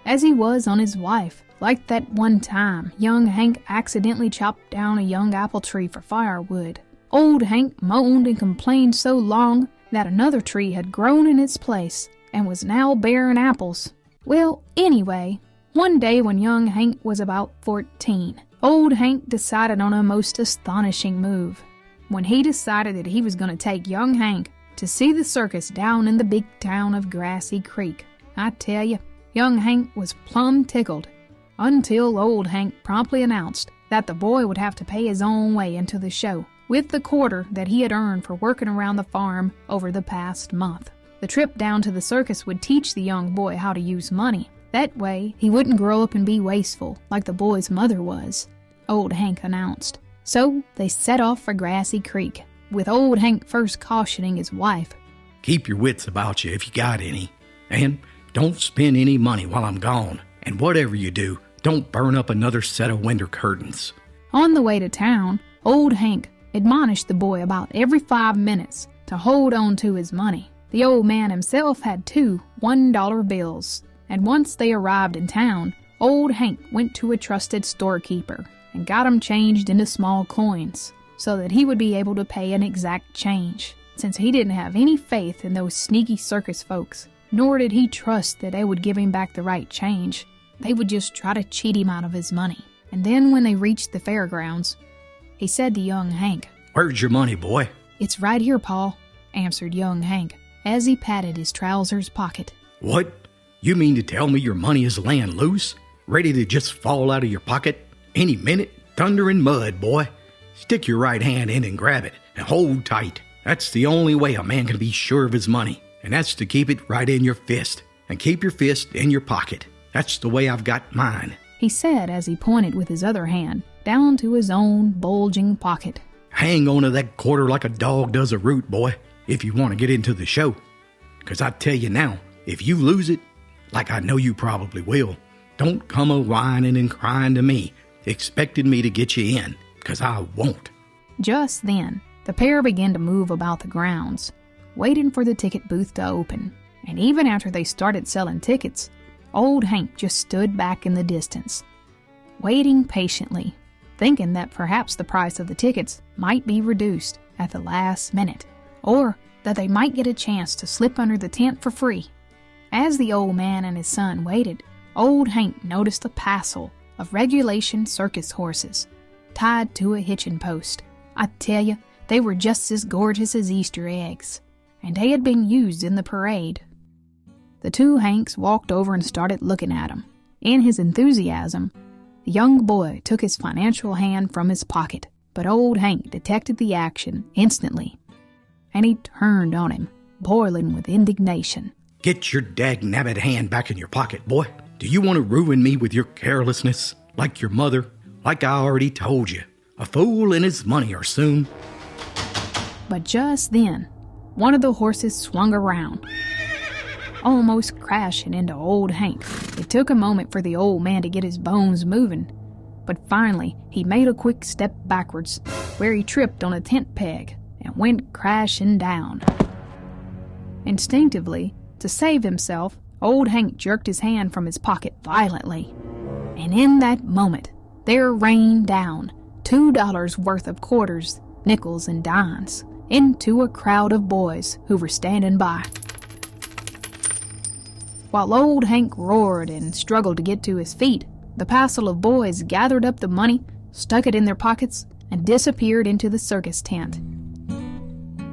as he was on his wife. Like that one time, young Hank accidentally chopped down a young apple tree for firewood. Old Hank moaned and complained so long that another tree had grown in its place and was now bearing apples. Well, anyway, one day when young Hank was about 14, old Hank decided on a most astonishing move. When he decided that he was going to take young Hank to see the circus down in the big town of Grassy Creek. I tell you, young Hank was plumb tickled, until old Hank promptly announced that the boy would have to pay his own way into the show, with the quarter that he had earned for working around the farm over the past month. The trip down to the circus would teach the young boy how to use money. That way, he wouldn't grow up and be wasteful like the boy's mother was, old Hank announced. So they set off for Grassy Creek, with old Hank first cautioning his wife, "Keep your wits about you if you got any, and don't spend any money while I'm gone. And whatever you do, don't burn up another set of window curtains." On the way to town, old Hank admonished the boy about every 5 minutes to hold on to his money. The old man himself had 2 $1 bills, and once they arrived in town, old Hank went to a trusted storekeeper and got 'em changed into small coins, so that he would be able to pay an exact change, since he didn't have any faith in those sneaky circus folks, nor did he trust that they would give him back the right change. They would just try to cheat him out of his money. And then when they reached the fairgrounds, he said to young Hank, "Where's your money, boy?" "It's right here, Pa," answered young Hank, as he patted his trousers pocket. "What? You mean to tell me your money is laying loose, ready to just fall out of your pocket any minute? Thunder and mud, boy. Stick your right hand in and grab it, and hold tight. That's the only way a man can be sure of his money, and that's to keep it right in your fist, and keep your fist in your pocket. That's the way I've got mine," he said as he pointed with his other hand down to his own bulging pocket. "Hang on to that quarter like a dog does a root, boy, if you want to get into the show. 'Cause I tell you now, if you lose it, like I know you probably will, don't come a-whining and crying to me, expecting me to get you in, 'cause I won't." Just then, the pair began to move about the grounds, waiting for the ticket booth to open. And even after they started selling tickets, old Hank just stood back in the distance, waiting patiently, thinking that perhaps the price of the tickets might be reduced at the last minute, or that they might get a chance to slip under the tent for free. As the old man and his son waited, old Hank noticed a passel of regulation circus horses tied to a hitching post. I tell you, they were just as gorgeous as Easter eggs, and they had been used in the parade. The two Hanks walked over and started looking at them. In his enthusiasm, the young boy took his financial hand from his pocket, but old Hank detected the action instantly, and he turned on him, boiling with indignation. Get your dag-nabbit hand back in your pocket, boy. Do you want to ruin me with your carelessness? Like your mother? Like I already told you. A fool and his money are soon. But just then, one of the horses swung around, almost crashing into old Hank. It took a moment for the old man to get his bones moving, but finally he made a quick step backwards, where he tripped on a tent peg and went crashing down. Instinctively, to save himself, old Hank jerked his hand from his pocket violently, and in that moment there rained down $2 worth of quarters, nickels, and dimes into a crowd of boys who were standing by. While old Hank roared and struggled to get to his feet, the passel of boys gathered up the money, stuck it in their pockets, and disappeared into the circus tent.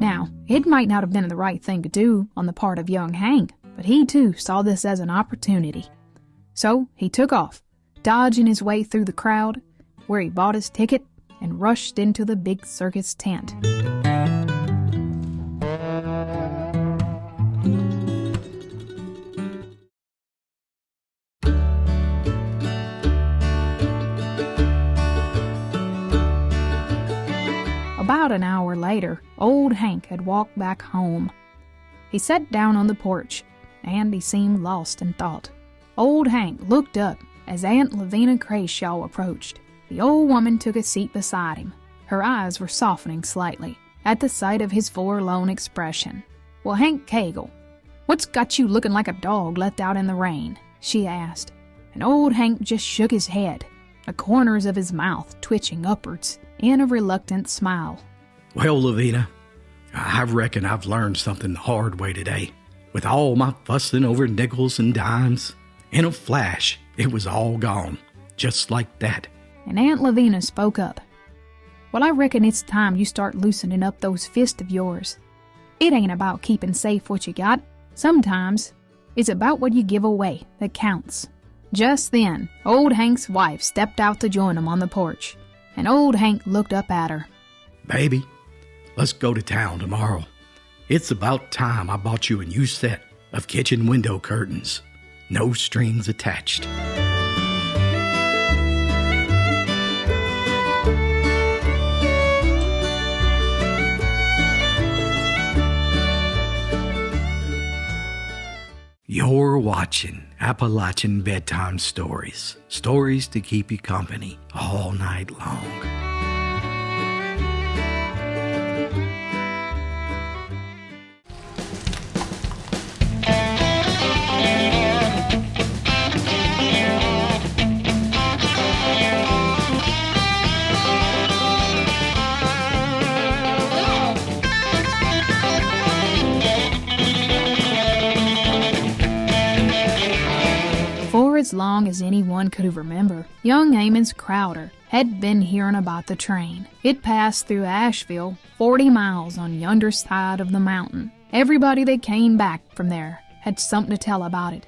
Now, it might not have been the right thing to do on the part of young Hank, but he too saw this as an opportunity. So he took off, dodging his way through the crowd, where he bought his ticket and rushed into the big circus tent. About an hour later, old Hank had walked back home. He sat down on the porch, and he seemed lost in thought. Old Hank looked up as Aunt Lavina Crayshaw approached. The old woman took a seat beside him. Her eyes were softening slightly at the sight of his forlorn expression. "Well, Hank Kegel, what's got you looking like a dog left out in the rain?" she asked. And old Hank just shook his head, the corners of his mouth twitching upwards in a reluctant smile. Well, Lavina, I reckon I've learned something the hard way today. With all my fussing over nickels and dimes, in a flash, it was all gone, just like that. And Aunt Lavina spoke up. "Well, I reckon it's time you start loosening up those fists of yours. It ain't about keeping safe what you got. Sometimes it's about what you give away that counts." Just then, old Hank's wife stepped out to join him on the porch, and old Hank looked up at her. "Baby, let's go to town tomorrow. It's about time I bought you a new set of kitchen window curtains. No strings attached." You're watching Appalachian Bedtime Stories. Stories to keep you company all night long. As long as anyone could remember, young Amos Crowder had been hearing about the train. It passed through Asheville, 40 miles on yonder side of the mountain. Everybody that came back from there had something to tell about it.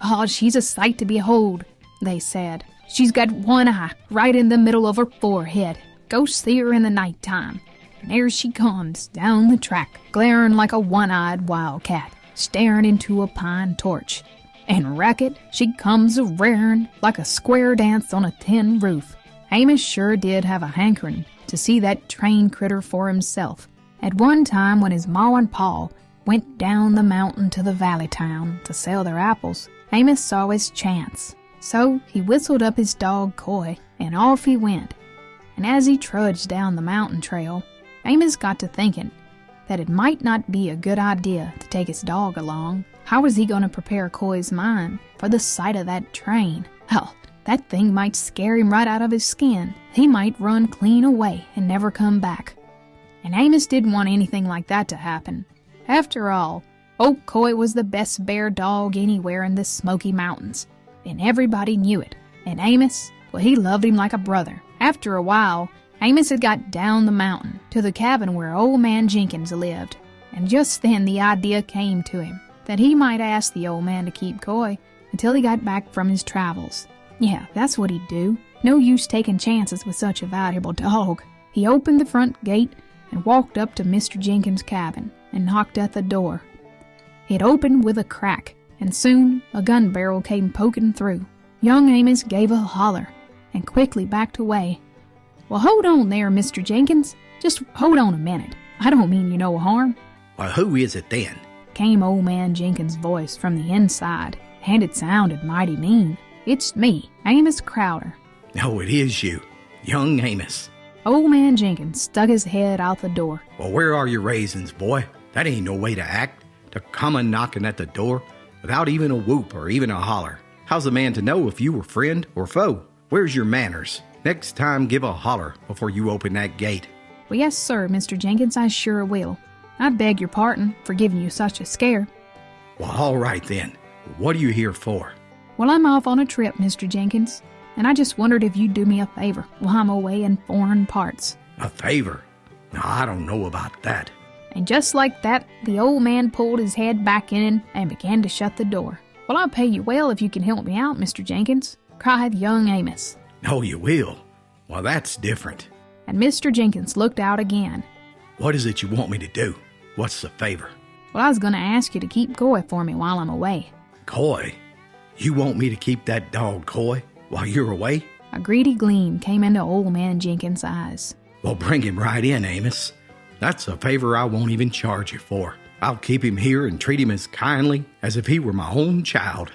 "Oh, she's a sight to behold," they said. "She's got one eye right in the middle of her forehead. Go see her in the nighttime. And there she comes down the track, glaring like a one-eyed wildcat, staring into a pine torch. And racket, she comes a-raring like a square dance on a tin roof." Amos sure did have a hankering to see that train critter for himself. At one time when his ma and pa went down the mountain to the valley town to sell their apples, Amos saw his chance. So he whistled up his dog Coy, and off he went. And as he trudged down the mountain trail, Amos got to thinking that it might not be a good idea to take his dog along. How was he going to prepare Coy's mind for the sight of that train? Hell, that thing might scare him right out of his skin. He might run clean away and never come back. And Amos didn't want anything like that to happen. After all, Old Coy was the best bear dog anywhere in the Smoky Mountains, and everybody knew it. And Amos, well, he loved him like a brother. After a while, Amos had got down the mountain to the cabin where old man Jenkins lived, and just then the idea came to him that he might ask the old man to keep Coy until he got back from his travels. Yeah, that's what he'd do. No use taking chances with such a valuable dog. He opened the front gate and walked up to Mr. Jenkins' cabin and knocked at the door. It opened with a crack, and soon a gun barrel came poking through. Young Amos gave a holler and quickly backed away. Well, hold on there, Mr. Jenkins. Just hold on a minute. I don't mean you no harm. Well, who is it then? Came old man Jenkins' voice from the inside, and it sounded mighty mean. It's me, Amos Crowder. Oh, it is you, young Amos. Old man Jenkins stuck his head out the door. Well, where are your raisins, boy? That ain't no way to act, to come a knocking at the door without even a whoop or even a holler. How's a man to know if you were friend or foe? Where's your manners? Next time, give a holler before you open that gate. Well, yes, sir, Mr. Jenkins, I sure will. I beg your pardon for giving you such a scare. Well, all right then. What are you here for? Well, I'm off on a trip, Mr. Jenkins, and I just wondered if you'd do me a favor while I'm away in foreign parts. A favor? No, I don't know about that. And just like that, the old man pulled his head back in and began to shut the door. Well, I'll pay you well if you can help me out, Mr. Jenkins, cried young Amos. Oh, you will? Well, that's different. And Mr. Jenkins looked out again. What is it you want me to do? What's the favor? Well, I was going to ask you to keep Coy for me while I'm away. Coy? You want me to keep that dog Coy while you're away? A greedy gleam came into old man Jenkins' eyes. Well, bring him right in, Amos. That's a favor I won't even charge you for. I'll keep him here and treat him as kindly as if he were my own child.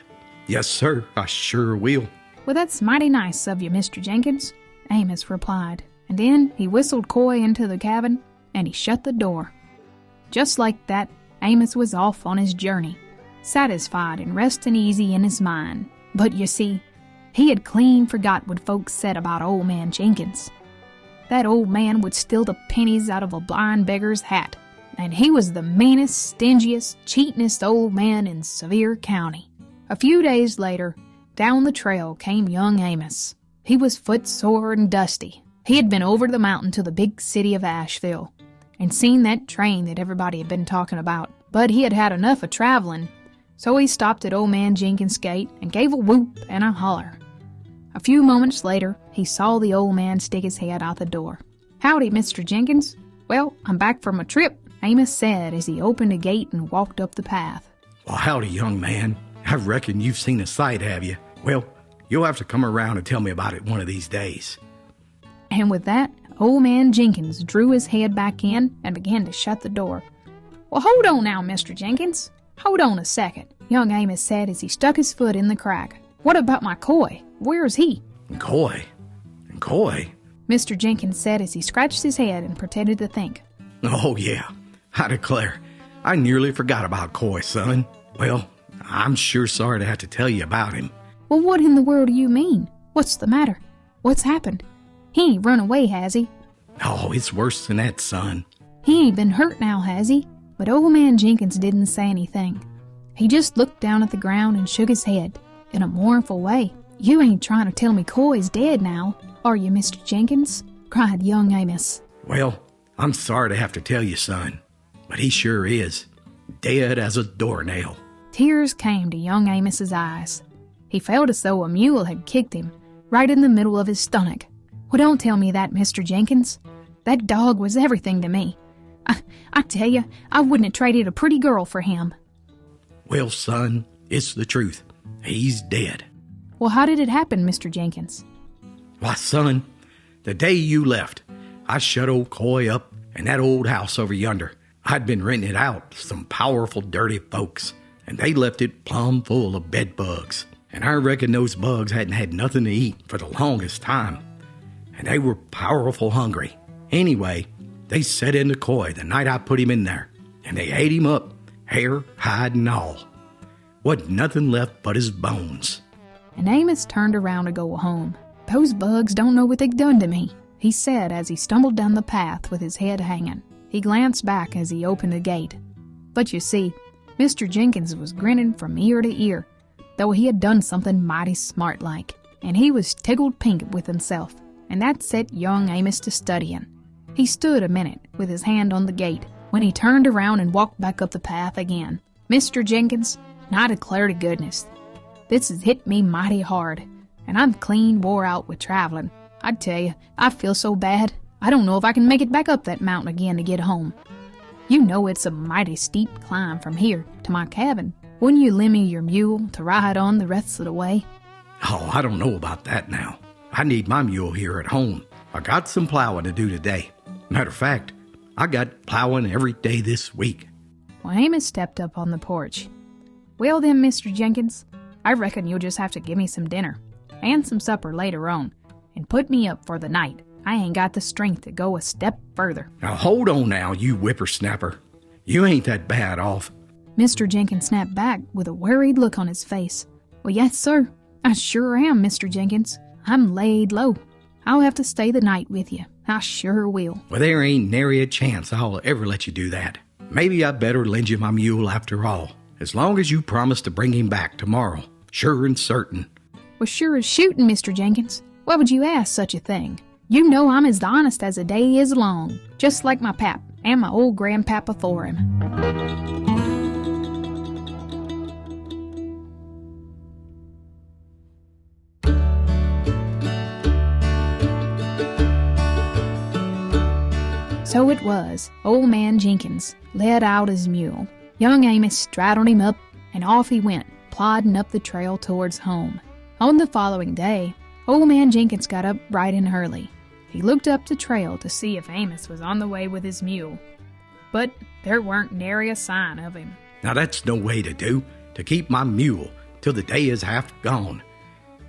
Yes, sir, I sure will. Well, that's mighty nice of you, Mr. Jenkins, Amos replied. And then he whistled Coy into the cabin, and he shut the door. Just like that, Amos was off on his journey, satisfied and resting easy in his mind. But you see, he had clean forgot what folks said about old man Jenkins. That old man would steal the pennies out of a blind beggar's hat, and he was the meanest, stingiest, cheatinest old man in Sevier County. A few days later, down the trail came young Amos. He was footsore and dusty. He had been over the mountain to the big city of Asheville and seen that train that everybody had been talking about. But he had had enough of traveling, so he stopped at old man Jenkins' gate and gave a whoop and a holler. A few moments later, he saw the old man stick his head out the door. "Howdy, Mr. Jenkins. Well, I'm back from a trip," Amos said as he opened a gate and walked up the path. Well, howdy, young man. I reckon you've seen a sight, have you? Well, you'll have to come around and tell me about it one of these days. And with that, old man Jenkins drew his head back in and began to shut the door. "Well, hold on now, Mr. Jenkins. Hold on a second," young Amos said as he stuck his foot in the crack. "What about my Coy? Where's he?" Coy? Coy? Mr. Jenkins said as he scratched his head and pretended to think. Oh, yeah. I declare, I nearly forgot about Coy, son. Well, I'm sure sorry to have to tell you about him. Well, what in the world do you mean? What's the matter? What's happened? He ain't run away, has he? Oh, it's worse than that, son. He ain't been hurt now, has he? But old man Jenkins didn't say anything. He just looked down at the ground and shook his head in a mournful way. "You ain't trying to tell me Coy's dead now, are you, Mr. Jenkins?" cried young Amos. Well, I'm sorry to have to tell you, son, but he sure is. Dead as a doornail. Tears came to young Amos's eyes. He felt as though a mule had kicked him right in the middle of his stomach. "Well, don't tell me that, Mr. Jenkins. That dog was everything to me. I tell you, I wouldn't have traded a pretty girl for him." Well, son, it's the truth. He's dead. "Well, how did it happen, Mr. Jenkins?" Why, son, the day you left, I shut old Coy up in that old house over yonder. I'd been renting it out to some powerful dirty folks, and they left it plumb full of bed bugs. And I reckon those bugs hadn't had nothing to eat for the longest time, and they were powerful hungry. Anyway, they set into Coy the night I put him in there, and they ate him up, hair, hide, and all. Wasn't nothing left but his bones. And Amos turned around to go home. "Those bugs don't know what they've done to me," he said as he stumbled down the path with his head hanging. He glanced back as he opened the gate. But you see, Mr. Jenkins was grinning from ear to ear, though he had done something mighty smart-like, and he was tickled pink with himself, and that set young Amos to studying. He stood a minute with his hand on the gate, when he turned around and walked back up the path again. Mr. Jenkins, and I declare to goodness, this has hit me mighty hard, and I'm clean wore out with traveling. I tell you, I feel so bad, I don't know if I can make it back up that mountain again to get home. You know it's a mighty steep climb from here to my cabin. Wouldn't you lend me your mule to ride on the rest of the way? Oh, I don't know about that now. I need my mule here at home. I got some plowing to do today. Matter of fact, I got plowing every day this week. Well, Amos stepped up on the porch. Well then, Mr. Jenkins, I reckon you'll just have to give me some dinner, and some supper later on, and put me up for the night. I ain't got the strength to go a step further. Now hold on now, you whippersnapper. You ain't that bad off. Mr. Jenkins snapped back with a worried look on his face. Well, yes, sir. I sure am, Mr. Jenkins. I'm laid low. I'll have to stay the night with you. I sure will. Well, there ain't nary a chance I'll ever let you do that. Maybe I better lend you my mule after all, as long as you promise to bring him back tomorrow. Sure and certain. Well, sure as shooting, Mr. Jenkins. Why would you ask such a thing? You know I'm as honest as a day is long, just like my pap and my old grandpap afore him. So it was, old man Jenkins led out his mule. Young Amos straddled him up, and off he went, plodding up the trail towards home. On the following day, old man Jenkins got up bright and early. He looked up the trail to see if Amos was on the way with his mule, but there weren't nary a sign of him. Now that's no way to keep my mule till the day is half gone.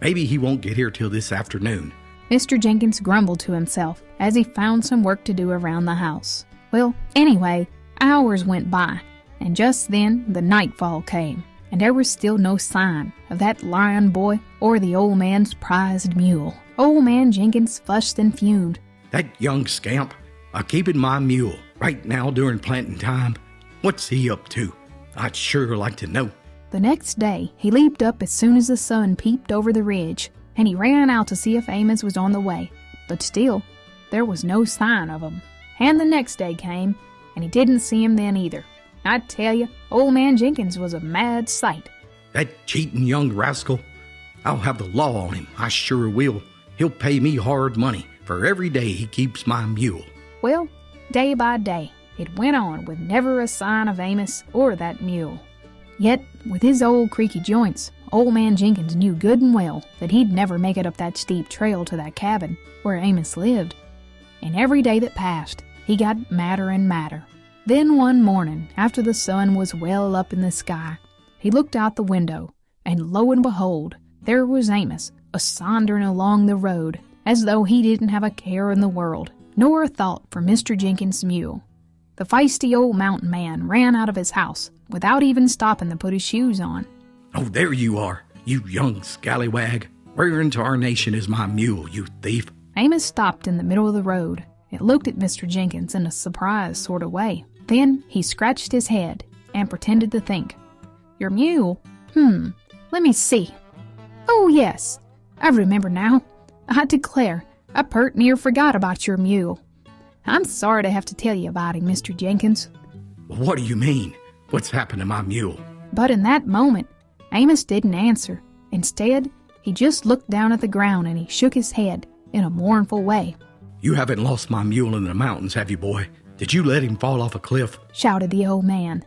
Maybe he won't get here till this afternoon. Mr. Jenkins grumbled to himself as he found some work to do around the house. Well, anyway, hours went by, and just then the nightfall came, and there was still no sign of that lion boy or the old man's prized mule. Old man Jenkins flushed and fumed. That young scamp, keeping my mule right now during planting time. What's he up to? I'd sure like to know. The next day, he leaped up as soon as the sun peeped over the ridge, and he ran out to see if Amos was on the way. But still, there was no sign of him. And the next day came, and he didn't see him then either. I tell you, old man Jenkins was a mad sight. That cheating young rascal. I'll have the law on him, I sure will. He'll pay me hard money for every day he keeps my mule. Well, day by day, it went on with never a sign of Amos or that mule. Yet, with his old creaky joints, old man Jenkins knew good and well that he'd never make it up that steep trail to that cabin where Amos lived. And every day that passed, he got madder and madder. Then one morning, after the sun was well up in the sky, he looked out the window, and lo and behold, there was Amos, a-sauntering along the road, as though he didn't have a care in the world, nor a thought for Mr. Jenkins' mule. The feisty old mountain man ran out of his house, without even stopping to put his shoes on. Oh, there you are, you young scallywag. Where in tarnation is my mule, you thief? Amos stopped in the middle of the road and looked at Mr. Jenkins in a surprised sort of way. Then he scratched his head and pretended to think. Your mule? Let me see. Oh, yes, I remember now. I declare, I pert near forgot about your mule. I'm sorry to have to tell you about him, Mr. Jenkins. What do you mean? What's happened to my mule? But in that moment, Amos didn't answer. Instead, he just looked down at the ground and he shook his head in a mournful way. You haven't lost my mule in the mountains, have you, boy? Did you let him fall off a cliff? Shouted the old man.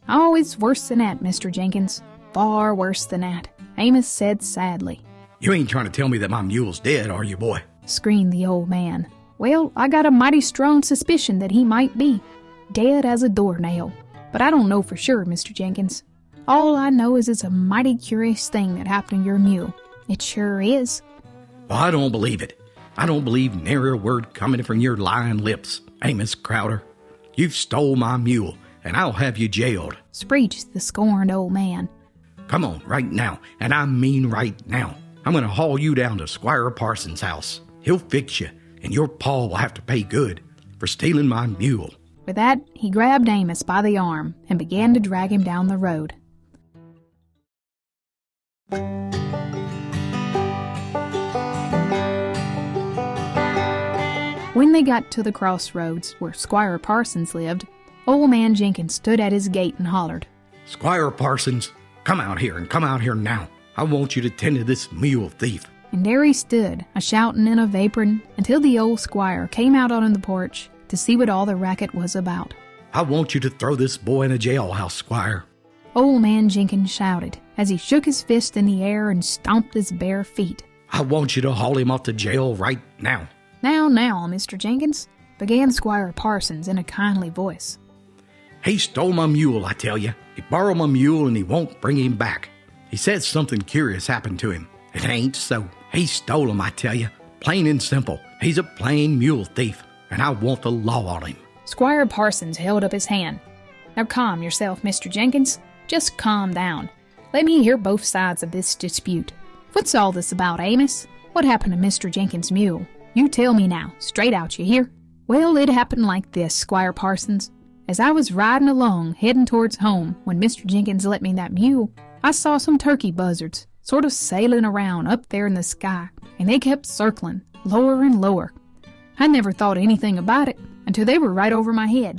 Oh, it's worse than that, Mr. Jenkins. Far worse than that, Amos said sadly. You ain't trying to tell me that my mule's dead, are you, boy? Screamed the old man. Well, I got a mighty strong suspicion that he might be. Dead as a doornail. But I don't know for sure, Mr. Jenkins. All I know is it's a mighty curious thing that happened to your mule. It sure is. Well, I don't believe it. I don't believe nary a word coming from your lying lips, Amos Crowder. You've stole my mule, and I'll have you jailed. Screeched the scorned old man. Come on, right now, and I mean right now. I'm going to haul you down to Squire Parsons' house. He'll fix you, and your paw will have to pay good for stealing my mule. With that, he grabbed Amos by the arm and began to drag him down the road. When they got to the crossroads where Squire Parsons lived, old man Jenkins stood at his gate and hollered, "Squire Parsons, come out here and come out here now. I want you to tend to this mule thief." And there he stood, a-shoutin' and a-vaporin', until the old squire came out on the porch to see what all the racket was about. "I want you to throw this boy in a jailhouse, Squire." Old man Jenkins shouted as he shook his fist in the air and stomped his bare feet. "I want you to haul him off to jail right now." Now, Mr. Jenkins," began Squire Parsons in a kindly voice. "He stole my mule, I tell you. He borrowed my mule and he won't bring him back. He said something curious happened to him. It ain't so. He stole him, I tell you. Plain and simple. He's a plain mule thief, and I want the law on him." Squire Parsons held up his hand. "Now calm yourself, Mr. Jenkins. Just calm down. Let me hear both sides of this dispute. What's all this about, Amos? What happened to Mr. Jenkins' mule? You tell me now, straight out, you hear?" "Well, it happened like this, Squire Parsons. As I was riding along, heading towards home, when Mr. Jenkins let me that mule, I saw some turkey buzzards sort of sailing around up there in the sky, and they kept circling, lower and lower. I never thought anything about it until they were right over my head,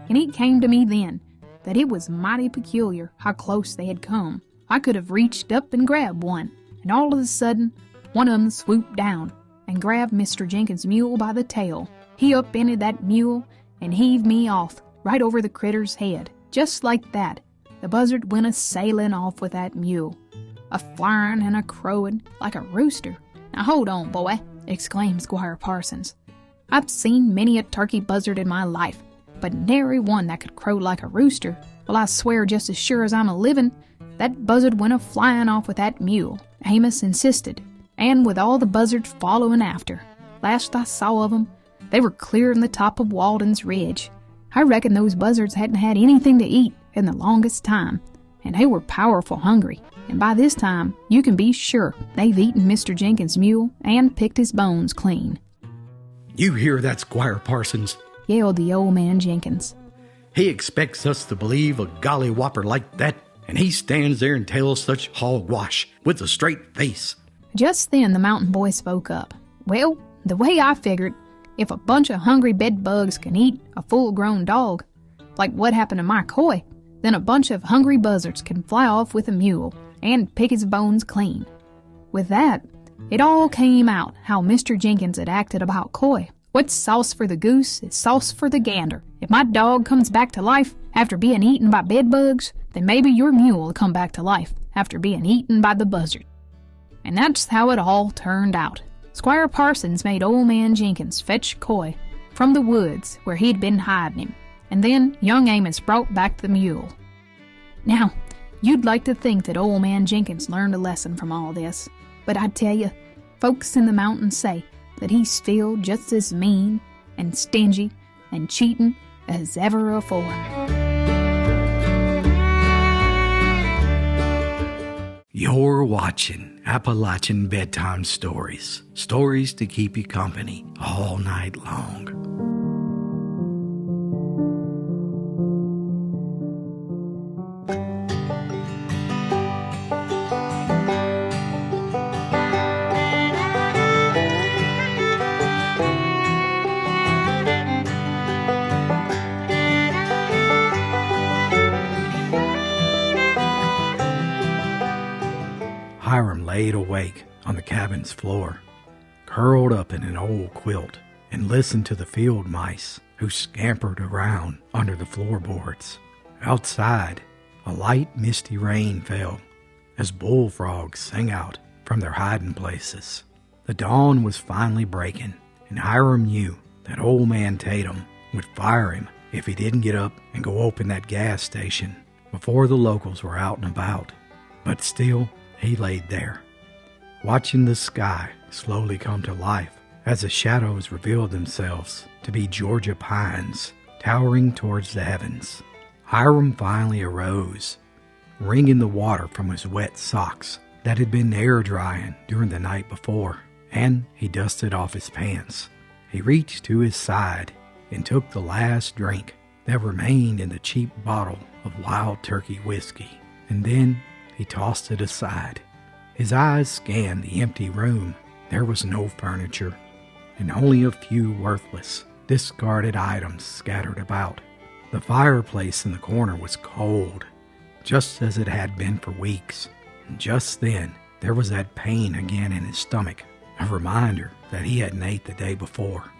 and it came to me then that it was mighty peculiar how close they had come. I could have reached up and grabbed one, and all of a sudden, one of them swooped down and grabbed Mr. Jenkins' mule by the tail. He upended that mule and heaved me off right over the critter's head. Just like that, the buzzard went a-sailing off with that mule, a-flying and a-crowing like a rooster." "Now hold on, boy," exclaimed Squire Parsons. "I've seen many a turkey buzzard in my life, but nary one that could crow like a rooster. Well, I swear just as sure as I'm a-living, that buzzard went a-flying off with that mule," Amos insisted, "and with all the buzzards following after. Last I saw of 'em, they were clearing the top of Walden's Ridge. I reckon those buzzards hadn't had anything to eat in the longest time, and they were powerful hungry. And by this time, you can be sure they've eaten Mr. Jenkins' mule and picked his bones clean." "You hear that, Squire Parsons?" yelled the old man Jenkins. "He expects us to believe a golly whopper like that, and he stands there and tells such hogwash with a straight face." Just then the mountain boy spoke up. "Well, the way I figured, if a bunch of hungry bed bugs can eat a full-grown dog, like what happened to my coy, then a bunch of hungry buzzards can fly off with a mule and pick his bones clean." With that, it all came out how Mr. Jenkins had acted about Coy. What's sauce for the goose is sauce for the gander. If my dog comes back to life after being eaten by bed bugs, then maybe your mule will come back to life after being eaten by the buzzard. And that's how it all turned out. Squire Parsons made old man Jenkins fetch Coy from the woods where he'd been hiding him, and then young Amos brought back the mule. Now, you'd like to think that old man Jenkins learned a lesson from all this, but I tell you, folks in the mountains say that he's still just as mean and stingy and cheating as ever afore. You're watching Appalachian Bedtime Stories. Stories to keep you company all night long. Hyam laid awake on the cabin's floor, curled up in an old quilt, and listened to the field mice who scampered around under the floorboards. Outside, a light misty rain fell as bullfrogs sang out from their hiding places. The dawn was finally breaking, and Hyam knew that old man Tatum would fire him if he didn't get up and go open that gas station before the locals were out and about. But still, he laid there, watching the sky slowly come to life as the shadows revealed themselves to be Georgia pines towering towards the heavens. Hyam finally arose, wringing the water from his wet socks that had been air drying during the night before, and he dusted off his pants. He reached to his side and took the last drink that remained in the cheap bottle of wild turkey whiskey, and then he tossed it aside. His eyes scanned the empty room. There was no furniture, and only a few worthless, discarded items scattered about. The fireplace in the corner was cold, just as it had been for weeks. And just then, there was that pain again in his stomach, a reminder that he hadn't ate the day before.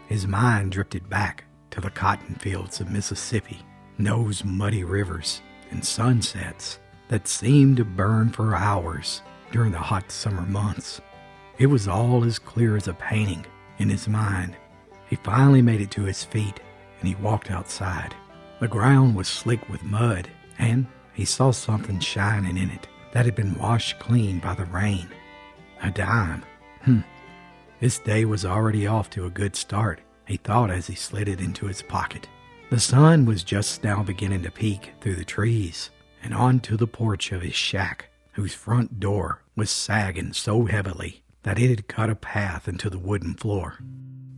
His mind drifted back to the cotton fields of Mississippi, those muddy rivers and sunsets that seemed to burn for hours during the hot summer months. It was all as clear as a painting in his mind. He finally made it to his feet, and he walked outside. The ground was slick with mud, and he saw something shining in it that had been washed clean by the rain. A dime. This day was already off to a good start, he thought as he slid it into his pocket. The sun was just now beginning to peek through the trees and onto the porch of his shack, whose front door was sagging so heavily that it had cut a path into the wooden floor.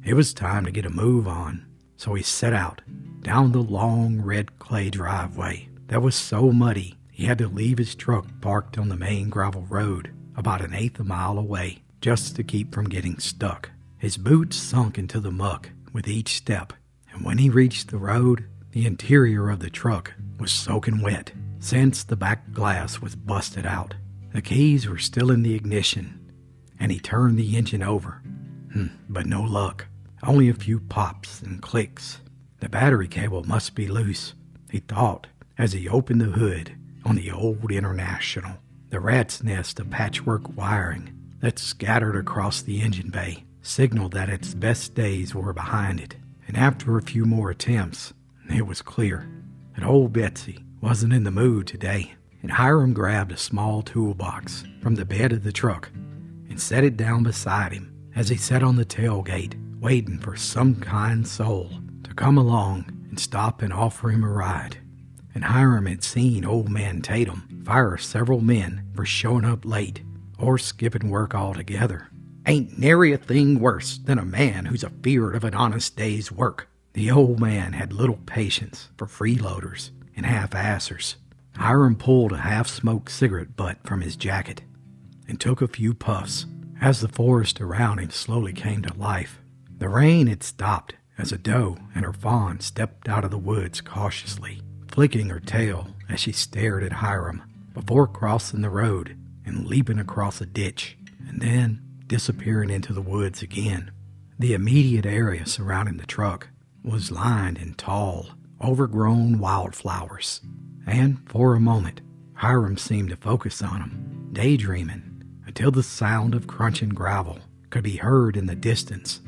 It was time to get a move on, so he set out down the long red clay driveway that was so muddy he had to leave his truck parked on the main gravel road about an eighth of a mile away just to keep from getting stuck. His boots sunk into the muck with each step, and when he reached the road, the interior of the truck was soaking wet since the back glass was busted out. The keys were still in the ignition, and he turned the engine over. But no luck. Only a few pops and clicks. The battery cable must be loose, he thought, as he opened the hood on the old International. The rat's nest of patchwork wiring that scattered across the engine bay signaled that its best days were behind it. And after a few more attempts, it was clear that old Betsy wasn't in the mood today. And Hyam grabbed a small toolbox from the bed of the truck and set it down beside him as he sat on the tailgate, waiting for some kind soul to come along and stop and offer him a ride. And Hyam had seen old man Tatum fire several men for showing up late or skipping work altogether. Ain't nary a thing worse than a man who's afeard of an honest day's work. The old man had little patience for freeloaders and half-assers. Hyam pulled a half-smoked cigarette butt from his jacket and took a few puffs as the forest around him slowly came to life. The rain had stopped as a doe and her fawn stepped out of the woods cautiously, flicking her tail as she stared at Hyam before crossing the road and leaping across a ditch, and then disappearing into the woods again. The immediate area surrounding the truck was lined in tall, overgrown wildflowers, and for a moment, Hyam seemed to focus on them, daydreaming, until the sound of crunching gravel could be heard in the distance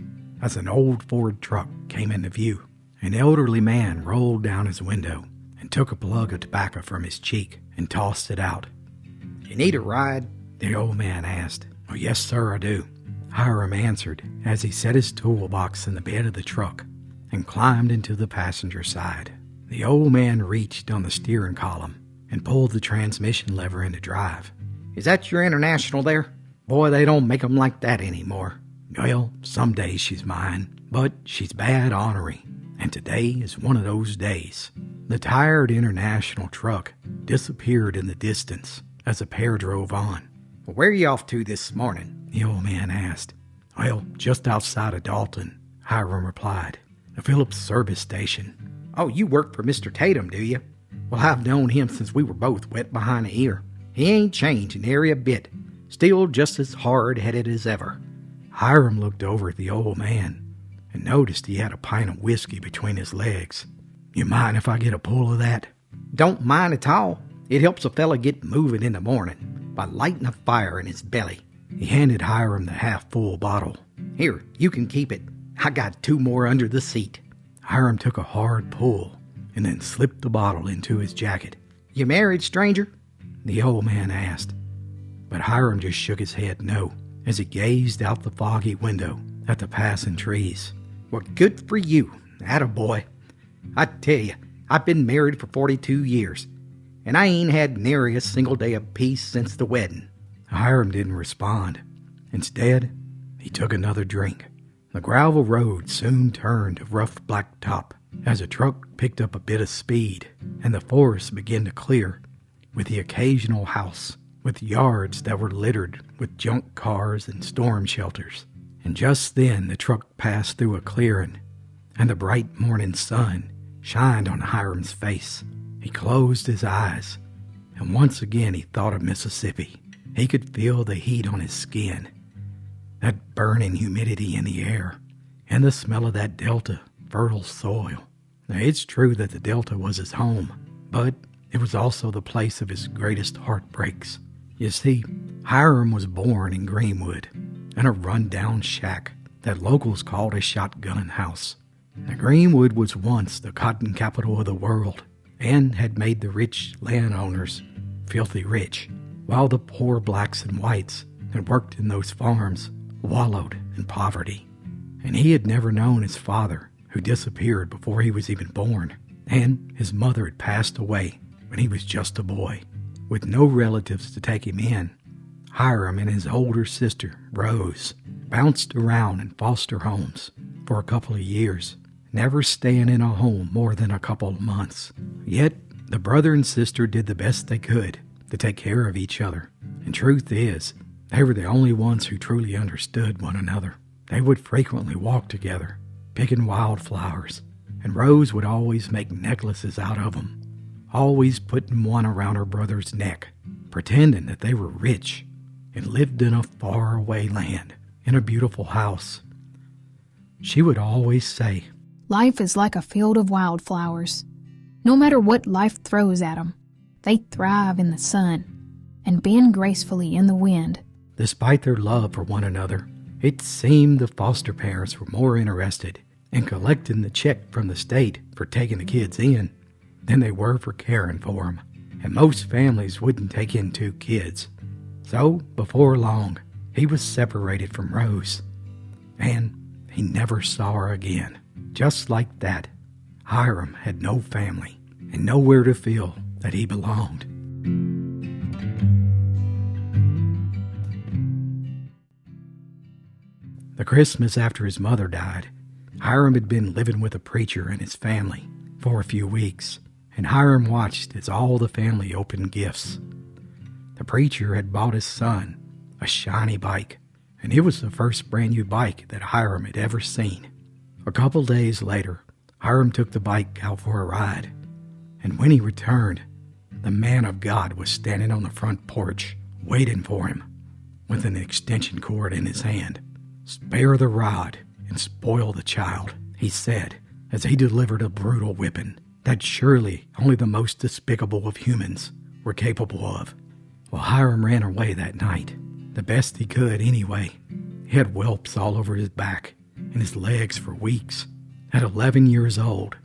as an old Ford truck came into view. An elderly man rolled down his window and took a plug of tobacco from his cheek and tossed it out. "You need a ride?" the old man asked. "Oh, yes, sir, I do," Hyam answered as he set his toolbox in the bed of the truck and climbed into the passenger side. The old man reached on the steering column and pulled the transmission lever into drive. "Is that your International there? Boy, they don't make 'em like that anymore." "Well, some days she's mine, but she's bad ornery, and today is one of those days." The tired International truck disappeared in the distance as the pair drove on. "Well, where are you off to this morning?" the old man asked. "Well, just outside of Dalton," Hyam replied. "The Phillips service station." "Oh, you work for Mr. Tatum, do you?" "Well, I've known him since we were both wet behind the ear. He ain't changed nary a bit. Still just as hard-headed as ever." Hyam looked over at the old man and noticed he had a pint of whiskey between his legs. "You mind if I get a pull of that?" "Don't mind at all. It helps a fella get moving in the morning by lighting a fire in his belly." He handed Hyam the half-full bottle. "Here, you can keep it. I got 2 more under the seat." Hyam took a hard pull and then slipped the bottle into his jacket. "You married, stranger?" the old man asked. But Hyam just shook his head no as he gazed out the foggy window at the passing trees. "Well, good for you, attaboy. I tell you, I've been married for 42 years, and I ain't had nary a single day of peace since the wedding." Hyam didn't respond. Instead, he took another drink. The gravel road soon turned to rough blacktop, as a truck picked up a bit of speed and the forest began to clear, with the occasional house, with yards that were littered with junk cars and storm shelters. And just then the truck passed through a clearing, and the bright morning sun shined on Hyam's face. He closed his eyes, and once again he thought of Mississippi. He could feel the heat on his skin, that burning humidity in the air, and the smell of that delta fertile soil. Now, it's true that the delta was his home, but it was also the place of his greatest heartbreaks. You see, Hyam was born in Greenwood, in a run-down shack that locals called a shotgun house. Now, Greenwood was once the cotton capital of the world and had made the rich landowners filthy rich, while the poor blacks and whites that worked in those farms wallowed in poverty. And he had never known his father, who disappeared before he was even born, and his mother had passed away when he was just a boy. With no relatives to take him in, Hyam and his older sister, Rose, bounced around in foster homes for a couple of years, never staying in a home more than a couple of months. Yet, the brother and sister did the best they could to take care of each other. And truth is, they were the only ones who truly understood one another. They would frequently walk together, picking wildflowers, and Rose would always make necklaces out of them, always putting one around her brother's neck, pretending that they were rich and lived in a faraway land, in a beautiful house. She would always say, Life is like a field of wildflowers. No matter what life throws at them, they thrive in the sun and bend gracefully in the wind. Despite their love for one another, it seemed the foster parents were more interested in collecting the check from the state for taking the kids in than they were for caring for them. And most families wouldn't take in 2 kids. So, before long, he was separated from Rose, and he never saw her again. Just like that, Hyam had no family and nowhere to feel that he belonged. The Christmas after his mother died, Hyam had been living with a preacher and his family for a few weeks, and Hyam watched as all the family opened gifts. The preacher had bought his son a shiny bike, and it was the first brand new bike that Hyam had ever seen. A couple days later, Hyam took the bike out for a ride, and when he returned, the man of God was standing on the front porch, waiting for him, with an extension cord in his hand. "Spare the rod and spoil the child," he said, as he delivered a brutal whipping that surely only the most despicable of humans were capable of. Well, Hyam ran away that night, the best he could anyway. He had whelps all over his back and his legs for weeks. At 11 years old,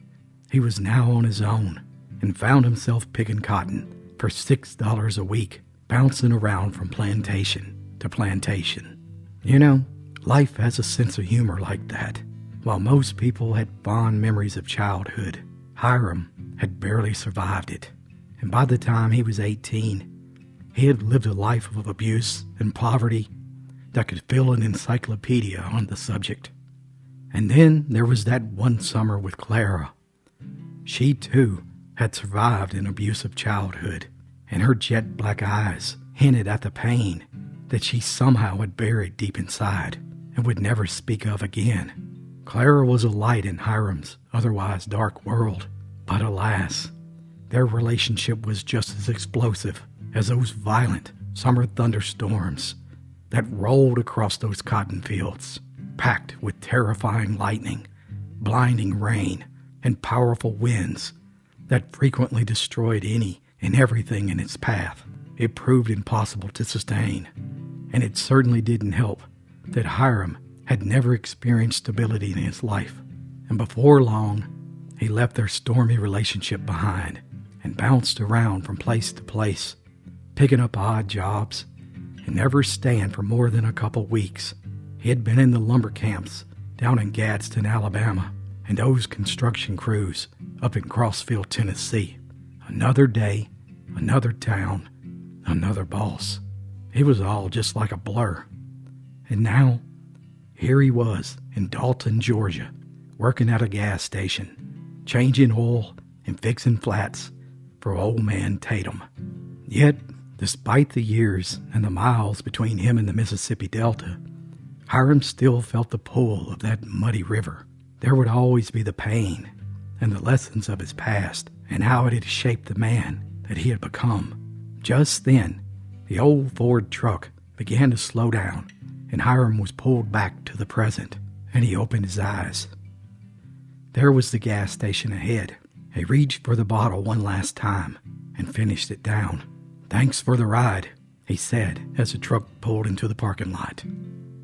he was now on his own and found himself picking cotton for $6 a week, bouncing around from plantation to plantation. You know, life has a sense of humor like that. While most people had fond memories of childhood, Hyam had barely survived it. And by the time he was 18, he had lived a life of abuse and poverty that could fill an encyclopedia on the subject. And then there was that one summer with Kora. She, too, had survived an abusive childhood, and her jet black eyes hinted at the pain that she somehow had buried deep inside and would never speak of again. Kora was a light in Hyam's otherwise dark world, but alas, their relationship was just as explosive as those violent summer thunderstorms that rolled across those cotton fields, packed with terrifying lightning, blinding rain, and powerful winds that frequently destroyed any and everything in its path. It proved impossible to sustain, and it certainly didn't help that Hyam had never experienced stability in his life, and before long, he left their stormy relationship behind and bounced around from place to place, picking up odd jobs and never staying for more than a couple weeks. He had been in the lumber camps down in Gadsden, Alabama, and those construction crews up in Crossville, Tennessee. Another day, another town, another boss. It was all just like a blur. And now, here he was in Dalton, Georgia, working at a gas station, changing oil and fixing flats for old man Tatum. Yet, despite the years and the miles between him and the Mississippi Delta, Hyam still felt the pull of that muddy river. There would always be the pain and the lessons of his past and how it had shaped the man that he had become. Just then, the old Ford truck began to slow down, and Hyam was pulled back to the present, and he opened his eyes. There was the gas station ahead. He reached for the bottle one last time and finished it down. "Thanks for the ride," he said as the truck pulled into the parking lot.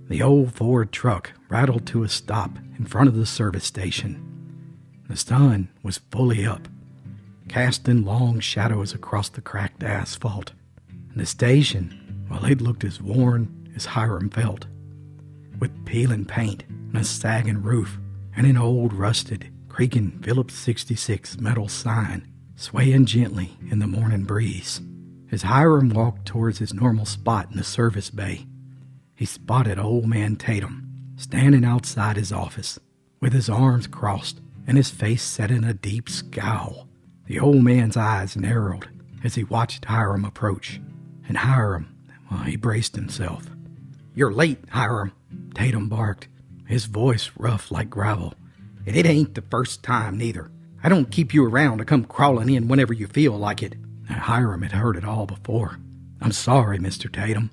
The old Ford truck rattled to a stop in front of the service station. The sun was fully up, casting long shadows across the cracked asphalt. The station, well, it looked as worn as Hyam felt, with peeling paint and a sagging roof and an old rusted, creaking Phillips 66 metal sign swaying gently in the morning breeze. As Hyam walked towards his normal spot in the service bay, he spotted old man Tatum standing outside his office with his arms crossed and his face set in a deep scowl. The old man's eyes narrowed as he watched Hyam approach, and Hyam, well, he braced himself. "You're late, Hyam," Tatum barked, his voice rough like gravel. "And it ain't the first time, neither. I don't keep you around to come crawling in whenever you feel like it." Hyam had heard it all before. "I'm sorry, Mr. Tatum.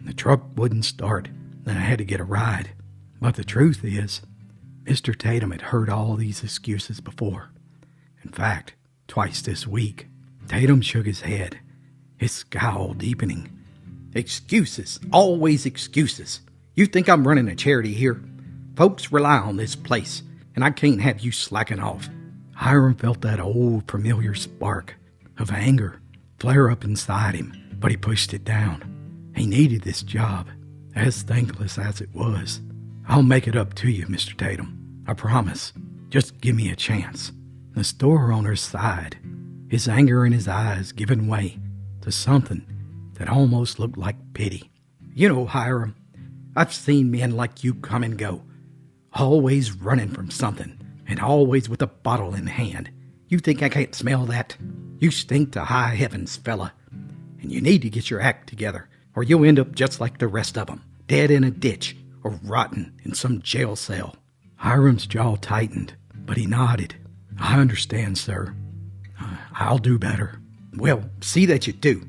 The truck wouldn't start, and I had to get a ride." But the truth is, Mr. Tatum had heard all these excuses before. In fact, twice this week. Tatum shook his head, his scowl deepening. "Excuses, always excuses. You think I'm running a charity here? Folks rely on this place, and I can't have you slacking off." Hyam felt that old familiar spark of anger flare up inside him, but he pushed it down. He needed this job, as thankless as it was. "I'll make it up to you, Mr. Tatum. I promise. Just give me a chance." The store owner sighed, his anger in his eyes giving way to something that almost looked like pity. "You know, Hyam, I've seen men like you come and go, always running from something, and always with a bottle in hand. You think I can't smell that? You stink to high heavens, fella. And you need to get your act together, or you'll end up just like the rest of them, dead in a ditch or rotten in some jail cell." Hyam's jaw tightened, but he nodded. "I understand, sir. I'll do better." "Well, see that you do."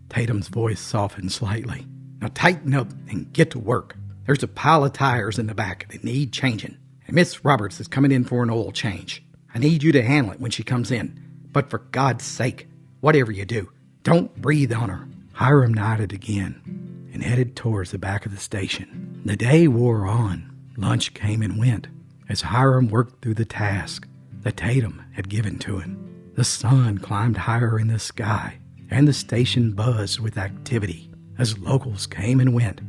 Tatum's voice softened slightly. "Now tighten up and get to work. There's a pile of tires in the back that need changing, and Miss Roberts is coming in for an oil change. I need you to handle it when she comes in. But for God's sake, whatever you do, don't breathe on her." Hyam nodded again and headed towards the back of the station. The day wore on. Lunch came and went as Hyam worked through the task that Tatum had given to him. The sun climbed higher in the sky, and the station buzzed with activity as locals came and went,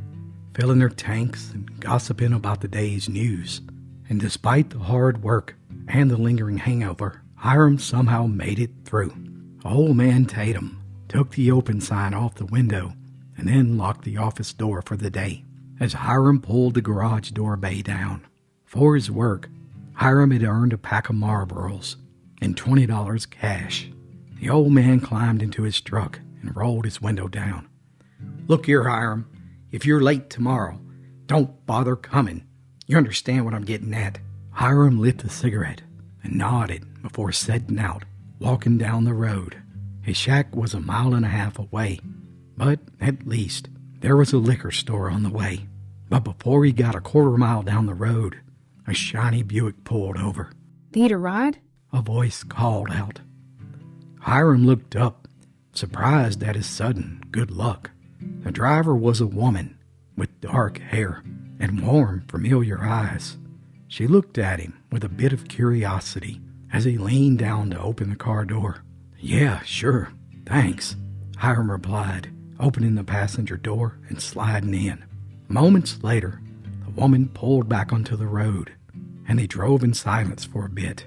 filling their tanks and gossiping about the day's news. And despite the hard work and the lingering hangover, Hyam somehow made it through. Old man Tatum took the open sign off the window and then locked the office door for the day as Hyam pulled the garage door bay down. For his work, Hyam had earned a pack of Marlboros and $20 cash. The old man climbed into his truck and rolled his window down. "Look here, Hyam, if you're late tomorrow, don't bother coming. You understand what I'm getting at?" Hyam lit a cigarette and nodded before setting out, walking down the road. His shack was 1.5 miles away, but at least there was a liquor store on the way. But before he got 1/4 mile down the road, a shiny Buick pulled over. "Need a ride?" A voice called out. Hyam looked up, surprised at his sudden good luck. The driver was a woman with dark hair and warm, familiar eyes. She looked at him with a bit of curiosity as he leaned down to open the car door. "Yeah, sure, thanks," Hyam replied, opening the passenger door and sliding in. Moments later, the woman pulled back onto the road, and they drove in silence for a bit.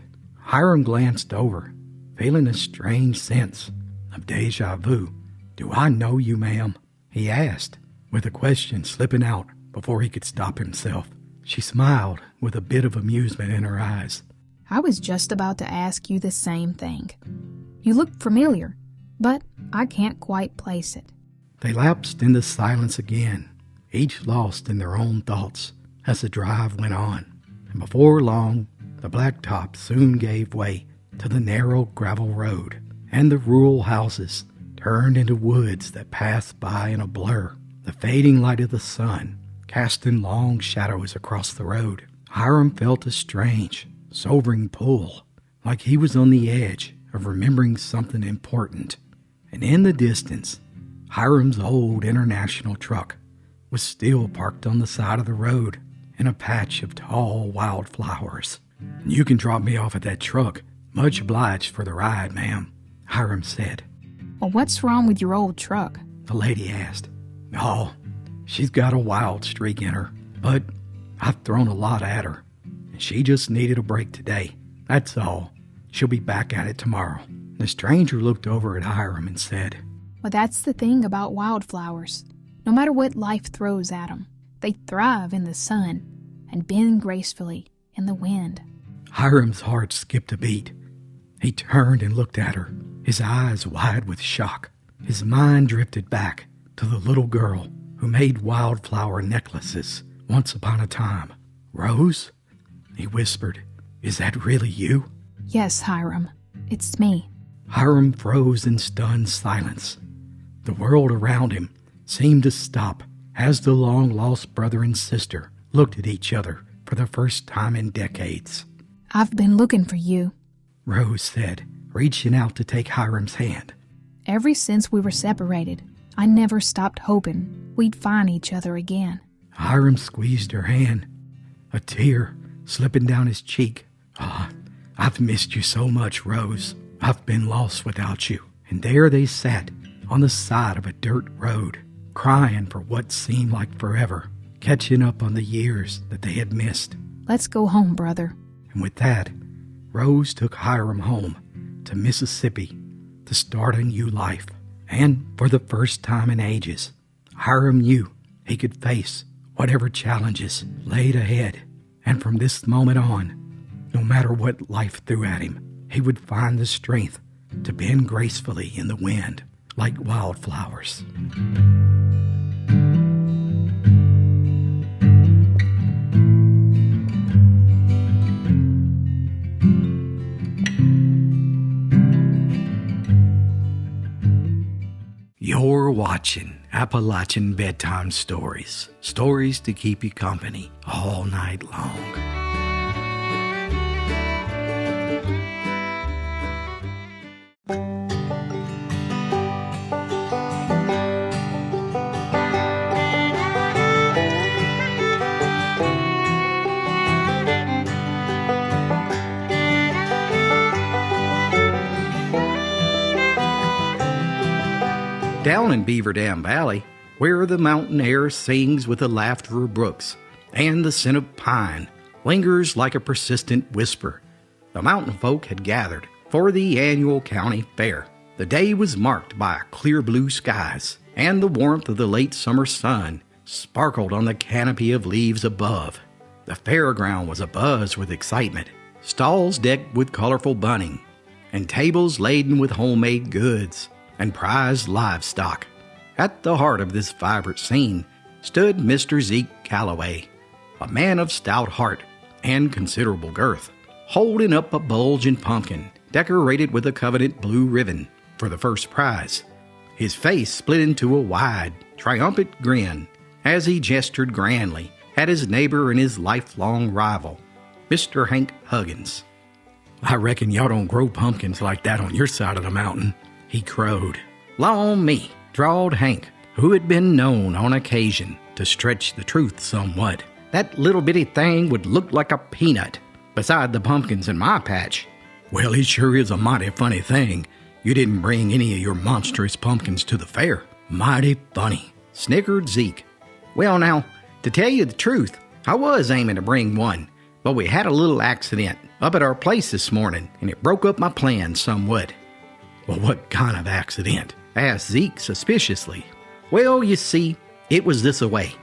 Hyam glanced over, feeling a strange sense of deja vu. "Do I know you, ma'am?" he asked, with a question slipping out before he could stop himself. She smiled with a bit of amusement in her eyes. I was just about to ask you the same thing. You look familiar, but I can't quite place it. They lapsed into silence again, each lost in their own thoughts as the drive went on. And before long, the blacktop soon gave way to the narrow gravel road, and the rural houses turned into woods that passed by in a blur, the fading light of the sun casting long shadows across the road. Hyam felt a strange, sobering pull, like he was on the edge of remembering something important. And in the distance, Hyam's old international truck was still parked on the side of the road in a patch of tall wildflowers. "You can drop me off at that truck. Much obliged for the ride, ma'am," Hyam said. Well, what's wrong with your old truck? The lady asked. "Oh, she's got a wild streak in her, but I've thrown a lot at her, and she just needed a break today. That's all. She'll be back at it tomorrow." The stranger looked over at Hyam and said, Well, that's the thing about wildflowers. No matter what life throws at them, they thrive in the sun and bend gracefully in the wind. Hyam's heart skipped a beat. He turned and looked at her, his eyes wide with shock. His mind drifted back to the little girl who made wildflower necklaces once upon a time. "Rose?" he whispered. "Is that really you?" Yes, Hyam, it's me. Hyam froze in stunned silence. The world around him seemed to stop as the long-lost brother and sister looked at each other for the first time in decades. I've been looking for you. Rose said, reaching out to take Hyam's hand. Ever since we were separated, I never stopped hoping we'd find each other again. Hyam squeezed her hand, a tear slipping down his cheek. I've missed you so much, Rose. I've been lost without you." And there they sat on the side of a dirt road, crying for what seemed like forever, catching up on the years that they had missed. Let's go home, brother. And with that, Rose took Hyam home to Mississippi to start a new life. And for the first time in ages, Hyam knew he could face whatever challenges laid ahead. And from this moment on, no matter what life threw at him, he would find the strength to bend gracefully in the wind like wildflowers. You're watching Appalachian Bedtime Stories. Stories to keep you company all night long. Down in Beaver Dam Valley, where the mountain air sings with the laughter of brooks, and the scent of pine lingers like a persistent whisper, the mountain folk had gathered for the annual county fair. The day was marked by clear blue skies, and the warmth of the late summer sun sparkled on the canopy of leaves above. The fairground was abuzz with excitement, stalls decked with colorful bunting, and tables laden with homemade goods and prized livestock. At the heart of this vibrant scene stood Mr. Zeke Calloway, a man of stout heart and considerable girth, holding up a bulging pumpkin decorated with a covenant blue ribbon for the first prize. His face split into a wide, triumphant grin as he gestured grandly at his neighbor and his lifelong rival, Mr. Hank Huggins. "I reckon y'all don't grow pumpkins like that on your side of the mountain," he crowed. "Law me," drawled Hank, who had been known on occasion to stretch the truth somewhat. "That little bitty thing would look like a peanut beside the pumpkins in my patch." "Well, it sure is a mighty funny thing you didn't bring any of your monstrous pumpkins to the fair." "Mighty funny," snickered Zeke. "Well, now, to tell you the truth, I was aiming to bring one, but we had a little accident up at our place this morning, and it broke up my plans somewhat." "Well, what kind of accident?" asked Zeke suspiciously. "Well, you see, it was this-a-way.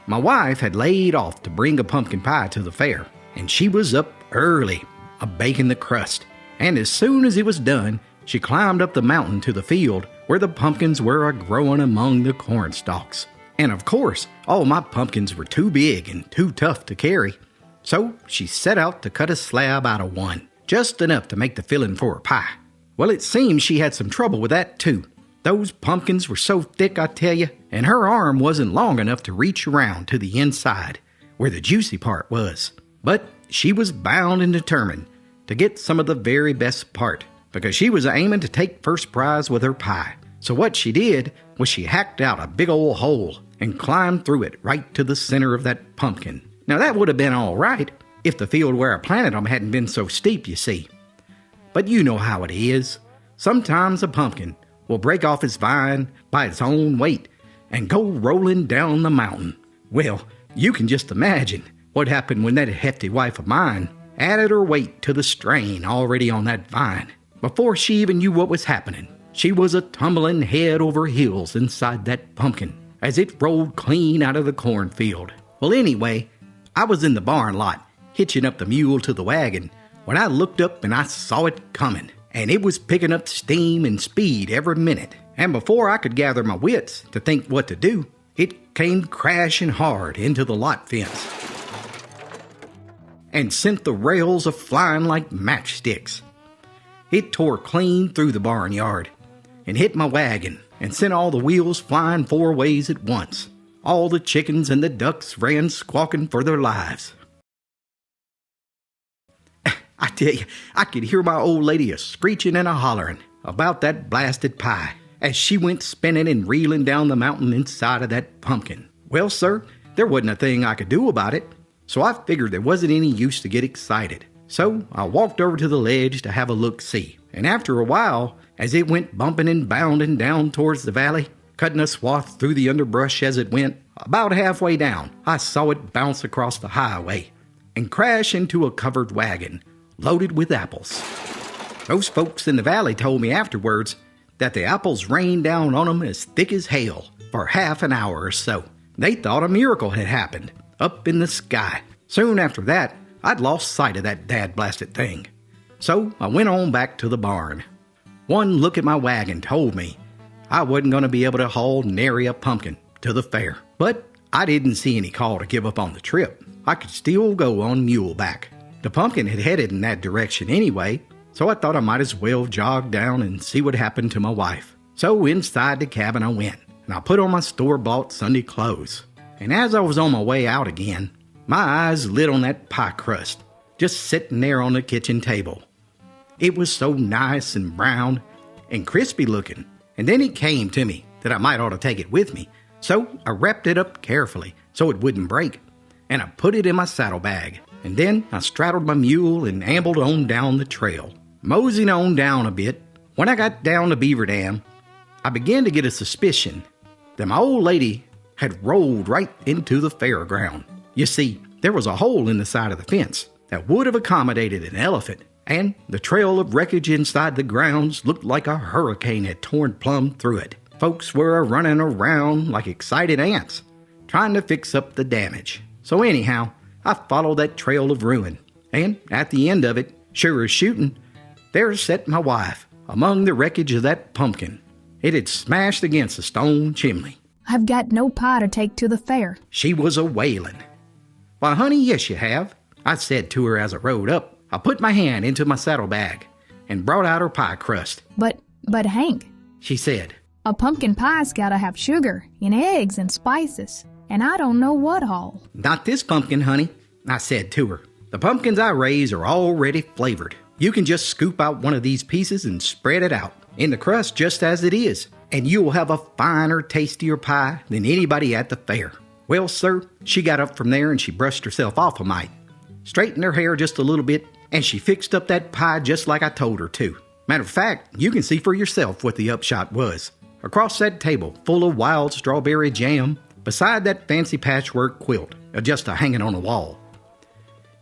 My wife had laid off to bring a pumpkin pie to the fair, and she was up early of baking the crust. And as soon as it was done, she climbed up the mountain to the field where the pumpkins were a-growing among the corn stalks. And of course, all my pumpkins were too big and too tough to carry. So she set out to cut a slab out of one, just enough to make the filling for her pie. Well, it seems she had some trouble with that too. Those pumpkins were so thick, I tell you, and her arm wasn't long enough to reach around to the inside, where the juicy part was. But she was bound and determined to get some of the very best part, because she was aiming to take first prize with her pie. So what she did was she hacked out a big old hole and climbed through it right to the center of that pumpkin. Now that would have been all right if the field where I planted them hadn't been so steep, you see. But you know how it is. Sometimes a pumpkin will break off its vine by its own weight and go rolling down the mountain. Well, you can just imagine what happened when that hefty wife of mine added her weight to the strain already on that vine. Before she even knew what was happening, she was a-tumbling head over heels inside that pumpkin as it rolled clean out of the cornfield. Well, anyway, I was in the barn lot, hitching up the mule to the wagon, when I looked up and I saw it coming, and it was picking up steam and speed every minute. And before I could gather my wits to think what to do, it came crashing hard into the lot fence and sent the rails a-flying like matchsticks. It tore clean through the barnyard and hit my wagon and sent all the wheels flying 4 ways at once. All the chickens and the ducks ran squawking for their lives. I tell you, I could hear my old lady a-screeching and a-hollering about that blasted pie as she went spinning and reeling down the mountain inside of that pumpkin. Well, sir, there wasn't a thing I could do about it, so I figured there wasn't any use to get excited. So I walked over to the ledge to have a look-see, and after a while, as it went bumping and bounding down towards the valley, cutting a swath through the underbrush as it went, about halfway down, I saw it bounce across the highway and crash into a covered wagon loaded with apples. Those folks in the valley told me afterwards that the apples rained down on them as thick as hail for half an hour or so. They thought a miracle had happened up in the sky. Soon after that, I'd lost sight of that dad-blasted thing. So I went on back to the barn. One look at my wagon told me I wasn't going to be able to haul nary a pumpkin to the fair. But I didn't see any call to give up on the trip. I could still go on muleback. The pumpkin had headed in that direction anyway, so I thought I might as well jog down and see what happened to my wife. So inside the cabin I went, and I put on my store-bought Sunday clothes. And as I was on my way out again, my eyes lit on that pie crust, just sitting there on the kitchen table. It was so nice and brown and crispy looking, and then it came to me that I might ought to take it with me. So I wrapped it up carefully so it wouldn't break, and I put it in my saddlebag. And then I straddled my mule and ambled on down the trail, moseying on down a bit. When I got down to Beaver Dam, I began to get a suspicion that my old lady had rolled right into the fairground. You see, there was a hole in the side of the fence that would have accommodated an elephant, and the trail of wreckage inside the grounds looked like a hurricane had torn plumb through it. Folks were running around like excited ants, trying to fix up the damage. So anyhow, I followed that trail of ruin, and at the end of it, sure as shooting, there sat my wife among the wreckage of that pumpkin. It had smashed against a stone chimney. I've got no pie to take to the fair. She was a-wailing. Why, honey, yes you have, I said to her as I rode up. I put my hand into my saddlebag and brought out her pie crust. But Hank, she said, a pumpkin pie's gotta have sugar and eggs and spices, and I don't know what all. Not this pumpkin, honey, I said to her. The pumpkins I raise are already flavored. You can just scoop out one of these pieces and spread it out in the crust just as it is, and you'll have a finer, tastier pie than anybody at the fair. Well, sir, she got up from there and she brushed herself off a mite, straightened her hair just a little bit, and she fixed up that pie just like I told her to. Matter of fact, you can see for yourself what the upshot was. Across that table, full of wild strawberry jam, beside that fancy patchwork quilt, just a-hanging on the wall.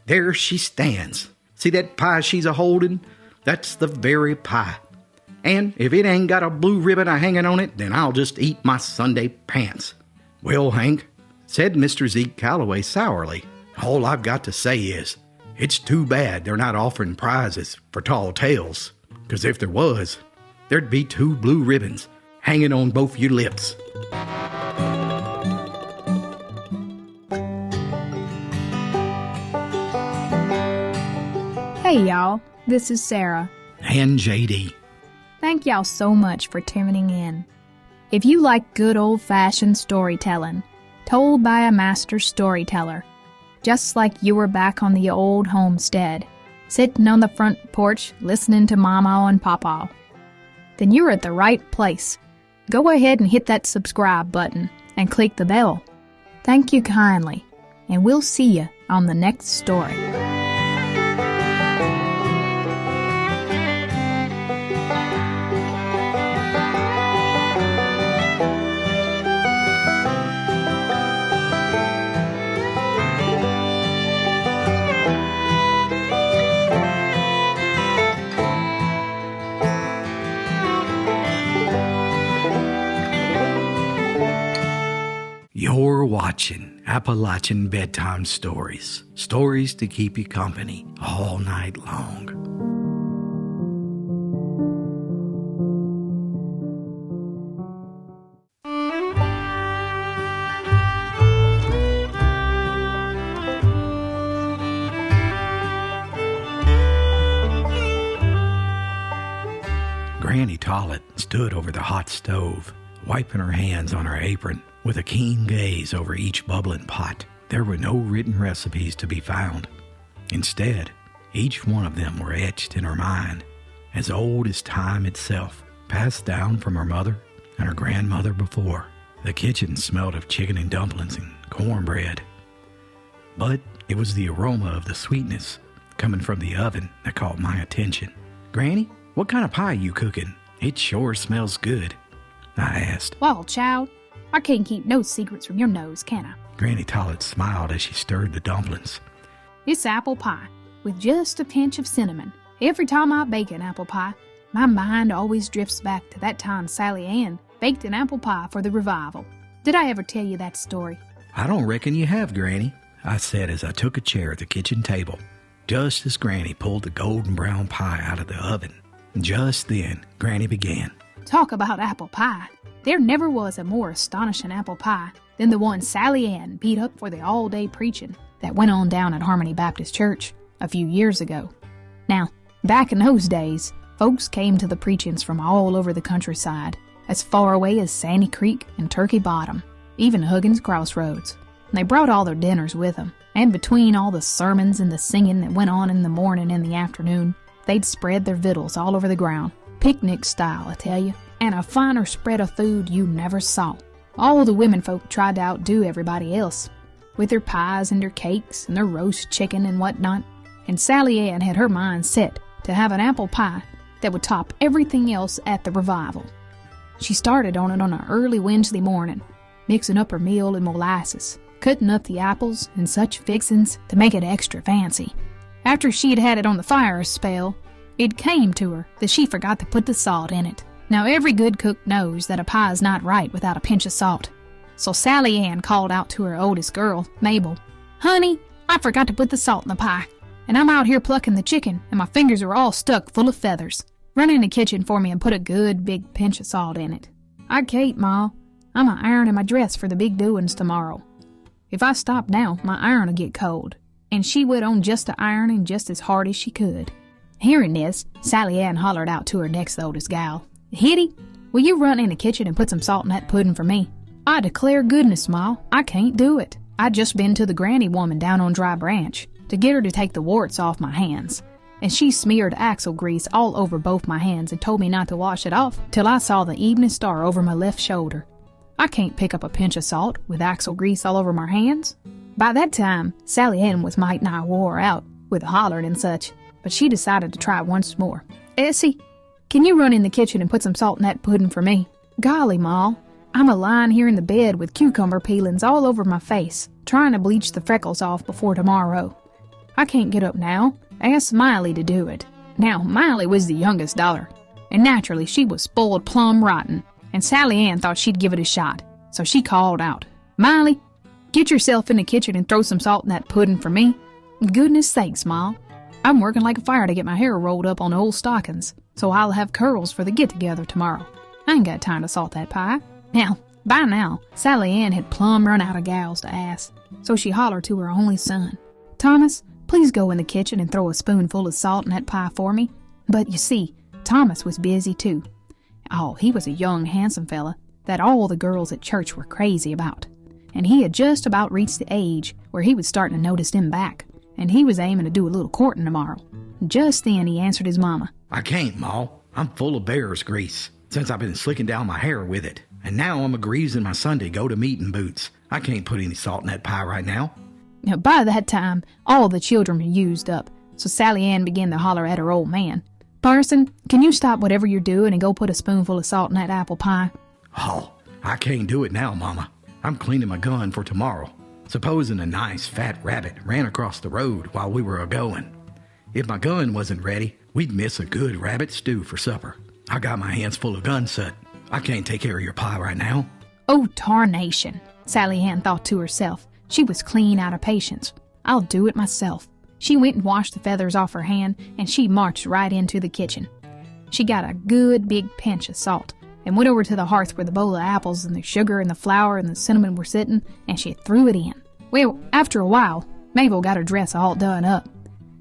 There she stands. See that pie she's a-holding? That's the very pie. And if it ain't got a blue ribbon a-hanging on it, then I'll just eat my Sunday pants. Well, Hank, said Mr. Zeke Calloway sourly, all I've got to say is, It's too bad they're not offering prizes for tall tales, 'cause if there was, there'd be 2 blue ribbons hanging on both your lips. Hey y'all, this is Sarah. And JD. Thank y'all so much for tuning in. If you like good old-fashioned storytelling, told by a master storyteller, just like you were back on the old homestead, sitting on the front porch listening to Mama and Papa, then you're at the right place. Go ahead and hit that subscribe button and click the bell. Thank you kindly, and we'll see you on the next story. You're watching Appalachian Bedtime Stories. Stories to keep you company all night long. Granny Tollett stood over the hot stove, wiping her hands on her apron, with a keen gaze over each bubbling pot. There were no written recipes to be found. Instead, each one of them were etched in her mind, as old as time itself, passed down from her mother and her grandmother before. The kitchen smelled of chicken and dumplings and cornbread. But it was the aroma of the sweetness coming from the oven that caught my attention. "Granny, what kind of pie you cooking? It sure smells good," I asked. Well, child, I can't keep no secrets from your nose, can I? Granny Tollett smiled as she stirred the dumplings. It's apple pie, with just a pinch of cinnamon. Every time I bake an apple pie, my mind always drifts back to that time Sally Ann baked an apple pie for the revival. Did I ever tell you that story? "I don't reckon you have, Granny," I said as I took a chair at the kitchen table, just as Granny pulled the golden brown pie out of the oven. Just then, Granny began. Talk about apple pie. There never was a more astonishing apple pie than the one Sally Ann beat up for the all-day preaching that went on down at Harmony Baptist Church a few years ago. Now, back in those days, folks came to the preachings from all over the countryside, as far away as Sandy Creek and Turkey Bottom, even Huggins Crossroads. And they brought all their dinners with them, and between all the sermons and the singing that went on in the morning and the afternoon, they'd spread their victuals all over the ground, picnic style, I tell you. And a finer spread of food you never saw. All the women folk tried to outdo everybody else, with their pies and their cakes and their roast chicken and whatnot, and Sally Ann had her mind set to have an apple pie that would top everything else at the revival. She started on it on an early Wednesday morning, mixing up her meal and molasses, cutting up the apples and such fixings to make it extra fancy. After she'd had it on the fire a spell, it came to her that she forgot to put the salt in it. Now, every good cook knows that a pie's not right without a pinch of salt. So Sally Ann called out to her oldest girl, Mabel, "Honey, I forgot to put the salt in the pie, and I'm out here plucking the chicken, and my fingers are all stuck full of feathers. Run in the kitchen for me and put a good big pinch of salt in it." "I can't, Ma. I'm a-ironing my dress for the big doings tomorrow. If I stop now, my iron'll get cold." And she went on just a-ironing just as hard as she could. Hearing this, Sally Ann hollered out to her next oldest gal, "Hitty, will you run in the kitchen and put some salt in that pudding for me?" "I declare goodness, Ma, I can't do it. I just been to the granny woman down on Dry Branch to get her to take the warts off my hands, and she smeared axle grease all over both my hands and told me not to wash it off till I saw the evening star over my left shoulder. I can't pick up a pinch of salt with axle grease all over my hands." By that time, Sally Ann was might nigh wore out with hollering and such, but she decided to try once more. "Essie, can you run in the kitchen and put some salt in that pudding for me?" "Golly, Ma, I'm a-lying here in the bed with cucumber peelings all over my face, trying to bleach the freckles off before tomorrow. I can't get up now. Ask Miley to do it." Now, Miley was the youngest daughter, and naturally she was spoiled plumb rotten, and Sally Ann thought she'd give it a shot, so she called out, "Miley, get yourself in the kitchen and throw some salt in that pudding for me." Goodness sakes, Ma. I'm working like a fire to get my hair rolled up on old stockings, so I'll have curls for the get-together tomorrow. I ain't got time to salt that pie. Now, by now, Sally Ann had plumb run out of gals to ask, so she hollered to her only son, "Thomas, please go in the kitchen and throw a spoonful of salt in that pie for me." But you see, Thomas was busy too. Oh, he was a young, handsome fella that all the girls at church were crazy about. And he had just about reached the age where he was starting to notice them back, and he was aiming to do a little courting tomorrow. Just then he answered his mama. "I can't, Ma. I'm full of bear's grease, since I've been slicking down my hair with it. And now I'm a-greasing my Sunday go-to-meeting boots. I can't put any salt in that pie right now." Now, by that time, all the children were used up, so Sally Ann began to holler at her old man. "Parson, can you stop whatever you're doing and go put a spoonful of salt in that apple pie?" "Oh, I can't do it now, Mama. I'm cleaning my gun for tomorrow. Supposing a nice fat rabbit ran across the road while we were a-going. If my gun wasn't ready, we'd miss a good rabbit stew for supper. I got my hands full of gun soot. I can't take care of your pie right now." "Oh, tarnation," Sally Ann thought to herself. She was clean out of patience. "I'll do it myself." She went and washed the feathers off her hand, and she marched right into the kitchen. She got a good big pinch of salt, and went over to the hearth where the bowl of apples and the sugar and the flour and the cinnamon were sitting, and she threw it in. Well, after a while, Mabel got her dress all done up,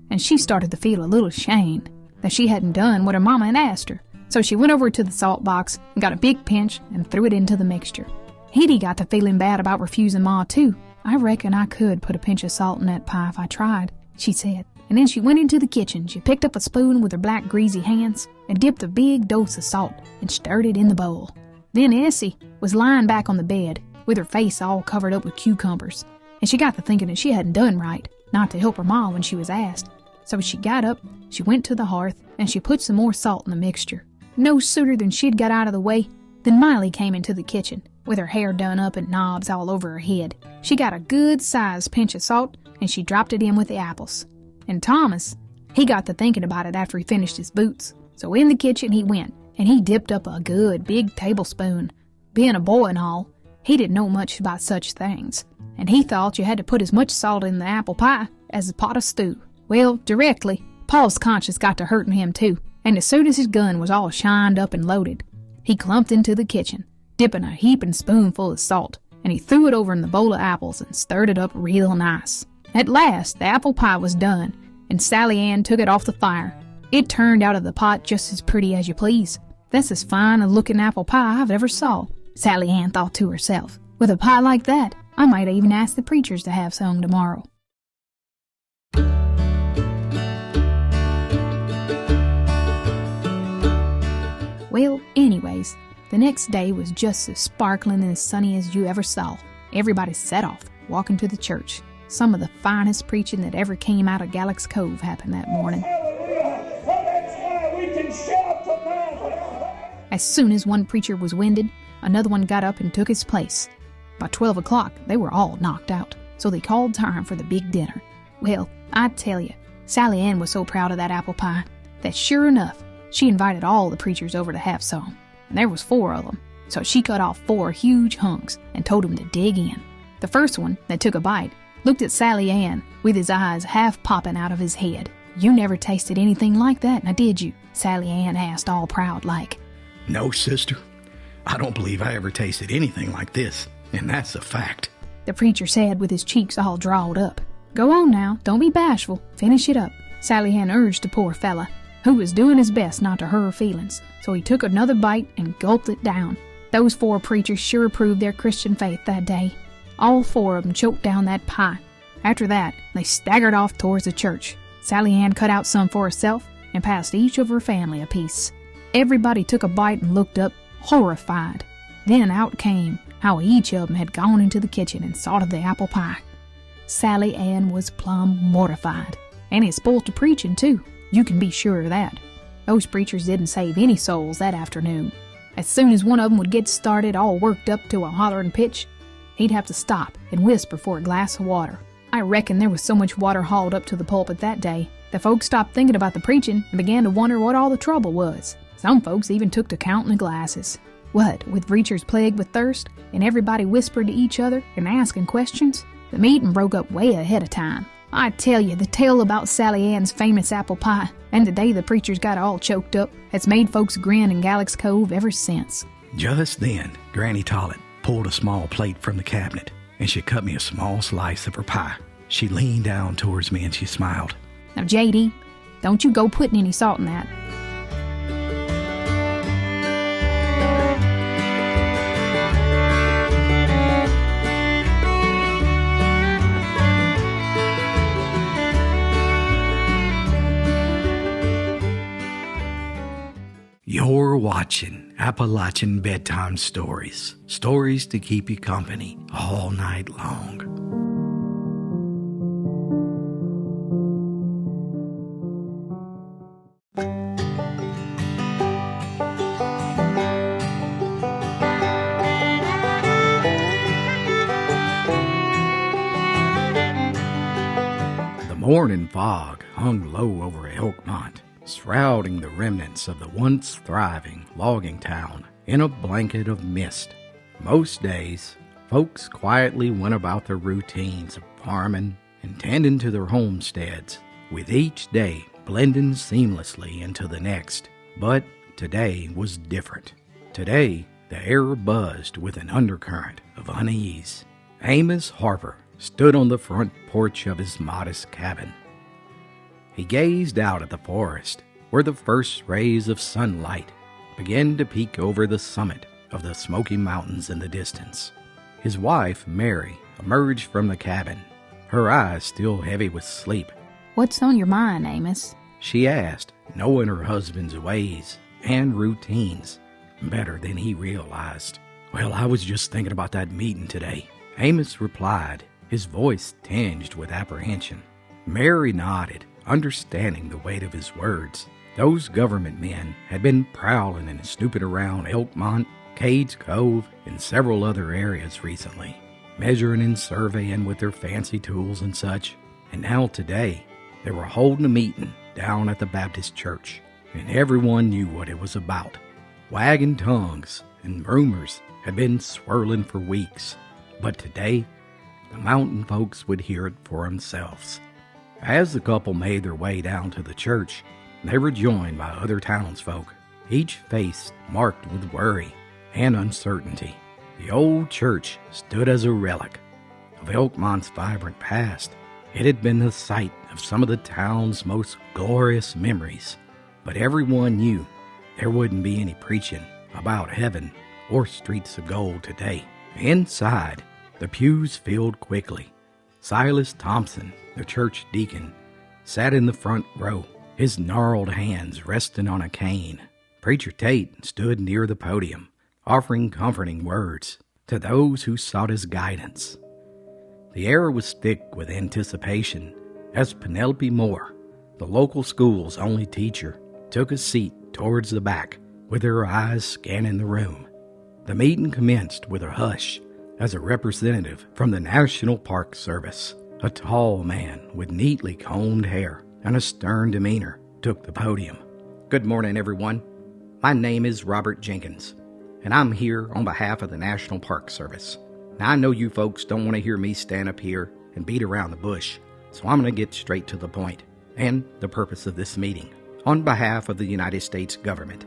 and she started to feel a little ashamed that she hadn't done what her mama had asked her. So she went over to the salt box and got a big pinch and threw it into the mixture. Edie got to feeling bad about refusing Ma, too. "I reckon I could put a pinch of salt in that pie if I tried," she said. And then she went into the kitchen. She picked up a spoon with her black greasy hands and dipped a big dose of salt and stirred it in the bowl. Then Essie was lying back on the bed with her face all covered up with cucumbers, and she got to thinking that she hadn't done right not to help her Ma when she was asked. So she got up, she went to the hearth, and she put some more salt in the mixture. No sooner than she'd got out of the way than Miley came into the kitchen with her hair done up in knobs all over her head. She got a good-sized pinch of salt, and she dropped it in with the apples. And Thomas, he got to thinking about it after he finished his boots. So in the kitchen he went, and he dipped up a good big tablespoon. Being a boy and all, he didn't know much about such things, and he thought you had to put as much salt in the apple pie as a pot of stew. Well, directly, Paul's conscience got to hurting him too, and as soon as his gun was all shined up and loaded, he clumped into the kitchen, dipping a heaping spoonful of salt, and he threw it over in the bowl of apples and stirred it up real nice. At last, the apple pie was done, and Sally Ann took it off the fire. It turned out of the pot just as pretty as you please. "That's as fine a looking apple pie I've ever saw," Sally Ann thought to herself. "With a pie like that, I might even ask the preachers to have some tomorrow." Well, anyways, the next day was just as sparkling and as sunny as you ever saw. Everybody set off, walking to the church. Some of the finest preaching that ever came out of Galax Cove happened that morning. As soon as one preacher was winded, another one got up and took his place. By 12 o'clock, they were all knocked out, so they called time for the big dinner. Well, I tell you, Sally Ann was so proud of that apple pie that sure enough, she invited all the preachers over to have some, and there was 4 of them. So she cut off 4 huge hunks and told them to dig in. The first one, that took a bite, looked at Sally Ann with his eyes half popping out of his head. "You never tasted anything like that, now did you?" Sally Ann asked, all proud like. "No, sister. I don't believe I ever tasted anything like this, and that's a fact," the preacher said with his cheeks all drawled up. "Go on now, don't be bashful. Finish it up," Sally Ann urged the poor fella, who was doing his best not to hurt her feelings. So he took another bite and gulped it down. Those 4 preachers sure proved their Christian faith that day. All 4 of them choked down that pie. After that, they staggered off towards the church. Sally Ann cut out some for herself and passed each of her family a piece. Everybody took a bite and looked up, horrified. Then out came how each of them had gone into the kitchen and saw to the apple pie. Sally Ann was plumb mortified, and it spoilt the preaching too. You can be sure of that. Those preachers didn't save any souls that afternoon. As soon as one of them would get started all worked up to a hollering pitch, he'd have to stop and whisper for a glass of water. I reckon there was so much water hauled up to the pulpit that day that folks stopped thinking about the preaching and began to wonder what all the trouble was. Some folks even took to counting the glasses. What, with preachers plagued with thirst and everybody whispered to each other and asking questions? The meeting broke up way ahead of time. I tell you, the tale about Sally Ann's famous apple pie, and the day the preachers got all choked up, has made folks grin in Galax Cove ever since. Just then, Granny Tollett pulled a small plate from the cabinet, and she cut me a small slice of her pie. She leaned down towards me and she smiled. Now, J.D., don't you go putting any salt in that. You're watching Appalachian Bedtime Stories. Stories to keep you company all night long. The morning fog hung low over Elkmont, shrouding the remnants of the once thriving logging town in a blanket of mist. Most days, folks quietly went about their routines of farming and tending to their homesteads, with each day blending seamlessly into the next. But today was different. Today, the air buzzed with an undercurrent of unease. Amos Harper stood on the front porch of his modest cabin. He gazed out at the forest, where the first rays of sunlight began to peek over the summit of the Smoky Mountains in the distance. His wife, Mary, emerged from the cabin, her eyes still heavy with sleep. What's on your mind, Amos? She asked, knowing her husband's ways and routines better than he realized. Well, I was just thinking about that meeting today, Amos replied, his voice tinged with apprehension. Mary nodded, understanding the weight of his words. Those government men had been prowling and snooping around Elkmont, Cades Cove, and several other areas recently, measuring and surveying with their fancy tools and such. And now today, they were holding a meeting down at the Baptist church, and everyone knew what it was about. Wagging tongues and rumors had been swirling for weeks, but today, the mountain folks would hear it for themselves. As the couple made their way down to the church, they were joined by other townsfolk, each face marked with worry and uncertainty. The old church stood as a relic of Elkmont's vibrant past. It had been the site of some of the town's most glorious memories, but everyone knew there wouldn't be any preaching about heaven or streets of gold today. Inside, the pews filled quickly. Silas Thompson, the church deacon, sat in the front row, his gnarled hands resting on a cane. Preacher Tate stood near the podium, offering comforting words to those who sought his guidance. The air was thick with anticipation as Penelope Moore, the local school's only teacher, took a seat towards the back with her eyes scanning the room. The meeting commenced with a hush as a representative from the National Park Service, a tall man with neatly combed hair and a stern demeanor, took the podium. Good morning, everyone. My name is Robert Jenkins, and I'm here on behalf of the National Park Service. Now, I know you folks don't want to hear me stand up here and beat around the bush, so I'm going to get straight to the point and the purpose of this meeting. On behalf of the United States government,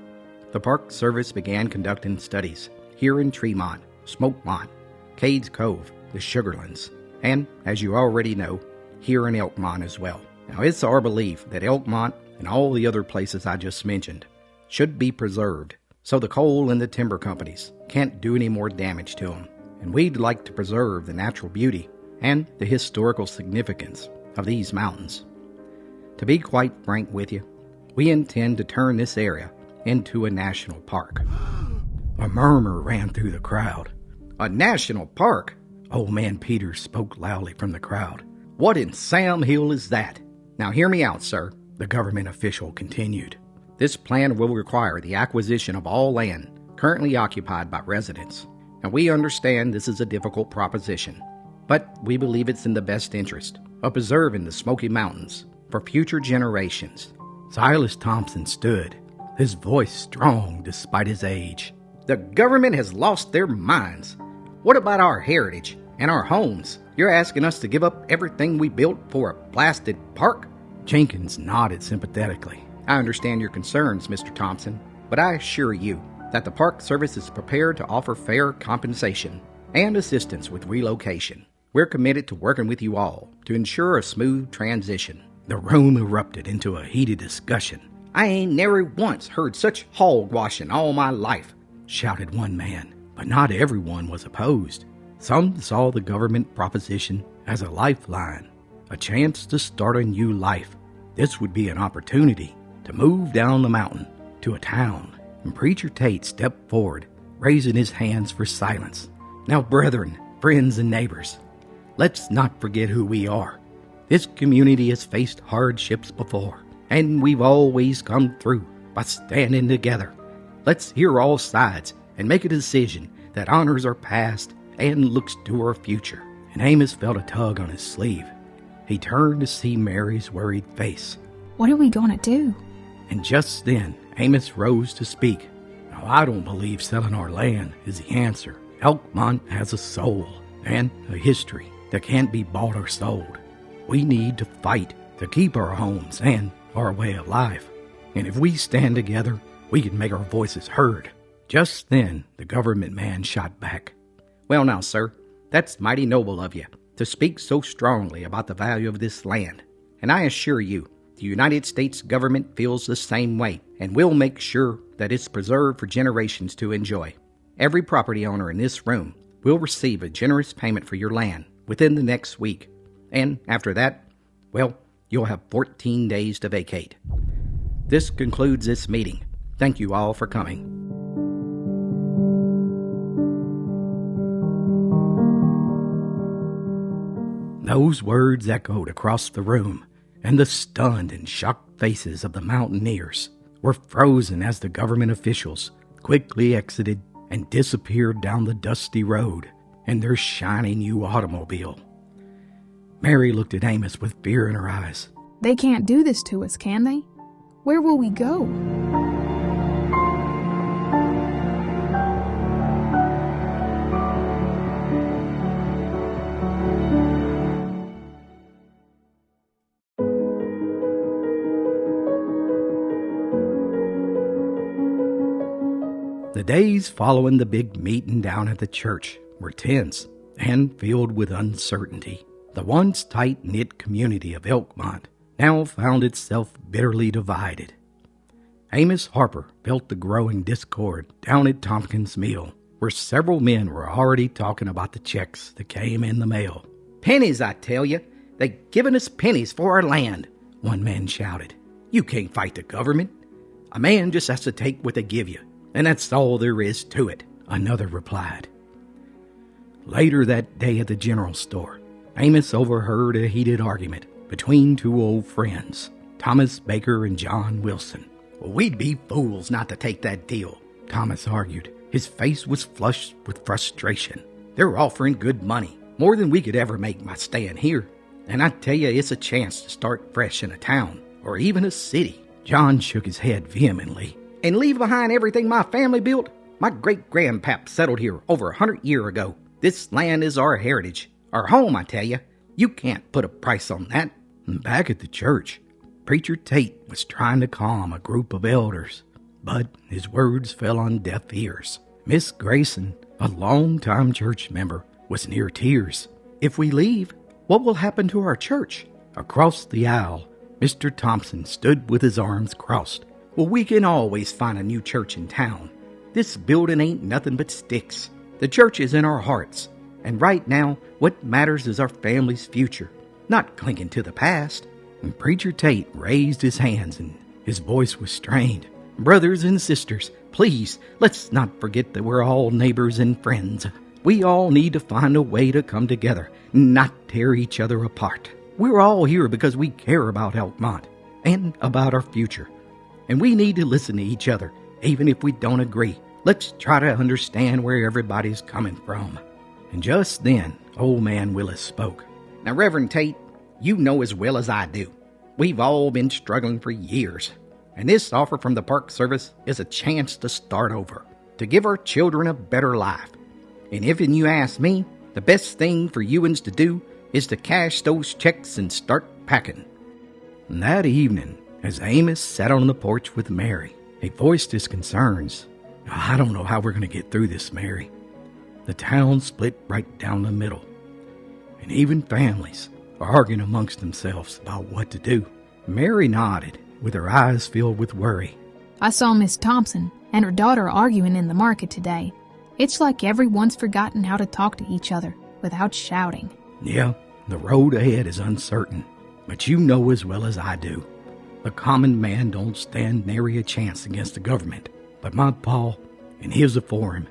the Park Service began conducting studies here in Tremont, Smokemont, Cades Cove, the Sugarlands, and, as you already know, here in Elkmont as well. Now, it's our belief that Elkmont and all the other places I just mentioned should be preserved so the coal and the timber companies can't do any more damage to them. And we'd like to preserve the natural beauty and the historical significance of these mountains. To be quite frank with you, we intend to turn this area into a national park. A murmur ran through the crowd. A national park? Old man Peters spoke loudly from the crowd. What in Sam Hill is that? Now hear me out, sir, the government official continued. This plan will require the acquisition of all land currently occupied by residents. Now we understand this is a difficult proposition, but we believe it's in the best interest of preserving the Smoky Mountains for future generations. Silas Thompson stood, his voice strong despite his age. The government has lost their minds. What about our heritage and our homes You're asking us to give up everything we built for a blasted park?" Jenkins nodded sympathetically. "I understand your concerns, Mr. Thompson, but I assure you that the Park Service is prepared to offer fair compensation and assistance with relocation. We're committed to working with you all to ensure a smooth transition." The room erupted into a heated discussion. "I ain't never once heard such hogwashing all my life," shouted one man. But not everyone was opposed. Some saw the government proposition as a lifeline, a chance to start a new life. This would be an opportunity to move down the mountain to a town. And Preacher Tate stepped forward, raising his hands for silence. "Now, brethren, friends, and neighbors, let's not forget who we are. This community has faced hardships before, and we've always come through by standing together. Let's hear all sides and make a decision that honors our past and looks to our future." And Amos felt a tug on his sleeve. He turned to see Mary's worried face. What are we going to do? And just then, Amos rose to speak. "Now, I don't believe selling our land is the answer. Elkmont has a soul and a history that can't be bought or sold. We need to fight to keep our homes and our way of life. And if we stand together, we can make our voices heard." Just then, the government man shot back. "Well now, sir, that's mighty noble of you to speak so strongly about the value of this land. And I assure you, the United States government feels the same way, and will make sure that it's preserved for generations to enjoy. Every property owner in this room will receive a generous payment for your land within the next week. And after that, well, you'll have 14 days to vacate. This concludes this meeting. Thank you all for coming." Those words echoed across the room, and the stunned and shocked faces of the mountaineers were frozen as the government officials quickly exited and disappeared down the dusty road in their shiny new automobile. Mary looked at Amos with fear in her eyes. They can't do this to us, can they? Where will we go? The days following the big meeting down at the church were tense and filled with uncertainty. The once tight-knit community of Elkmont now found itself bitterly divided. Amos Harper felt the growing discord down at Tompkins Mill, where several men were already talking about the checks that came in the mail. "Pennies, I tell you! They giving us pennies for our land!" one man shouted. "You can't fight the government. A man just has to take what they give you, and that's all there is to it," another replied. Later that day at the general store, Amos overheard a heated argument between two old friends, Thomas Baker and John Wilson. "Well, we'd be fools not to take that deal," Thomas argued. His face was flushed with frustration. "They're offering good money, more than we could ever make by staying here. And I tell you, it's a chance to start fresh in a town, or even a city." John shook his head vehemently. "And leave behind everything my family built? My great-grandpap settled here over 100 years ago. This land is our heritage, our home, I tell you. You can't put a price on that." Back at the church, Preacher Tate was trying to calm a group of elders, but his words fell on deaf ears. Miss Grayson, a long-time church member, was near tears. "If we leave, what will happen to our church?" Across the aisle, Mr. Thompson stood with his arms crossed. "Well, we can always find a new church in town. This building ain't nothing but sticks. The church is in our hearts, and right now, what matters is our family's future, not clinging to the past." And Preacher Tate raised his hands, and his voice was strained. "Brothers and sisters, please, let's not forget that we're all neighbors and friends. We all need to find a way to come together, not tear each other apart. We're all here because we care about Elkmont and about our future. And we need to listen to each other, even if we don't agree. Let's try to understand where everybody's coming from." And just then, Old Man Willis spoke. "Now, Reverend Tate, you know as well as I do, we've all been struggling for years. And this offer from the Park Service is a chance to start over, to give our children a better life. And if you ask me, The best thing for you uns to do is to cash those checks and start packing." And that evening, as Amos sat on the porch with Mary, he voiced his concerns. "I don't know how we're going to get through this, Mary. The town split right down the middle, and even families are arguing amongst themselves about what to do." Mary nodded, with her eyes filled with worry. "I saw Miss Thompson and her daughter arguing in the market today. It's like everyone's forgotten how to talk to each other without shouting." "Yeah, the road ahead is uncertain, but you know as well as I do, the common man don't stand nary a chance against the government. But my pa and his afore him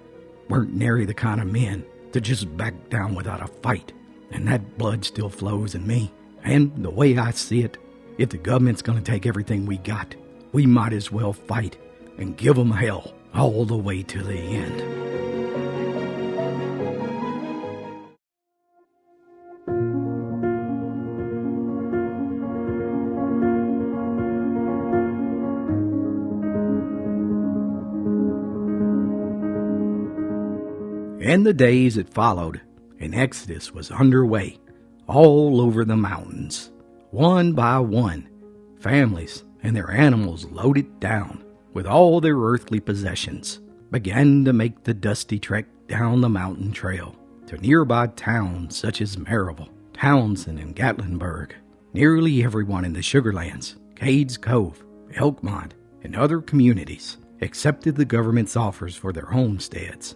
weren't nary the kind of men to just back down without a fight, and that blood still flows in me. And the way I see it, if the government's going to take everything we got, we might as well fight and give 'em hell all the way to the end." In the days that followed, an exodus was underway all over the mountains. One by one, families and their animals loaded down with all their earthly possessions began to make the dusty trek down the mountain trail to nearby towns such as Maryville, Townsend, and Gatlinburg. Nearly everyone in the Sugarlands, Cades Cove, Elkmont, and other communities accepted the government's offers for their homesteads.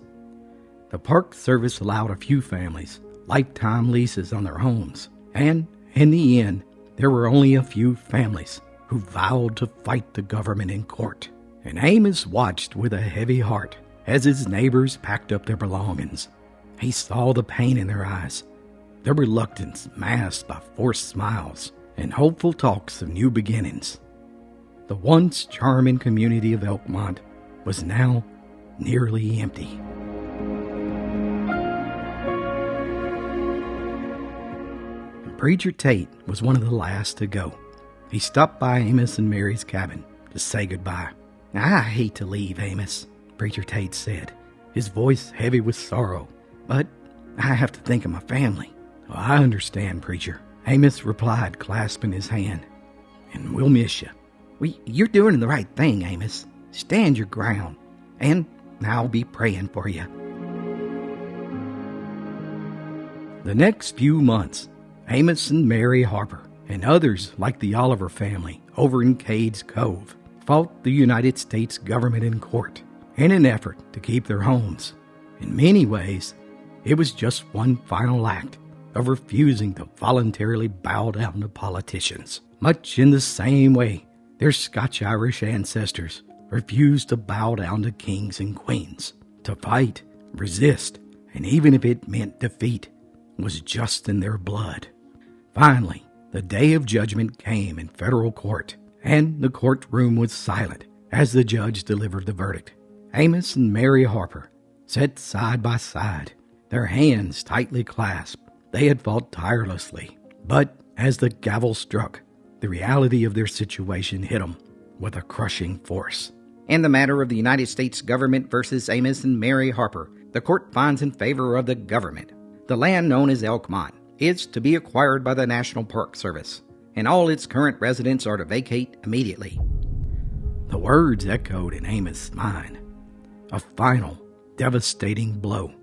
The Park Service allowed a few families lifetime leases on their homes, and in the end, there were only a few families who vowed to fight the government in court. And Amos watched with a heavy heart as his neighbors packed up their belongings. He saw the pain in their eyes, their reluctance masked by forced smiles and hopeful talks of new beginnings. The once charming community of Elkmont was now nearly empty. Preacher Tate was one of the last to go. He stopped by Amos and Mary's cabin to say goodbye. "I hate to leave, Amos," Preacher Tate said, his voice heavy with sorrow, "but I have to think of my family." "Well, I understand, Preacher," Amos replied, clasping his hand, "and we'll miss you." You're doing the right thing, Amos. Stand your ground, and I'll be praying for you." The next few months, Amos and Mary Harper and others like the Oliver family over in Cades Cove fought the United States government in court in an effort to keep their homes. In many ways, it was just one final act of refusing to voluntarily bow down to politicians, much in the same way their Scotch-Irish ancestors refused to bow down to kings and queens. To fight, resist, and even if it meant defeat, was just in their blood. Finally, the day of judgment came in federal court, and the courtroom was silent as the judge delivered the verdict. Amos and Mary Harper sat side by side, their hands tightly clasped. They had fought tirelessly, but as the gavel struck, the reality of their situation hit them with a crushing force. "In the matter of the United States government versus Amos and Mary Harper, the court finds in favor of the government. The land known as Elkmont is to be acquired by the National Park Service, and all its current residents are to vacate immediately." The words echoed in Amos' mind. A final, devastating blow.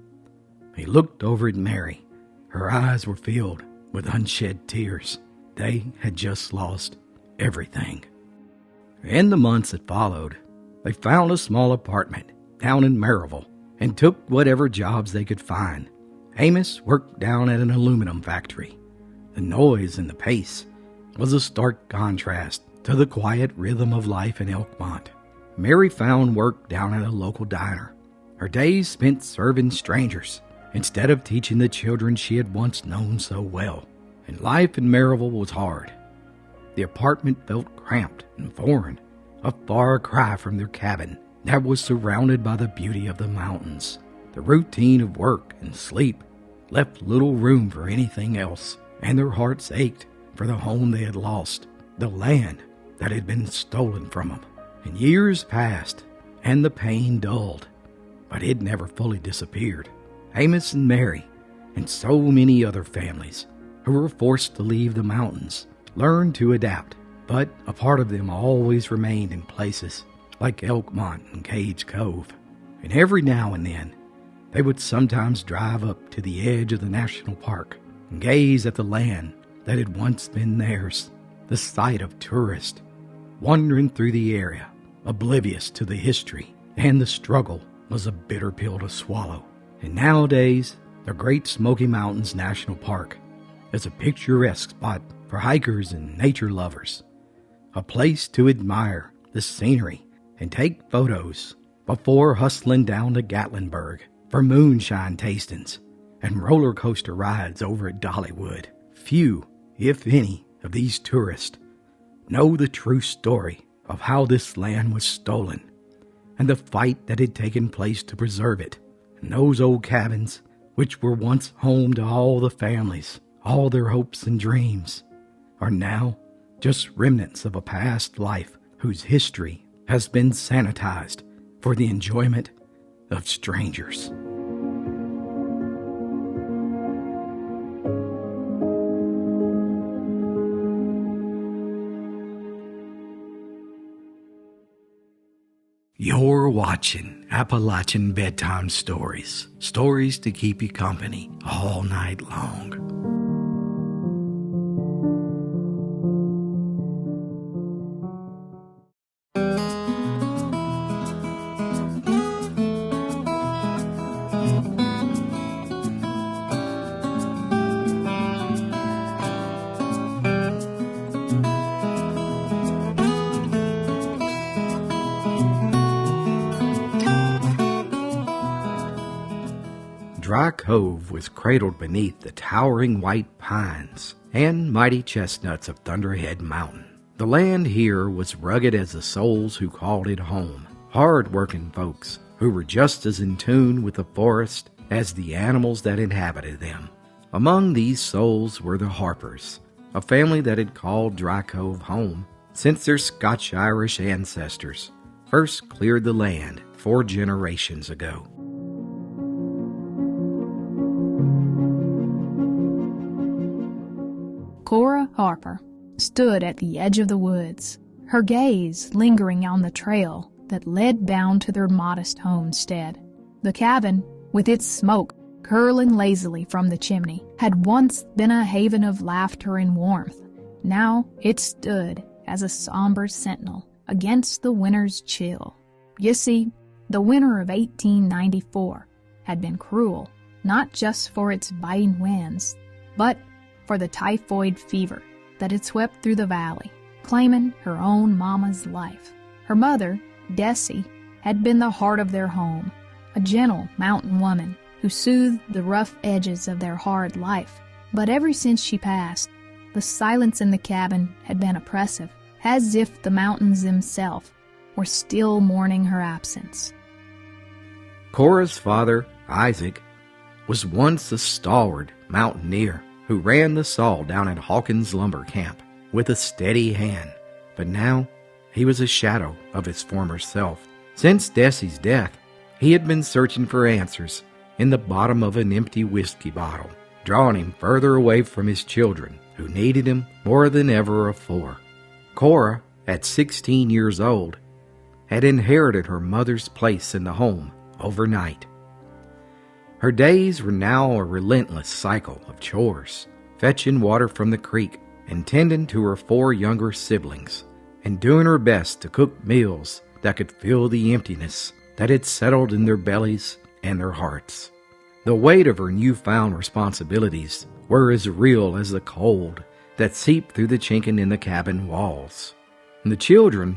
He looked over at Mary. Her eyes were filled with unshed tears. They had just lost everything. In the months that followed, they found a small apartment down in Maryville and took whatever jobs they could find. Amos worked down at an aluminum factory. The noise and the pace was a stark contrast to the quiet rhythm of life in Elkmont. Mary found work down at a local diner. Her days spent serving strangers instead of teaching the children she had once known so well. And life in Maryville was hard. The apartment felt cramped and foreign, a far cry from their cabin that was surrounded by the beauty of the mountains. The routine of work and sleep left little room for anything else, and their hearts ached for the home they had lost, the land that had been stolen from them. And years passed, and the pain dulled, but it never fully disappeared. Amos and Mary and so many other families who were forced to leave the mountains learned to adapt, but a part of them always remained in places like Elkmont and Cage Cove. And every now and then, they would sometimes drive up to the edge of the national park and gaze at the land that had once been theirs, the sight of tourists wandering through the area, oblivious to the history and the struggle was a bitter pill to swallow. And nowadays, the Great Smoky Mountains National Park is a picturesque spot for hikers and nature lovers, a place to admire the scenery and take photos before hustling down to Gatlinburg for moonshine tastings and roller coaster rides over at Dollywood. Few, if any, of these tourists know the true story of how this land was stolen and the fight that had taken place to preserve it. And those old cabins, which were once home to all the families, all their hopes and dreams, are now just remnants of a past life whose history has been sanitized for the enjoyment of strangers. You're watching Appalachian Bedtime Stories. Stories to keep you company all night long. Dry Cove was cradled beneath the towering white pines and mighty chestnuts of Thunderhead Mountain. The land here was rugged as the souls who called it home, hard-working folks who were just as in tune with the forest as the animals that inhabited them. Among these souls were the Harpers, a family that had called Dry Cove home since their Scotch-Irish ancestors first cleared the land 4 generations ago. Kora Harper stood at the edge of the woods, her gaze lingering on the trail that led bound to their modest homestead. The cabin, with its smoke curling lazily from the chimney, had once been a haven of laughter and warmth. Now it stood as a somber sentinel against the winter's chill. You see, the winter of 1894 had been cruel, not just for its biting winds, but for the typhoid fever that had swept through the valley, claiming her own mama's life. Her mother, Desi, had been the heart of their home, a gentle mountain woman who soothed the rough edges of their hard life. But ever since she passed, the silence in the cabin had been oppressive, as if the mountains themselves were still mourning her absence. Kora's father, Isaac, was once a stalwart mountaineer who ran the saw down at Hawkins Lumber Camp with a steady hand. But now he was a shadow of his former self. Since Desi's death, he had been searching for answers in the bottom of an empty whiskey bottle, drawing him further away from his children, who needed him more than ever before. Kora, at 16 years old, had inherited her mother's place in the home overnight. Her days were now a relentless cycle of chores, fetching water from the creek and tending to her 4 younger siblings, and doing her best to cook meals that could fill the emptiness that had settled in their bellies and their hearts. The weight of her newfound responsibilities were as real as the cold that seeped through the chinking in the cabin walls. And the children,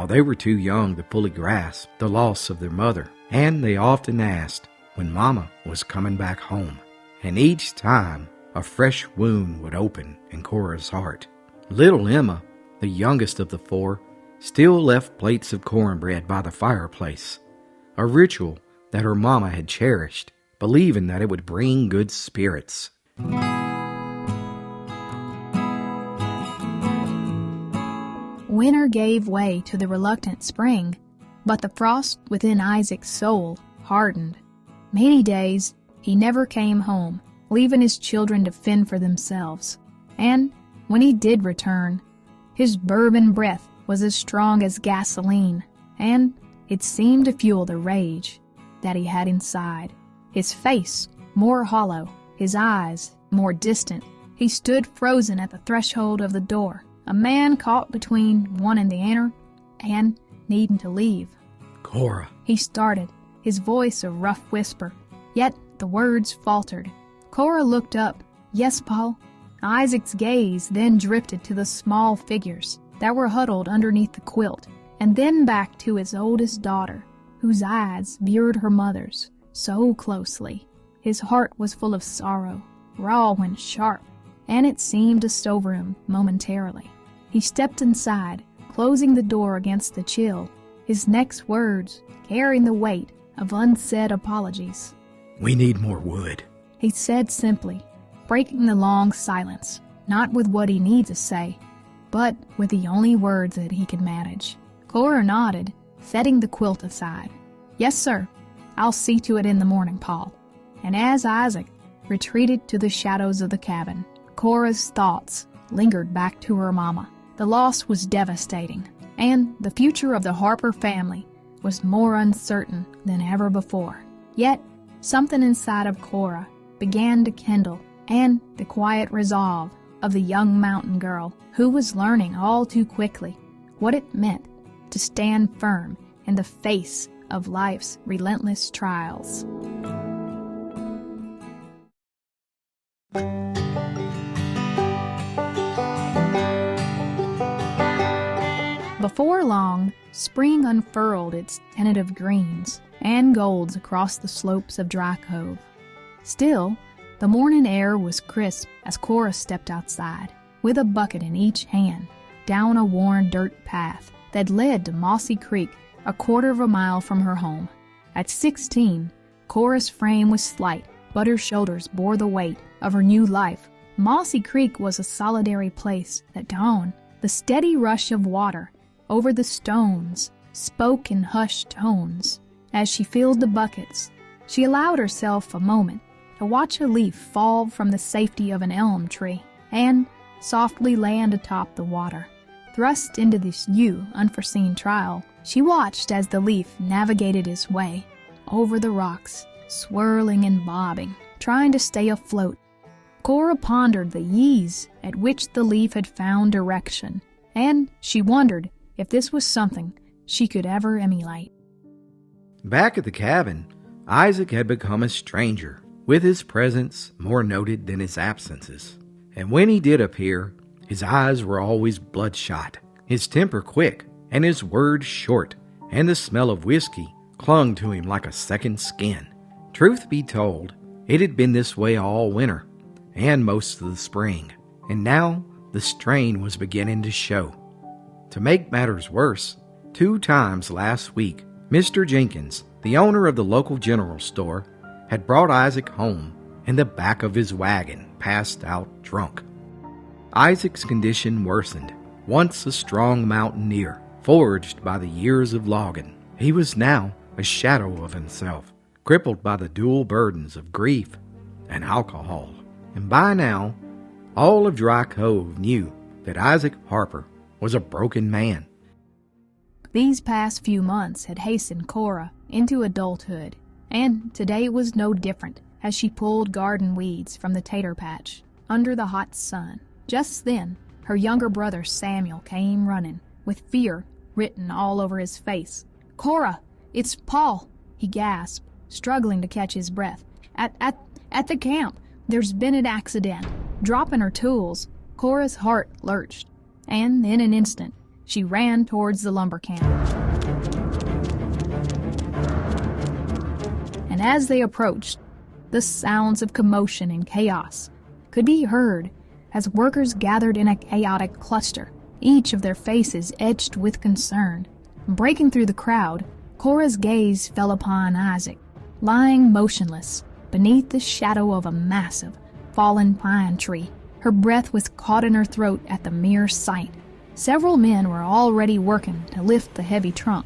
they were too young to fully grasp the loss of their mother, and they often asked when Mama was coming back home. And each time, a fresh wound would open in Kora's heart. Little Emma, the youngest of the 4, still left plates of cornbread by the fireplace, a ritual that her mama had cherished, believing that it would bring good spirits. Winter gave way to the reluctant spring, but the frost within Isaac's soul hardened. Many days he never came home, leaving his children to fend for themselves. And when he did return, his bourbon breath was as strong as gasoline, and it seemed to fuel the rage that he had inside. His face more hollow, his eyes more distant. He stood frozen at the threshold of the door, a man caught between wanting to enter and needing to leave. Kora. He started, his voice a rough whisper, yet the words faltered. Kora looked up. Yes, Paul. Isaac's gaze then drifted to the small figures that were huddled underneath the quilt, and then back to his oldest daughter, whose eyes mirrored her mother's so closely. His heart was full of sorrow, raw and sharp, and it seemed to sober him momentarily. He stepped inside, closing the door against the chill, his next words carrying the weight of unsaid apologies. We need more wood, he said simply, breaking the long silence, not with what he needed to say, but with the only words that he could manage. Kora nodded, setting the quilt aside. Yes, sir. I'll see to it in the morning, Paul. And as Isaac retreated to the shadows of the cabin, Kora's thoughts lingered back to her mama. The loss was devastating, and the future of the Harper family was more uncertain than ever before. Yet, something inside of Kora began to kindle, and the quiet resolve of the young mountain girl who was learning all too quickly what it meant to stand firm in the face of life's relentless trials. Before long, spring unfurled its tentative greens and golds across the slopes of Dry Cove. Still, the morning air was crisp as Kora stepped outside, with a bucket in each hand, down a worn dirt path that led to Mossy Creek, a quarter of a mile from her home. At 16, Kora's frame was slight, but her shoulders bore the weight of her new life. Mossy Creek was a solitary place at dawn. The steady rush of water over the stones spoke in hushed tones. As she filled the buckets, she allowed herself a moment to watch a leaf fall from the safety of an elm tree and softly land atop the water. Thrust into this new, unforeseen trial, she watched as the leaf navigated its way over the rocks, swirling and bobbing, trying to stay afloat. Kora pondered the ease at which the leaf had found direction, and she wondered if this was something she could ever emulate. Back at the cabin, Isaac had become a stranger, with his presence more noted than his absences. And when he did appear, his eyes were always bloodshot, his temper quick, and his words short, and the smell of whiskey clung to him like a second skin. Truth be told, it had been this way all winter, and most of the spring, and now the strain was beginning to show. To make matters worse, 2 times last week, Mr. Jenkins, the owner of the local general store, had brought Isaac home in the back of his wagon, passed out drunk. Isaac's condition worsened. Once a strong mountaineer, forged by the years of logging, he was now a shadow of himself, crippled by the dual burdens of grief and alcohol. And by now, all of Dry Cove knew that Isaac Harper was a broken man. These past few months had hastened Kora into adulthood, and today was no different as she pulled garden weeds from the tater patch under the hot sun. Just then, her younger brother Samuel came running, with fear written all over his face. "Kora, it's Paul," he gasped, struggling to catch his breath. At the camp, there's been an accident." Dropping her tools, Kora's heart lurched, and in an instant, she ran towards the lumber camp. And as they approached, the sounds of commotion and chaos could be heard as workers gathered in a chaotic cluster, each of their faces etched with concern. Breaking through the crowd, Kora's gaze fell upon Isaac, lying motionless beneath the shadow of a massive, fallen pine tree. Her breath was caught in her throat at the mere sight. Several men were already working to lift the heavy trunk,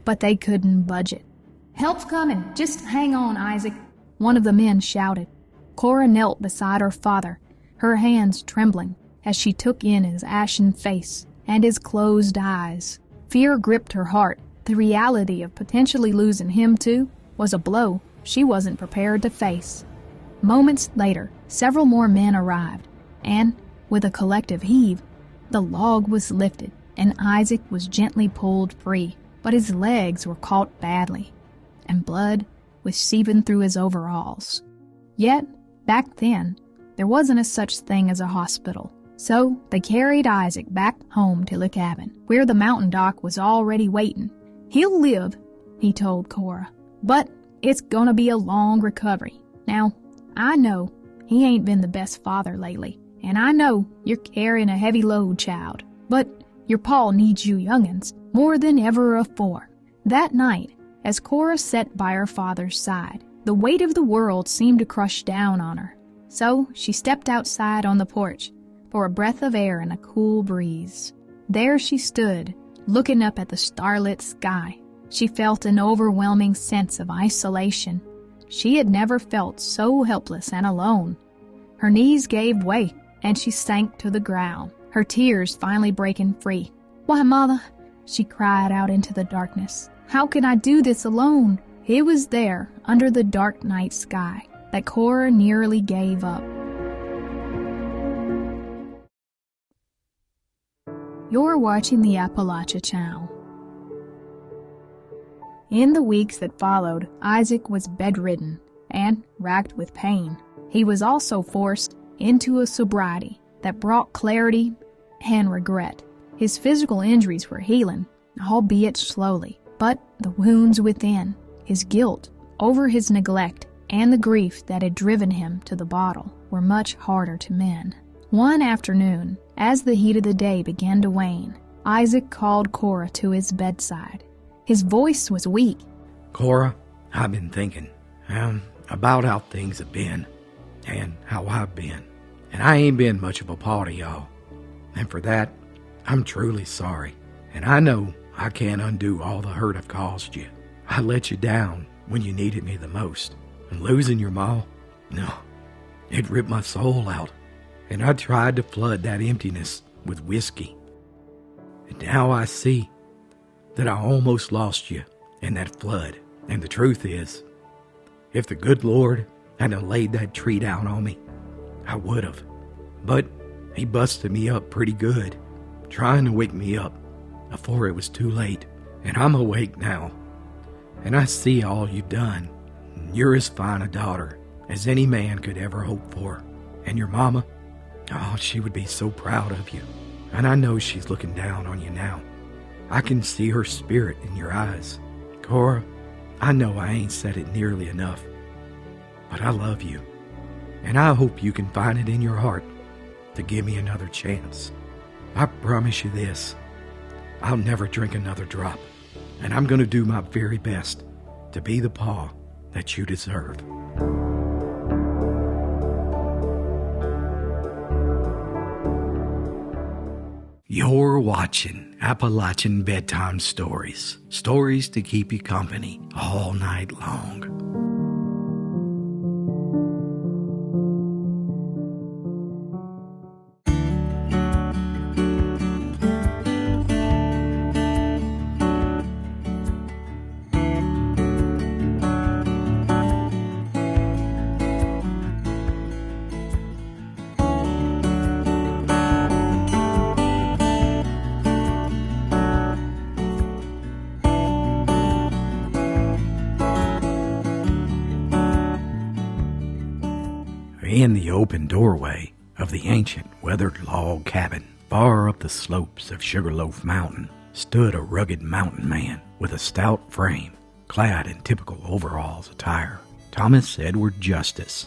but they couldn't budge it. "Help's coming. Just hang on, Isaac." one of the men shouted. Kora knelt beside her father, her hands trembling as she took in his ashen face and his closed eyes. Fear gripped her heart. The reality of potentially losing him, too, was a blow she wasn't prepared to face. Moments later, several more men arrived, and, with a collective heave, the log was lifted and Isaac was gently pulled free, but his legs were caught badly, and blood was seeping through his overalls. Yet, back then, there wasn't a such thing as a hospital, so they carried Isaac back home to the cabin, where the mountain doc was already waiting. "He'll live," he told Kora, "but it's gonna be a long recovery. Now, I know he ain't been the best father lately, and I know you're carrying a heavy load, child, but your paw needs you young'uns more than ever afore." That night, as Kora sat by her father's side, the weight of the world seemed to crush down on her. So she stepped outside on the porch for a breath of air and a cool breeze. There she stood, looking up at the starlit sky. She felt an overwhelming sense of isolation. She had never felt so helpless and alone. Her knees gave way, and she sank to the ground, her tears finally breaking free. "Why, Mother," she cried out into the darkness, "how can I do this alone?" It was there, under the dark night sky, that Kora nearly gave up. You're watching the Appalachia channel. In the weeks that followed, Isaac was bedridden and racked with pain. He was also forced into a sobriety that brought clarity and regret. His physical injuries were healing, albeit slowly, but the wounds within, his guilt over his neglect, and the grief that had driven him to the bottle were much harder to mend. One afternoon, as the heat of the day began to wane, Isaac called Kora to his bedside. His voice was weak. "Kora, I've been thinking about how things have been and how I've been. And I ain't been much of a part of y'all. And for that, I'm truly sorry. And I know I can't undo all the hurt I've caused you. I let you down when you needed me the most. And losing your ma, no, it ripped my soul out. And I tried to flood that emptiness with whiskey. And now I see that I almost lost you in that flood. And the truth is, if the good Lord hadn't laid that tree down on me, I would have. But he busted me up pretty good, trying to wake me up before it was too late. And I'm awake now. And I see all you've done. You're as fine a daughter as any man could ever hope for. And your mama, oh, she would be so proud of you. And I know she's looking down on you now. I can see her spirit in your eyes. Kora, I know I ain't said it nearly enough, but I love you. And I hope you can find it in your heart to give me another chance. I promise you this, I'll never drink another drop. And I'm going to do my very best to be the pa that you deserve. You're watching Appalachian Bedtime Stories. Stories to keep you company all night long. In the open doorway of the ancient weathered log cabin, far up the slopes of Sugarloaf Mountain, stood a rugged mountain man with a stout frame, clad in typical overalls attire. Thomas Edward Justice,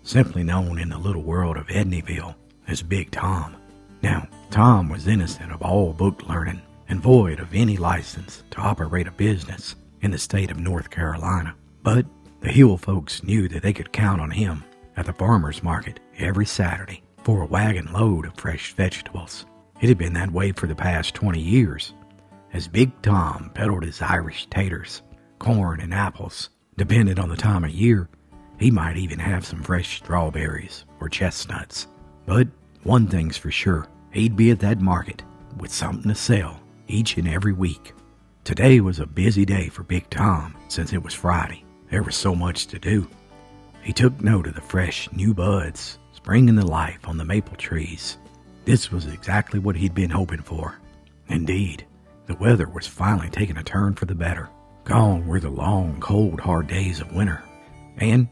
simply known in the little world of Edneyville as Big Tom. Now, Tom was innocent of all book learning and void of any license to operate a business in the state of North Carolina. But the Hill folks knew that they could count on him at the farmer's market every Saturday for a wagon load of fresh vegetables. It had been that way for the past 20 years, as Big Tom peddled his Irish taters, corn, and apples, depending on the time of year, He might even have some fresh strawberries or chestnuts. But one thing's for sure, he'd be at that market with something to sell each and every week. Today was a busy day for Big Tom since it was Friday. There was so much to do. He took note of the fresh new buds springing to life on the maple trees. This was exactly what he'd been hoping for. Indeed, the weather was finally taking a turn for the better. Gone were the long, cold, hard days of winter, and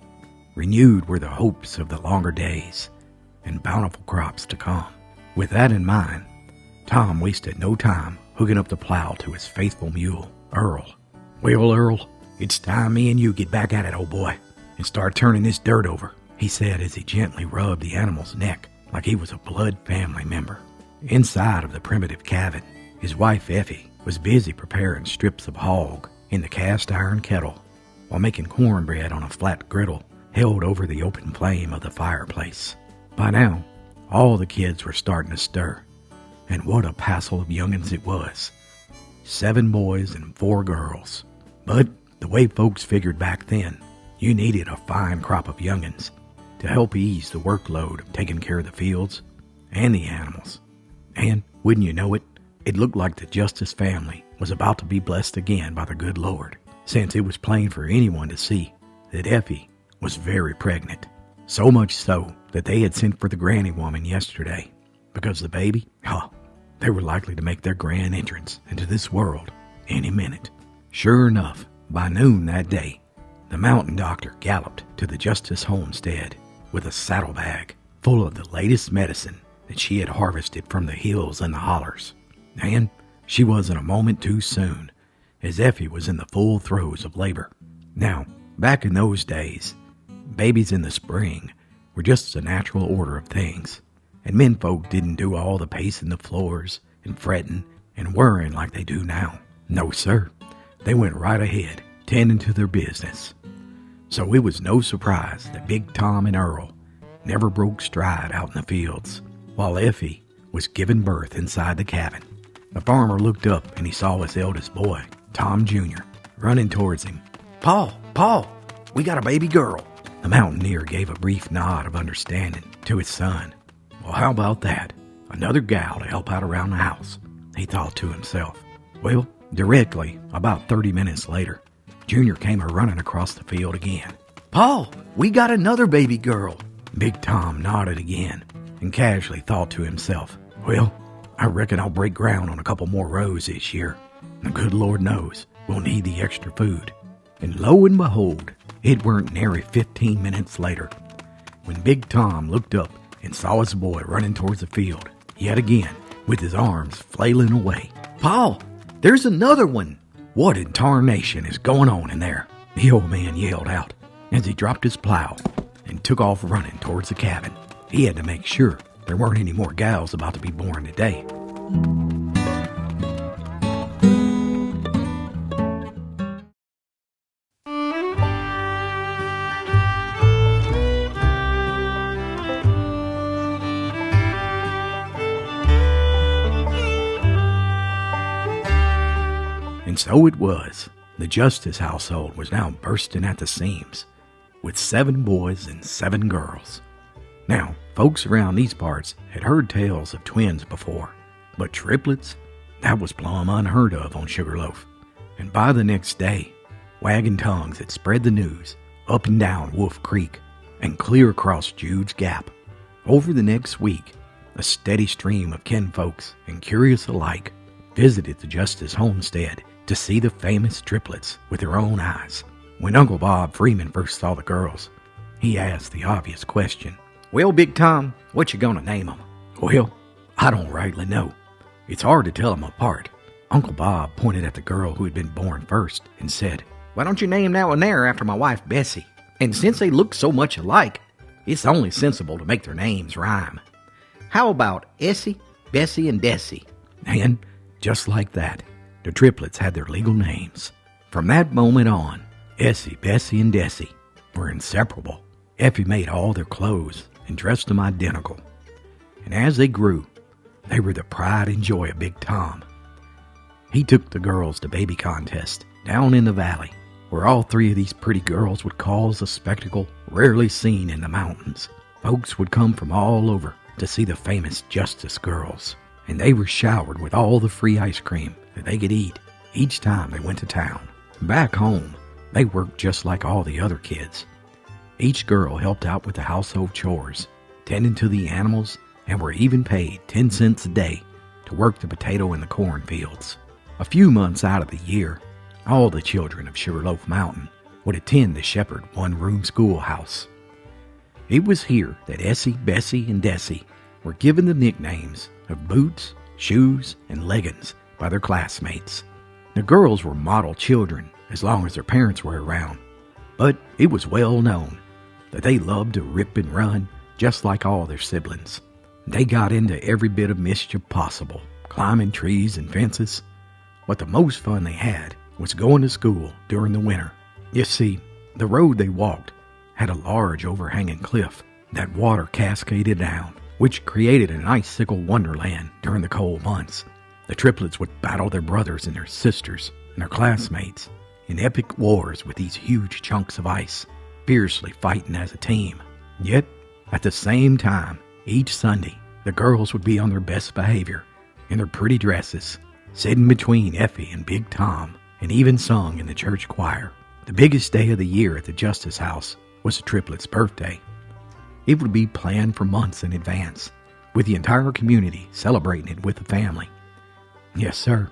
renewed were the hopes of the longer days and bountiful crops to come. With that in mind, Tom wasted no time hooking up the plow to his faithful mule, Earl. "Well, Earl, it's time me and you get back at it, old boy, and start turning this dirt over," he said as he gently rubbed the animal's neck like he was a blood family member. Inside of the primitive cabin, his wife Effie was busy preparing strips of hog in the cast iron kettle while making cornbread on a flat griddle held over the open flame of the fireplace. By now, all the kids were starting to stir, and what a passel of young'uns it was. 7 boys and 4 girls. But the way folks figured back then, you needed a fine crop of young'uns to help ease the workload of taking care of the fields and the animals. And wouldn't you know it, it looked like the Justice family was about to be blessed again by the good Lord, since it was plain for anyone to see that Effie was very pregnant. So much so that they had sent for the granny woman yesterday, because the baby, they were likely to make their grand entrance into this world any minute. Sure enough, by noon that day, the mountain doctor galloped to the Justice homestead with a saddlebag full of the latest medicine that she had harvested from the hills and the hollers. And she wasn't a moment too soon, as Effie was in the full throes of labor. Now, back in those days, babies in the spring were just a natural order of things, and menfolk didn't do all the pacing the floors and fretting and worrying like they do now. No, sir. They went right ahead, tending to their business. So it was no surprise that Big Tom and Earl never broke stride out in the fields, while Effie was giving birth inside the cabin. The farmer looked up and he saw his eldest boy, Tom Jr., running towards him. "Paul, we got a baby girl." The mountaineer gave a brief nod of understanding to his son. Well, how about that? Another gal to help out around the house, he thought to himself. Well, directly, about 30 minutes later, Junior came running across the field again. "Paul, we got another baby girl." Big Tom nodded again and casually thought to himself, "Well, I reckon I'll break ground on a couple more rows this year. The good Lord knows we'll need the extra food." And lo and behold, it weren't nary 15 minutes later when Big Tom looked up and saw his boy running towards the field, yet again, with his arms flailing away. "Paul, there's another one!" "What in tarnation is going on in there?" the old man yelled out as he dropped his plow and took off running towards the cabin. He had to make sure there weren't any more gals about to be born today. And so it was. The Justice household was now bursting at the seams, with 7 boys and 7 girls. Now, folks around these parts had heard tales of twins before, but triplets? That was plumb unheard of on Sugarloaf. And by the next day, wagging tongues had spread the news up and down Wolf Creek and clear across Jude's Gap. Over the next week, a steady stream of kinfolks and curious alike visited the Justice homestead to see the famous triplets with their own eyes. When Uncle Bob Freeman first saw the girls, he asked the obvious question, "Well, Big Tom, what you gonna name 'em?" "Well, I don't rightly know. It's hard to tell 'em apart." Uncle Bob pointed at the girl who had been born first and said, "Why don't you name that one there after my wife Bessie? And since they look so much alike, it's only sensible to make their names rhyme. How about Essie, Bessie, and Desi?" And just like that, the triplets had their legal names. From that moment on, Essie, Bessie, and Desi were inseparable. Effie made all their clothes and dressed them identical. And as they grew, they were the pride and joy of Big Tom. He took the girls to baby contests down in the valley, where all three of these pretty girls would cause a spectacle rarely seen in the mountains. Folks would come from all over to see the famous Justice girls, and they were showered with all the free ice cream that they could eat each time they went to town. Back home, they worked just like all the other kids. Each girl helped out with the household chores, tending to the animals, and were even paid 10 cents a day to work the potato and the corn fields. A few months out of the year, all the children of Sugarloaf Mountain would attend the Shepherd one-room schoolhouse. It was here that Essie, Bessie, and Desi were given the nicknames of Boots, Shoes, and Leggins by their classmates. The girls were model children as long as their parents were around, but it was well known that they loved to rip and run just like all their siblings. They got into every bit of mischief possible, climbing trees and fences. But the most fun they had was going to school during the winter. You see, the road they walked had a large overhanging cliff that water cascaded down, which created an icicle wonderland during the cold months. The triplets would battle their brothers and their sisters and their classmates in epic wars with these huge chunks of ice, fiercely fighting as a team. Yet, at the same time, each Sunday, the girls would be on their best behavior in their pretty dresses, sitting between Effie and Big Tom, and even sung in the church choir. The biggest day of the year at the Justice House was the triplets' birthday. It would be planned for months in advance, with the entire community celebrating it with the family. Yes, sir,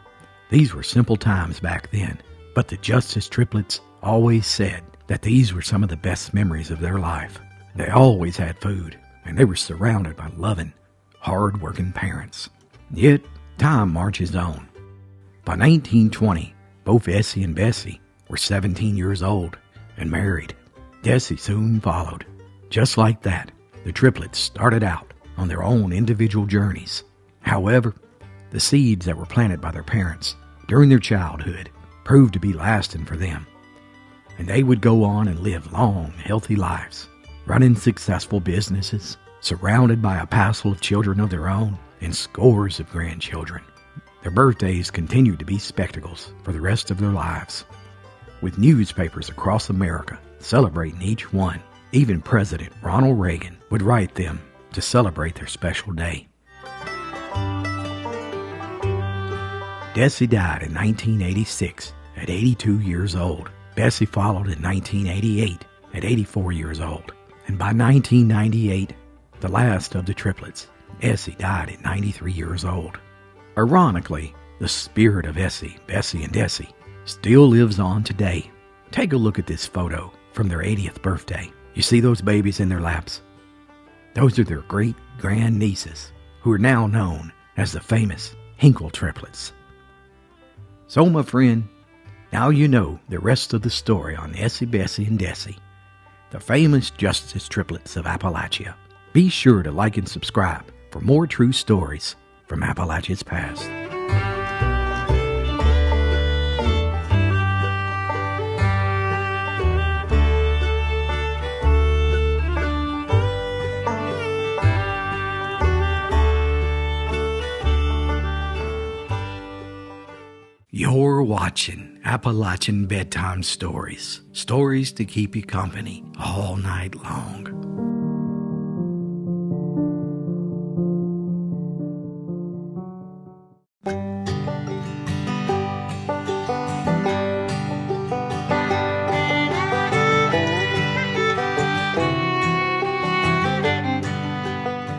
these were simple times back then, but the Justice triplets always said that these were some of the best memories of their life. They always had food, and they were surrounded by loving, hard-working parents. Yet, time marches on. By 1920, both Essie and Bessie were 17 years old and married. Desi soon followed. Just like that, the triplets started out on their own individual journeys. However, the seeds that were planted by their parents during their childhood proved to be lasting for them, and they would go on and live long, healthy lives, running successful businesses, surrounded by a passel of children of their own and scores of grandchildren. Their birthdays continued to be spectacles for the rest of their lives, with newspapers across America celebrating each one. Even President Ronald Reagan would write them to celebrate their special day. Desi died in 1986 at 82 years old. Bessie followed in 1988 at 84 years old. And by 1998, the last of the triplets, Essie, died at 93 years old. Ironically, the spirit of Essie, Bessie, and Desi still lives on today. Take a look at this photo from their 80th birthday. You see those babies in their laps? Those are their great-grand-nieces, who are now known as the famous Hinkle triplets. So, my friend, now you know the rest of the story on Essie, Bessie, and Desi, the famous Justice triplets of Appalachia. Be sure to like and subscribe for more true stories from Appalachia's past. You're watching Appalachian Bedtime Stories. Stories to keep you company all night long.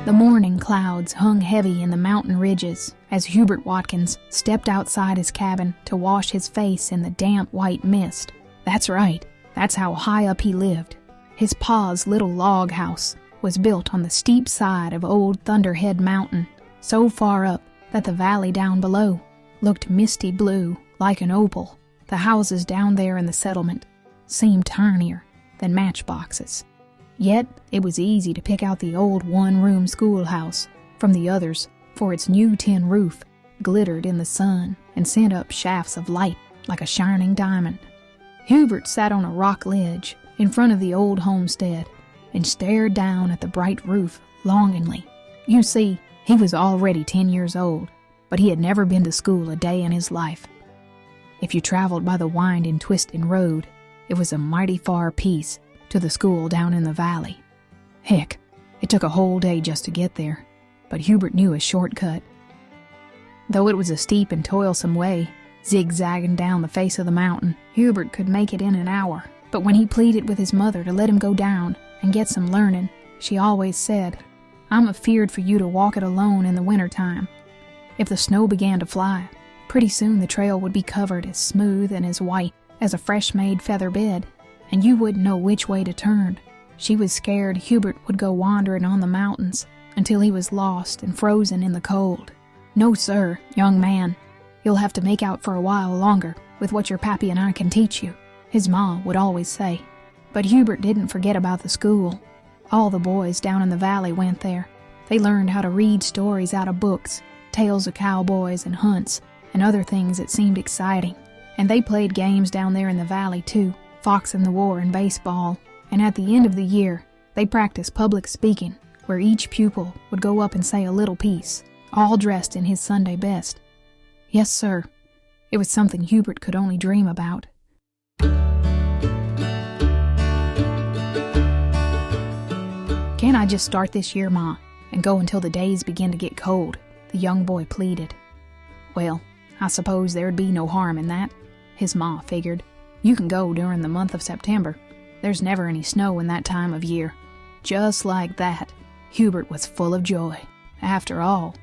The morning clouds hung heavy in the mountain ridges as Hubert Watkins stepped outside his cabin to wash his face in the damp white mist. That's right, that's how high up he lived. His pa's little log house was built on the steep side of old Thunderhead Mountain, so far up that the valley down below looked misty blue like an opal. The houses down there in the settlement seemed tinier than matchboxes. Yet, it was easy to pick out the old one-room schoolhouse from the others, for its new tin roof glittered in the sun and sent up shafts of light like a shining diamond. Hubert sat on a rock ledge in front of the old homestead and stared down at the bright roof longingly. You see, he was already 10 years old, but he had never been to school a day in his life. If you traveled by the winding, twisting road, It was a mighty far piece to the school down in the valley. Heck, it took a whole day just to get there, but Hubert knew a shortcut. Though it was a steep and toilsome way, zigzagging down the face of the mountain, Hubert could make it in an hour. But when he pleaded with his mother to let him go down and get some learning, she always said, "I'm afeared for you to walk it alone in the winter time." If the snow began to fly, pretty soon the trail would be covered as smooth and as white as a fresh-made feather bed, and you wouldn't know which way to turn. She was scared Hubert would go wandering on the mountains until he was lost and frozen in the cold. "No, sir, young man. You'll have to make out for a while longer with what your pappy and I can teach you," his ma would always say. But Hubert didn't forget about the school. All the boys down in the valley went there. They learned how to read stories out of books, tales of cowboys and hunts, and other things that seemed exciting. And they played games down there in the valley too, fox in the war and baseball. And at the end of the year, they practiced public speaking, where each pupil would go up and say a little piece, all dressed in his Sunday best. Yes, sir. It was something Hubert could only dream about. "Can't I just start this year, Ma, and go until the days begin to get cold?" the young boy pleaded. "Well, I suppose there'd be no harm in that," his ma figured. "You can go during the month of September. There's never any snow in that time of year." Just like that, Hubert was full of joy. After all,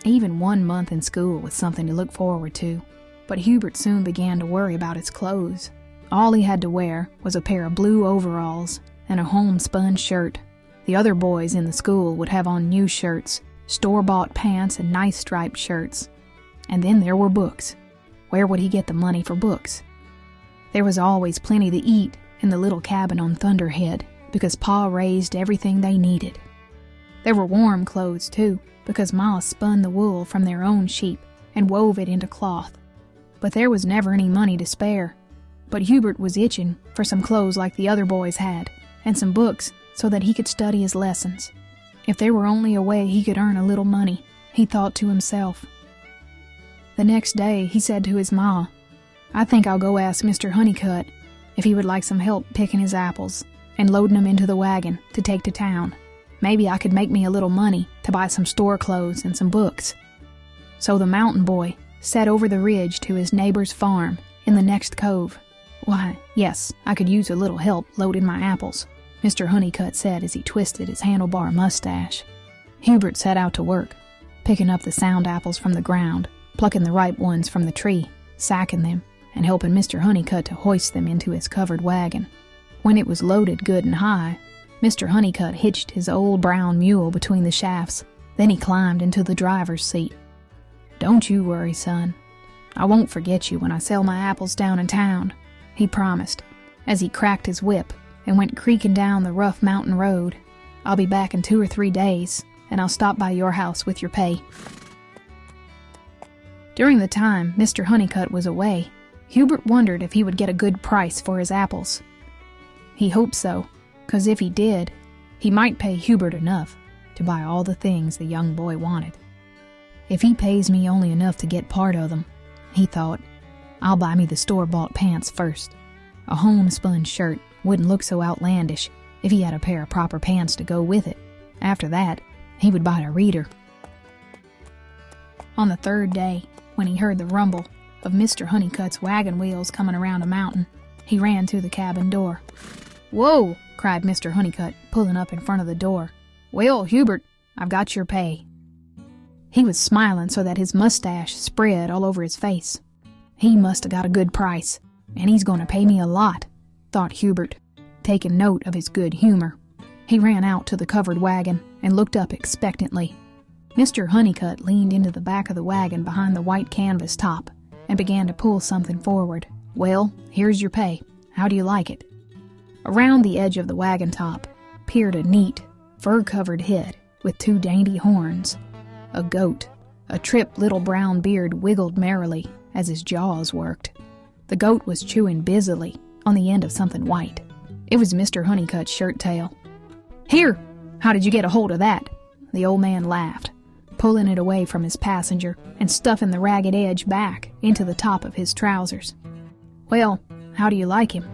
even 1 month in school was something to look forward to. But Hubert soon began to worry about his clothes. All he had to wear was a pair of blue overalls and a homespun shirt. The other boys in the school would have on new shirts, store-bought pants, and nice striped shirts. And then there were books. Where would he get the money for books? There was always plenty to eat in the little cabin on Thunderhead, because Pa raised everything they needed. There were warm clothes, too, because Ma spun the wool from their own sheep and wove it into cloth. But there was never any money to spare. But Hubert was itching for some clothes like the other boys had, and some books so that he could study his lessons. If there were only a way he could earn a little money, he thought to himself. The next day he said to his ma, "I think I'll go ask Mr. Honeycutt if he would like some help picking his apples and loading them into the wagon to take to town. Maybe I could make me a little money to buy some store clothes and some books." So the mountain boy set over the ridge to his neighbor's farm in the next cove. "Why, yes, I could use a little help loading my apples," Mr. Honeycutt said as he twisted his handlebar mustache. Hubert set out to work, picking up the sound apples from the ground, plucking the ripe ones from the tree, sacking them, and helping Mr. Honeycutt to hoist them into his covered wagon. When it was loaded good and high, Mr. Honeycutt hitched his old brown mule between the shafts. Then he climbed into the driver's seat. "Don't you worry, son. I won't forget you when I sell my apples down in town," he promised, as he cracked his whip and went creaking down the rough mountain road. "I'll be back in 2 or 3 days, and I'll stop by your house with your pay." During the time Mr. Honeycutt was away, Hubert wondered if he would get a good price for his apples. He hoped so, 'cause if he did, he might pay Hubert enough to buy all the things the young boy wanted. "If he pays me only enough to get part of them," he thought, "I'll buy me the store-bought pants first. A homespun shirt wouldn't look so outlandish if he had a pair of proper pants to go with it. After that, he would buy a reader." On the 3rd day, when he heard the rumble of Mr. Honeycutt's wagon wheels coming around a mountain, he ran to the cabin door. "Whoa!" cried Mr. Honeycutt, pulling up in front of the door. "Well, Hubert, I've got your pay." He was smiling so that his mustache spread all over his face. "He must have got a good price, and he's going to pay me a lot," thought Hubert, taking note of his good humor. He ran out to the covered wagon and looked up expectantly. Mr. Honeycutt leaned into the back of the wagon behind the white canvas top and began to pull something forward. "Well, here's your pay. How do you like it?" Around the edge of the wagon top peered a neat, fur-covered head with 2 dainty horns. A goat. A trim little brown beard wiggled merrily as his jaws worked. The goat was chewing busily on the end of something white. It was Mr. Honeycutt's shirt tail. "Here! How did you get a hold of that?" The old man laughed, pulling it away from his passenger and stuffing the ragged edge back into the top of his trousers. "Well, how do you like him?"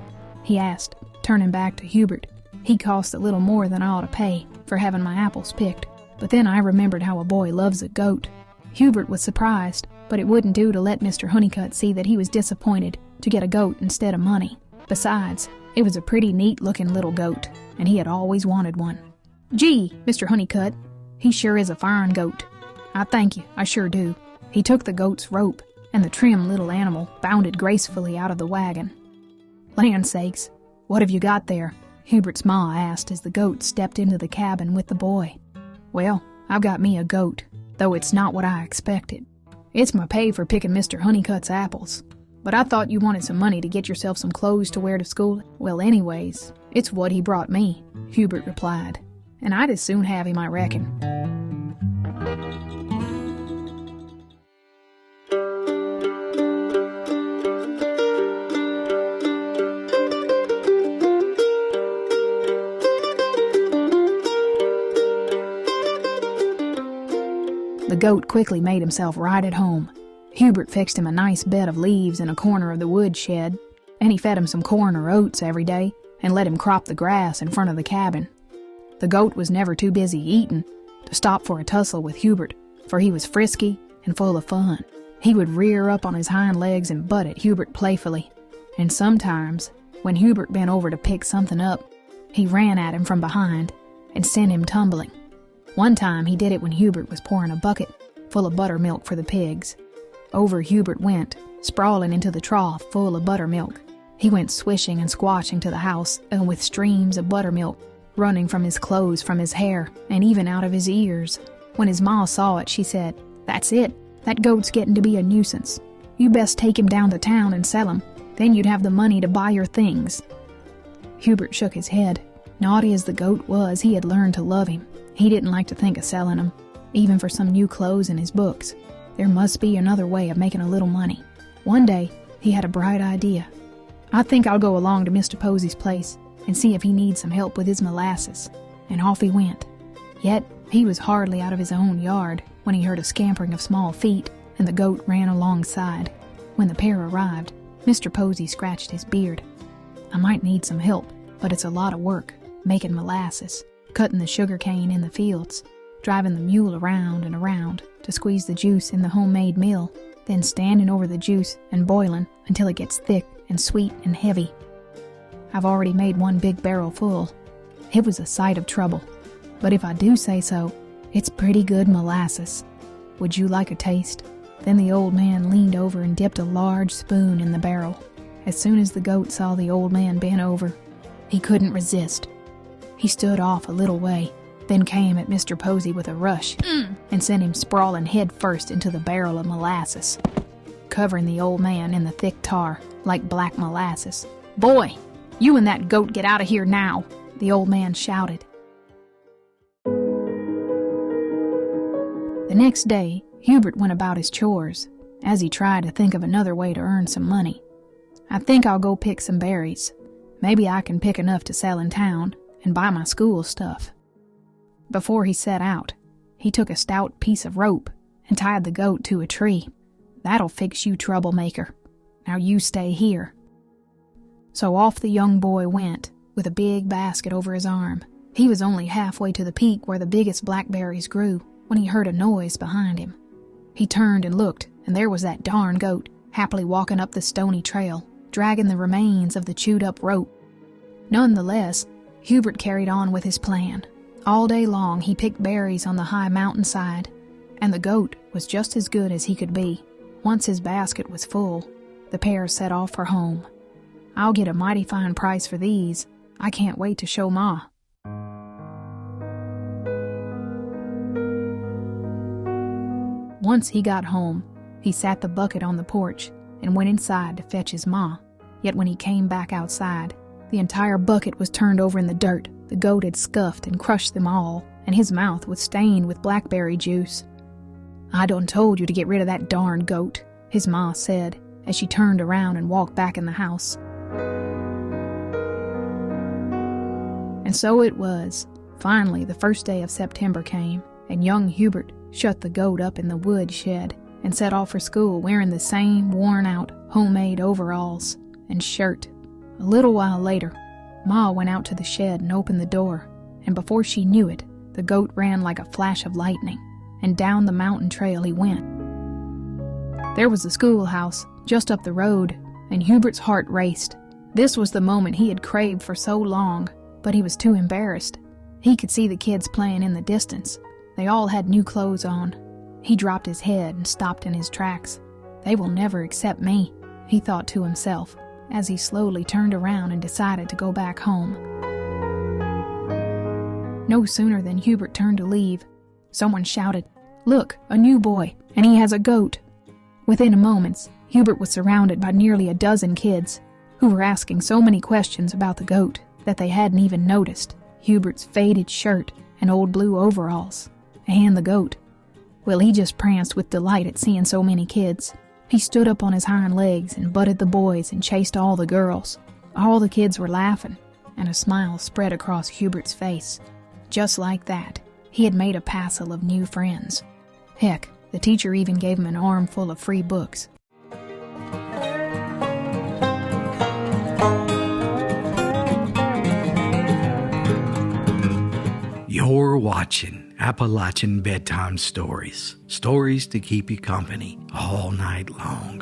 he asked, turning back to Hubert. He cost a little more than I ought to pay for having my apples picked, but then I remembered how a boy loves a goat. Hubert was surprised, but it wouldn't do to let Mr. Honeycutt see that he was disappointed to get a goat instead of money. Besides, it was a pretty neat-looking little goat, and he had always wanted one. "Gee, Mr. Honeycutt, he sure is a fine goat." "I thank you, I sure do." He took the goat's rope, and the trim little animal bounded gracefully out of the wagon. "Land sakes, what have you got there?" Hubert's ma asked as the goat stepped into the cabin with the boy. "Well, I've got me a goat, though it's not what I expected. It's my pay for picking Mr. Honeycutt's apples. But I thought you wanted some money to get yourself some clothes to wear to school." "Well, anyways, it's what he brought me," Hubert replied. "And I'd as soon have him, I reckon." The goat quickly made himself right at home. Hubert fixed him a nice bed of leaves in a corner of the woodshed, and he fed him some corn or oats every day and let him crop the grass in front of the cabin. The goat was never too busy eating to stop for a tussle with Hubert, for he was frisky and full of fun. He would rear up on his hind legs and butt at Hubert playfully, and sometimes, when Hubert bent over to pick something up, he ran at him from behind and sent him tumbling. One time he did it when Hubert was pouring a bucket full of buttermilk for the pigs. Over Hubert went, sprawling into the trough full of buttermilk. He went swishing and squashing to the house, and with streams of buttermilk running from his clothes, from his hair, and even out of his ears. When his ma saw it, she said, "That's it. That goat's getting to be a nuisance. You best take him down to town and sell him. Then you'd have the money to buy your things." Hubert shook his head. Naughty as the goat was, he had learned to love him. He didn't like to think of selling him, even for some new clothes and his books. There must be another way of making a little money. One day, he had a bright idea. "I think I'll go along to Mr. Posey's place and see if he needs some help with his molasses." And off he went. Yet, he was hardly out of his own yard when he heard a scampering of small feet, and the goat ran alongside. When the pair arrived, Mr. Posey scratched his beard. "I might need some help, but it's a lot of work, making molasses, cutting the sugar cane in the fields, driving the mule around and around to squeeze the juice in the homemade mill, then standing over the juice and boiling until it gets thick and sweet and heavy. I've already made one big barrel full. It was a sight of trouble, but if I do say so, it's pretty good molasses. Would you like a taste?" Then the old man leaned over and dipped a large spoon in the barrel. As soon as the goat saw the old man bent over, he couldn't resist. He stood off a little way, then came at Mr. Posey with a rush and sent him sprawling head first into the barrel of molasses, covering the old man in the thick tar like black molasses. "Boy, you and that goat get out of here now," the old man shouted. The next day, Hubert went about his chores, as he tried to think of another way to earn some money. "I think I'll go pick some berries. Maybe I can pick enough to sell in town and buy my school stuff." Before he set out, he took a stout piece of rope and tied the goat to a tree. "That'll fix you, troublemaker. Now you stay here." So off the young boy went, with a big basket over his arm. He was only halfway to the peak where the biggest blackberries grew when he heard a noise behind him. He turned and looked, and there was that darn goat, happily walking up the stony trail, dragging the remains of the chewed-up rope. Nonetheless, Hubert carried on with his plan. All day long he picked berries on the high mountainside, and the goat was just as good as he could be. Once his basket was full, the pair set off for home. "I'll get a mighty fine price for these. I can't wait to show Ma." Once he got home, he sat the bucket on the porch and went inside to fetch his ma. Yet when he came back outside, the entire bucket was turned over in the dirt. The goat had scuffed and crushed them all, and his mouth was stained with blackberry juice. "I done told you to get rid of that darn goat," his ma said, as she turned around and walked back in the house. And so it was. Finally, the first day of September came, and young Hubert shut the goat up in the wood shed and set off for school wearing the same worn-out homemade overalls and shirt. A little while later, Ma went out to the shed and opened the door, and before she knew it, the goat ran like a flash of lightning, and down the mountain trail he went. There was the schoolhouse just up the road, and Hubert's heart raced. This was the moment he had craved for so long, but he was too embarrassed. He could see the kids playing in the distance. They all had new clothes on. He dropped his head and stopped in his tracks. They will never accept me, he thought to himself, as he slowly turned around and decided to go back home. No sooner than Hubert turned to leave, someone shouted, "Look, a new boy, and he has a goat." Within moments, Hubert was surrounded by nearly a dozen kids, who were asking so many questions about the goat that they hadn't even noticed Hubert's faded shirt and old blue overalls, and the goat. Well, he just pranced with delight at seeing so many kids. He stood up on his hind legs and butted the boys and chased all the girls. All the kids were laughing, and a smile spread across Hubert's face. Just like that, he had made a passel of new friends. Heck, the teacher even gave him an armful of free books. You're watching Appalachian Bedtime Stories. Stories to keep you company all night long.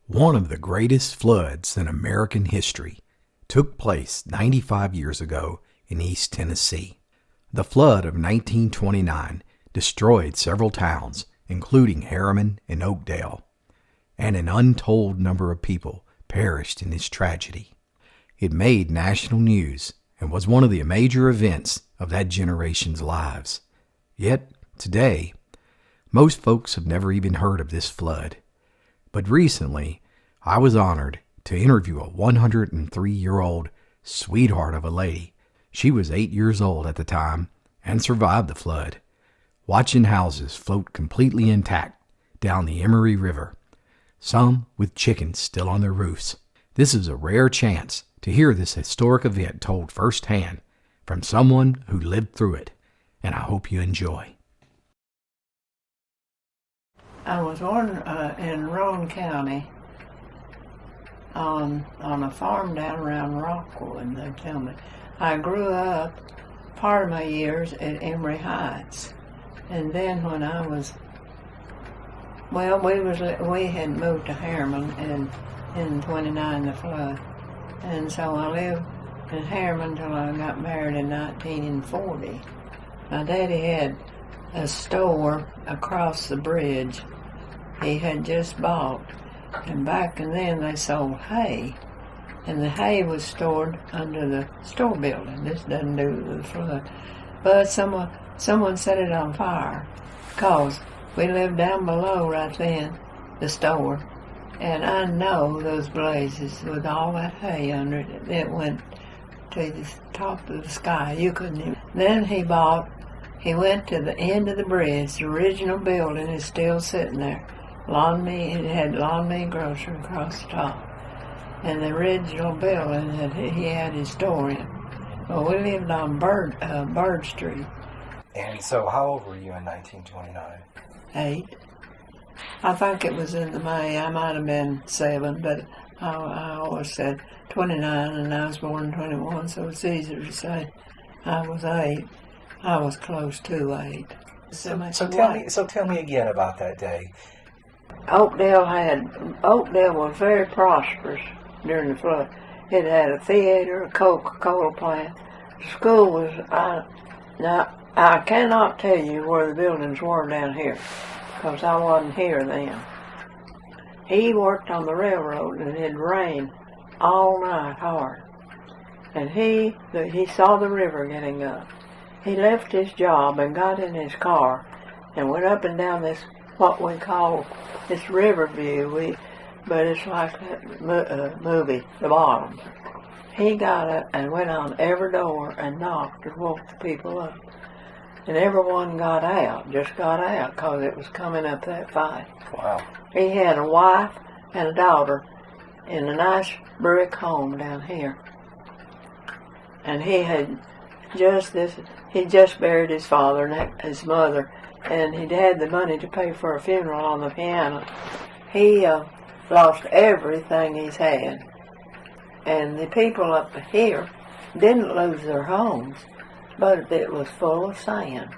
One of the greatest floods in American history took place 95 years ago in East Tennessee. The flood of 1929 destroyed several towns, including Harriman and Oakdale, and an untold number of people perished in this tragedy. It made national news and was one of the major events of that generation's lives. Yet, today, most folks have never even heard of this flood. But recently, I was honored to interview a 103-year-old sweetheart of a lady. She was 8 years old at the time and survived the flood, watching houses float completely intact down the Emory River, some with chickens still on their roofs. This is a rare chance to hear this historic event told firsthand from someone who lived through it, and I hope you enjoy. I was born in Roane County on a farm down around Rockwood, they tell me. I grew up part of my years at Emory Heights, and then when I was, well, we had moved to Harriman in 29, the flood, and so I lived in Harriman until I got married in 1940. My daddy had a store across the bridge he had just bought, and back then they sold hay, and the hay was stored under the store building. This doesn't do with the flood, but someone set it on fire, because we lived down below right then, the store, and I know those blazes with all that hay under it, it went to the top of the sky. You couldn't even. Then he went to the end of the bridge. The original building is still sitting there. It had Lawn Me Grocery across the top. And the original building that he had his store in. Well, we lived on Bird Street. And so how old were you in 1929? 8. I think it was in the May. I might have been 7, but I always said 29, and I was born in 21, so it's easier to say I was 8. I was close to 8. So tell me again about that day. Oakdale was very prosperous during the flood. It had a theater, a Coca-Cola plant. The school was, now I cannot tell you where the buildings were down here, because I wasn't here then. He worked on the railroad, and it rained all night hard. And he saw the river getting up. He left his job and got in his car and went up and down this, what we call this river view, but it's like that movie, The Bottom. He got up and went on every door and knocked and woke the people up. And everyone got out, because it was coming up that fight. Wow. He had a wife and a daughter in a nice brick home down here. And he just buried his father and his mother and he'd had the money to pay for a funeral on the piano. He lost everything he's had. And the people up here didn't lose their homes, but it was full of sand.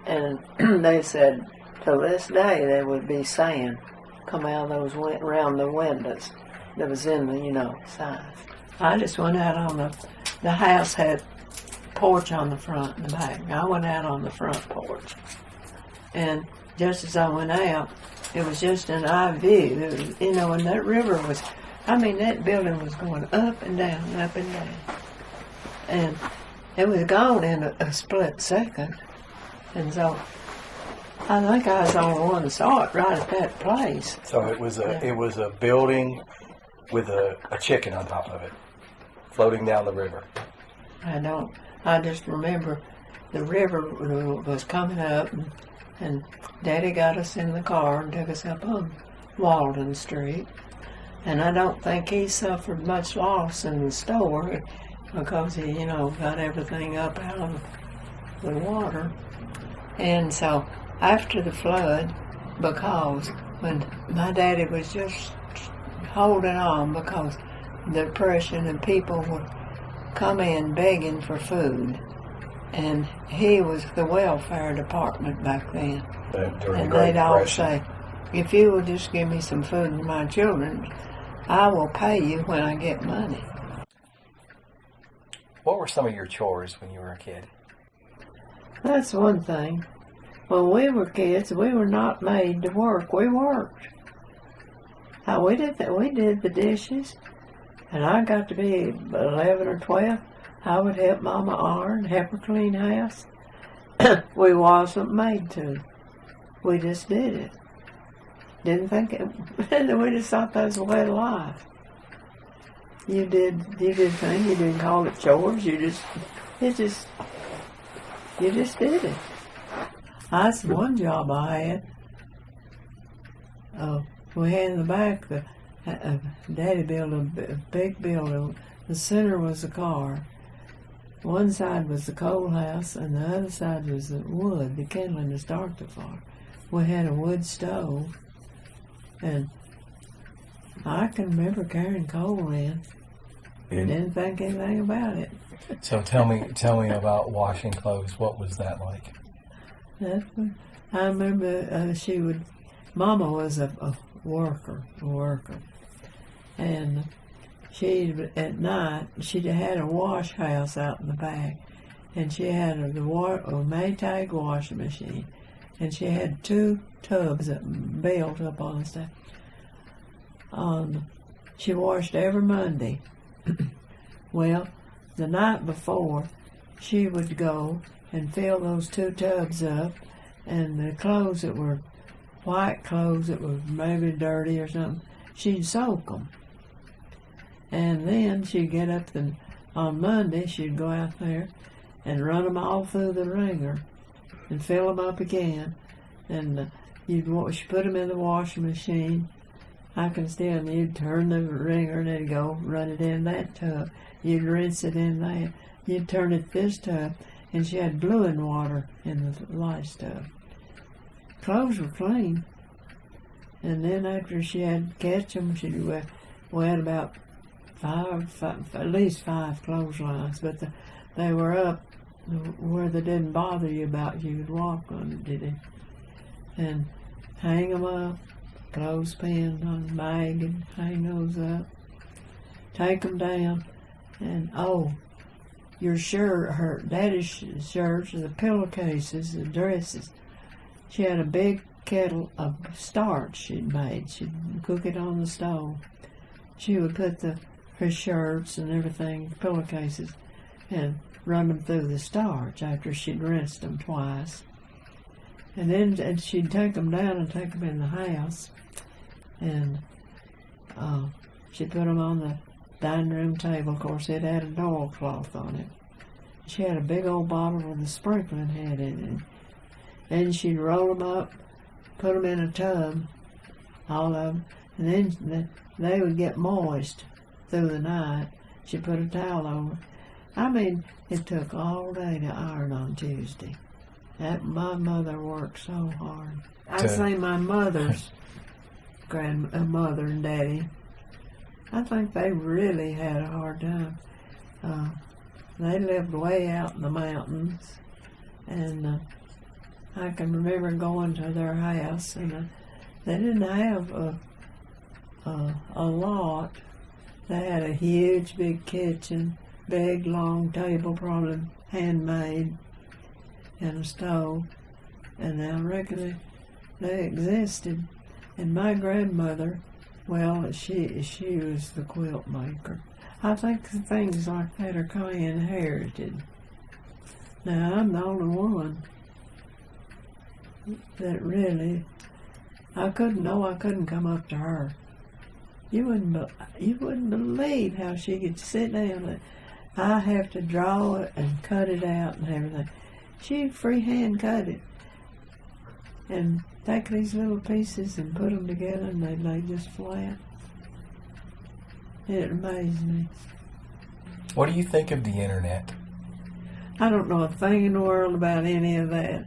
And they said to this day there would be sand come out of those around the windows that was in the, sides. I just went out on the house had porch on the front and the back. I went out on the front porch. And just as I went out, it was just an eye view. It was, and that river was, that building was going up and down, up and down. And it was gone in a split second. And so I think I was the only one that saw it right at that place. So it was a building with a chicken on top of it, floating down the river. I just remember the river was coming up, and Daddy got us in the car and took us up on Walden Street. And I don't think he suffered much loss in the store because he, got everything up out of the water. And so after the flood, because when my daddy was just holding on because the depression and people would come in begging for food. And he was the welfare department back then. And they'd all say, if you will just give me some food for my children, I will pay you when I get money. What were some of your chores when you were a kid? That's one thing. When we were kids, we were not made to work. We worked. We did the dishes. And I got to be 11 or 12. I would help Mama iron, help her clean house. We wasn't made to. We just did it. Didn't think it. We just thought that was the way of life. You did things. You didn't call it chores. You just did it. That's one job I had. We had in the back, Daddy built a big building. The center was the car. One side was the coal house, and the other side was the wood, the kindling to start the fire. We had a wood stove, and I can remember carrying coal in. Didn't think anything about it. So tell me about washing clothes. What was that like? I remember Mama was a worker, and at night she had a wash house out in the back, and she had a Maytag washing machine, and she had 2 tubs that built up on the stuff. She washed every Monday. Well, the night before, she would go and fill those 2 tubs up, and the clothes that were white clothes that were maybe dirty or something, she'd soak them. And then she'd get up on Monday, she'd go out there and run them all through the wringer and fill them up again. And she'd put them in the washing machine. You'd turn the wringer and it'd go, run it in that tub. You'd rinse it in there. You'd turn it this tub, and she had bluing water in the last tub. Clothes were clean. And then after she had to catch them, we had about at least 5 clotheslines, but they were up where they didn't bother you about you could walk on it, did it? And hang them up, clothespins on the bag, and hang those up. Take them down, and your shirt, her daddy's shirts, the pillowcases, the dresses. She had a big kettle of starch she'd made. She'd cook it on the stove. She would put her shirts and everything, pillowcases, and run them through the starch after she'd rinsed them twice. And then she'd take them down and take them in the house, and she'd put them on the dining room table. Of course, it had an oilcloth on it. She had a big old bottle with a sprinkling head in it. Then she'd roll them up, put them in a tub, all of them, and then they would get moist through the night. She'd put a towel over. It took all day to iron on Tuesday. That my mother worked so hard. I say my mother's grandmother and daddy. I think they really had a hard time. They lived way out in the mountains, and I can remember going to their house, and they didn't have a lot. They had a huge, big kitchen, big, long table, probably handmade, and a stove. And I reckon they existed. And my grandmother, well, she was the quilt maker. I think things like that are kind of inherited. Now, I'm the only one that really, I couldn't come up to her. You wouldn't believe how she could sit down. I have to draw it and cut it out and everything. She'd freehand cut it and take these little pieces and put them together, and they'd lay just flat. It amazed me. What do you think of the internet? I don't know a thing in the world about any of that.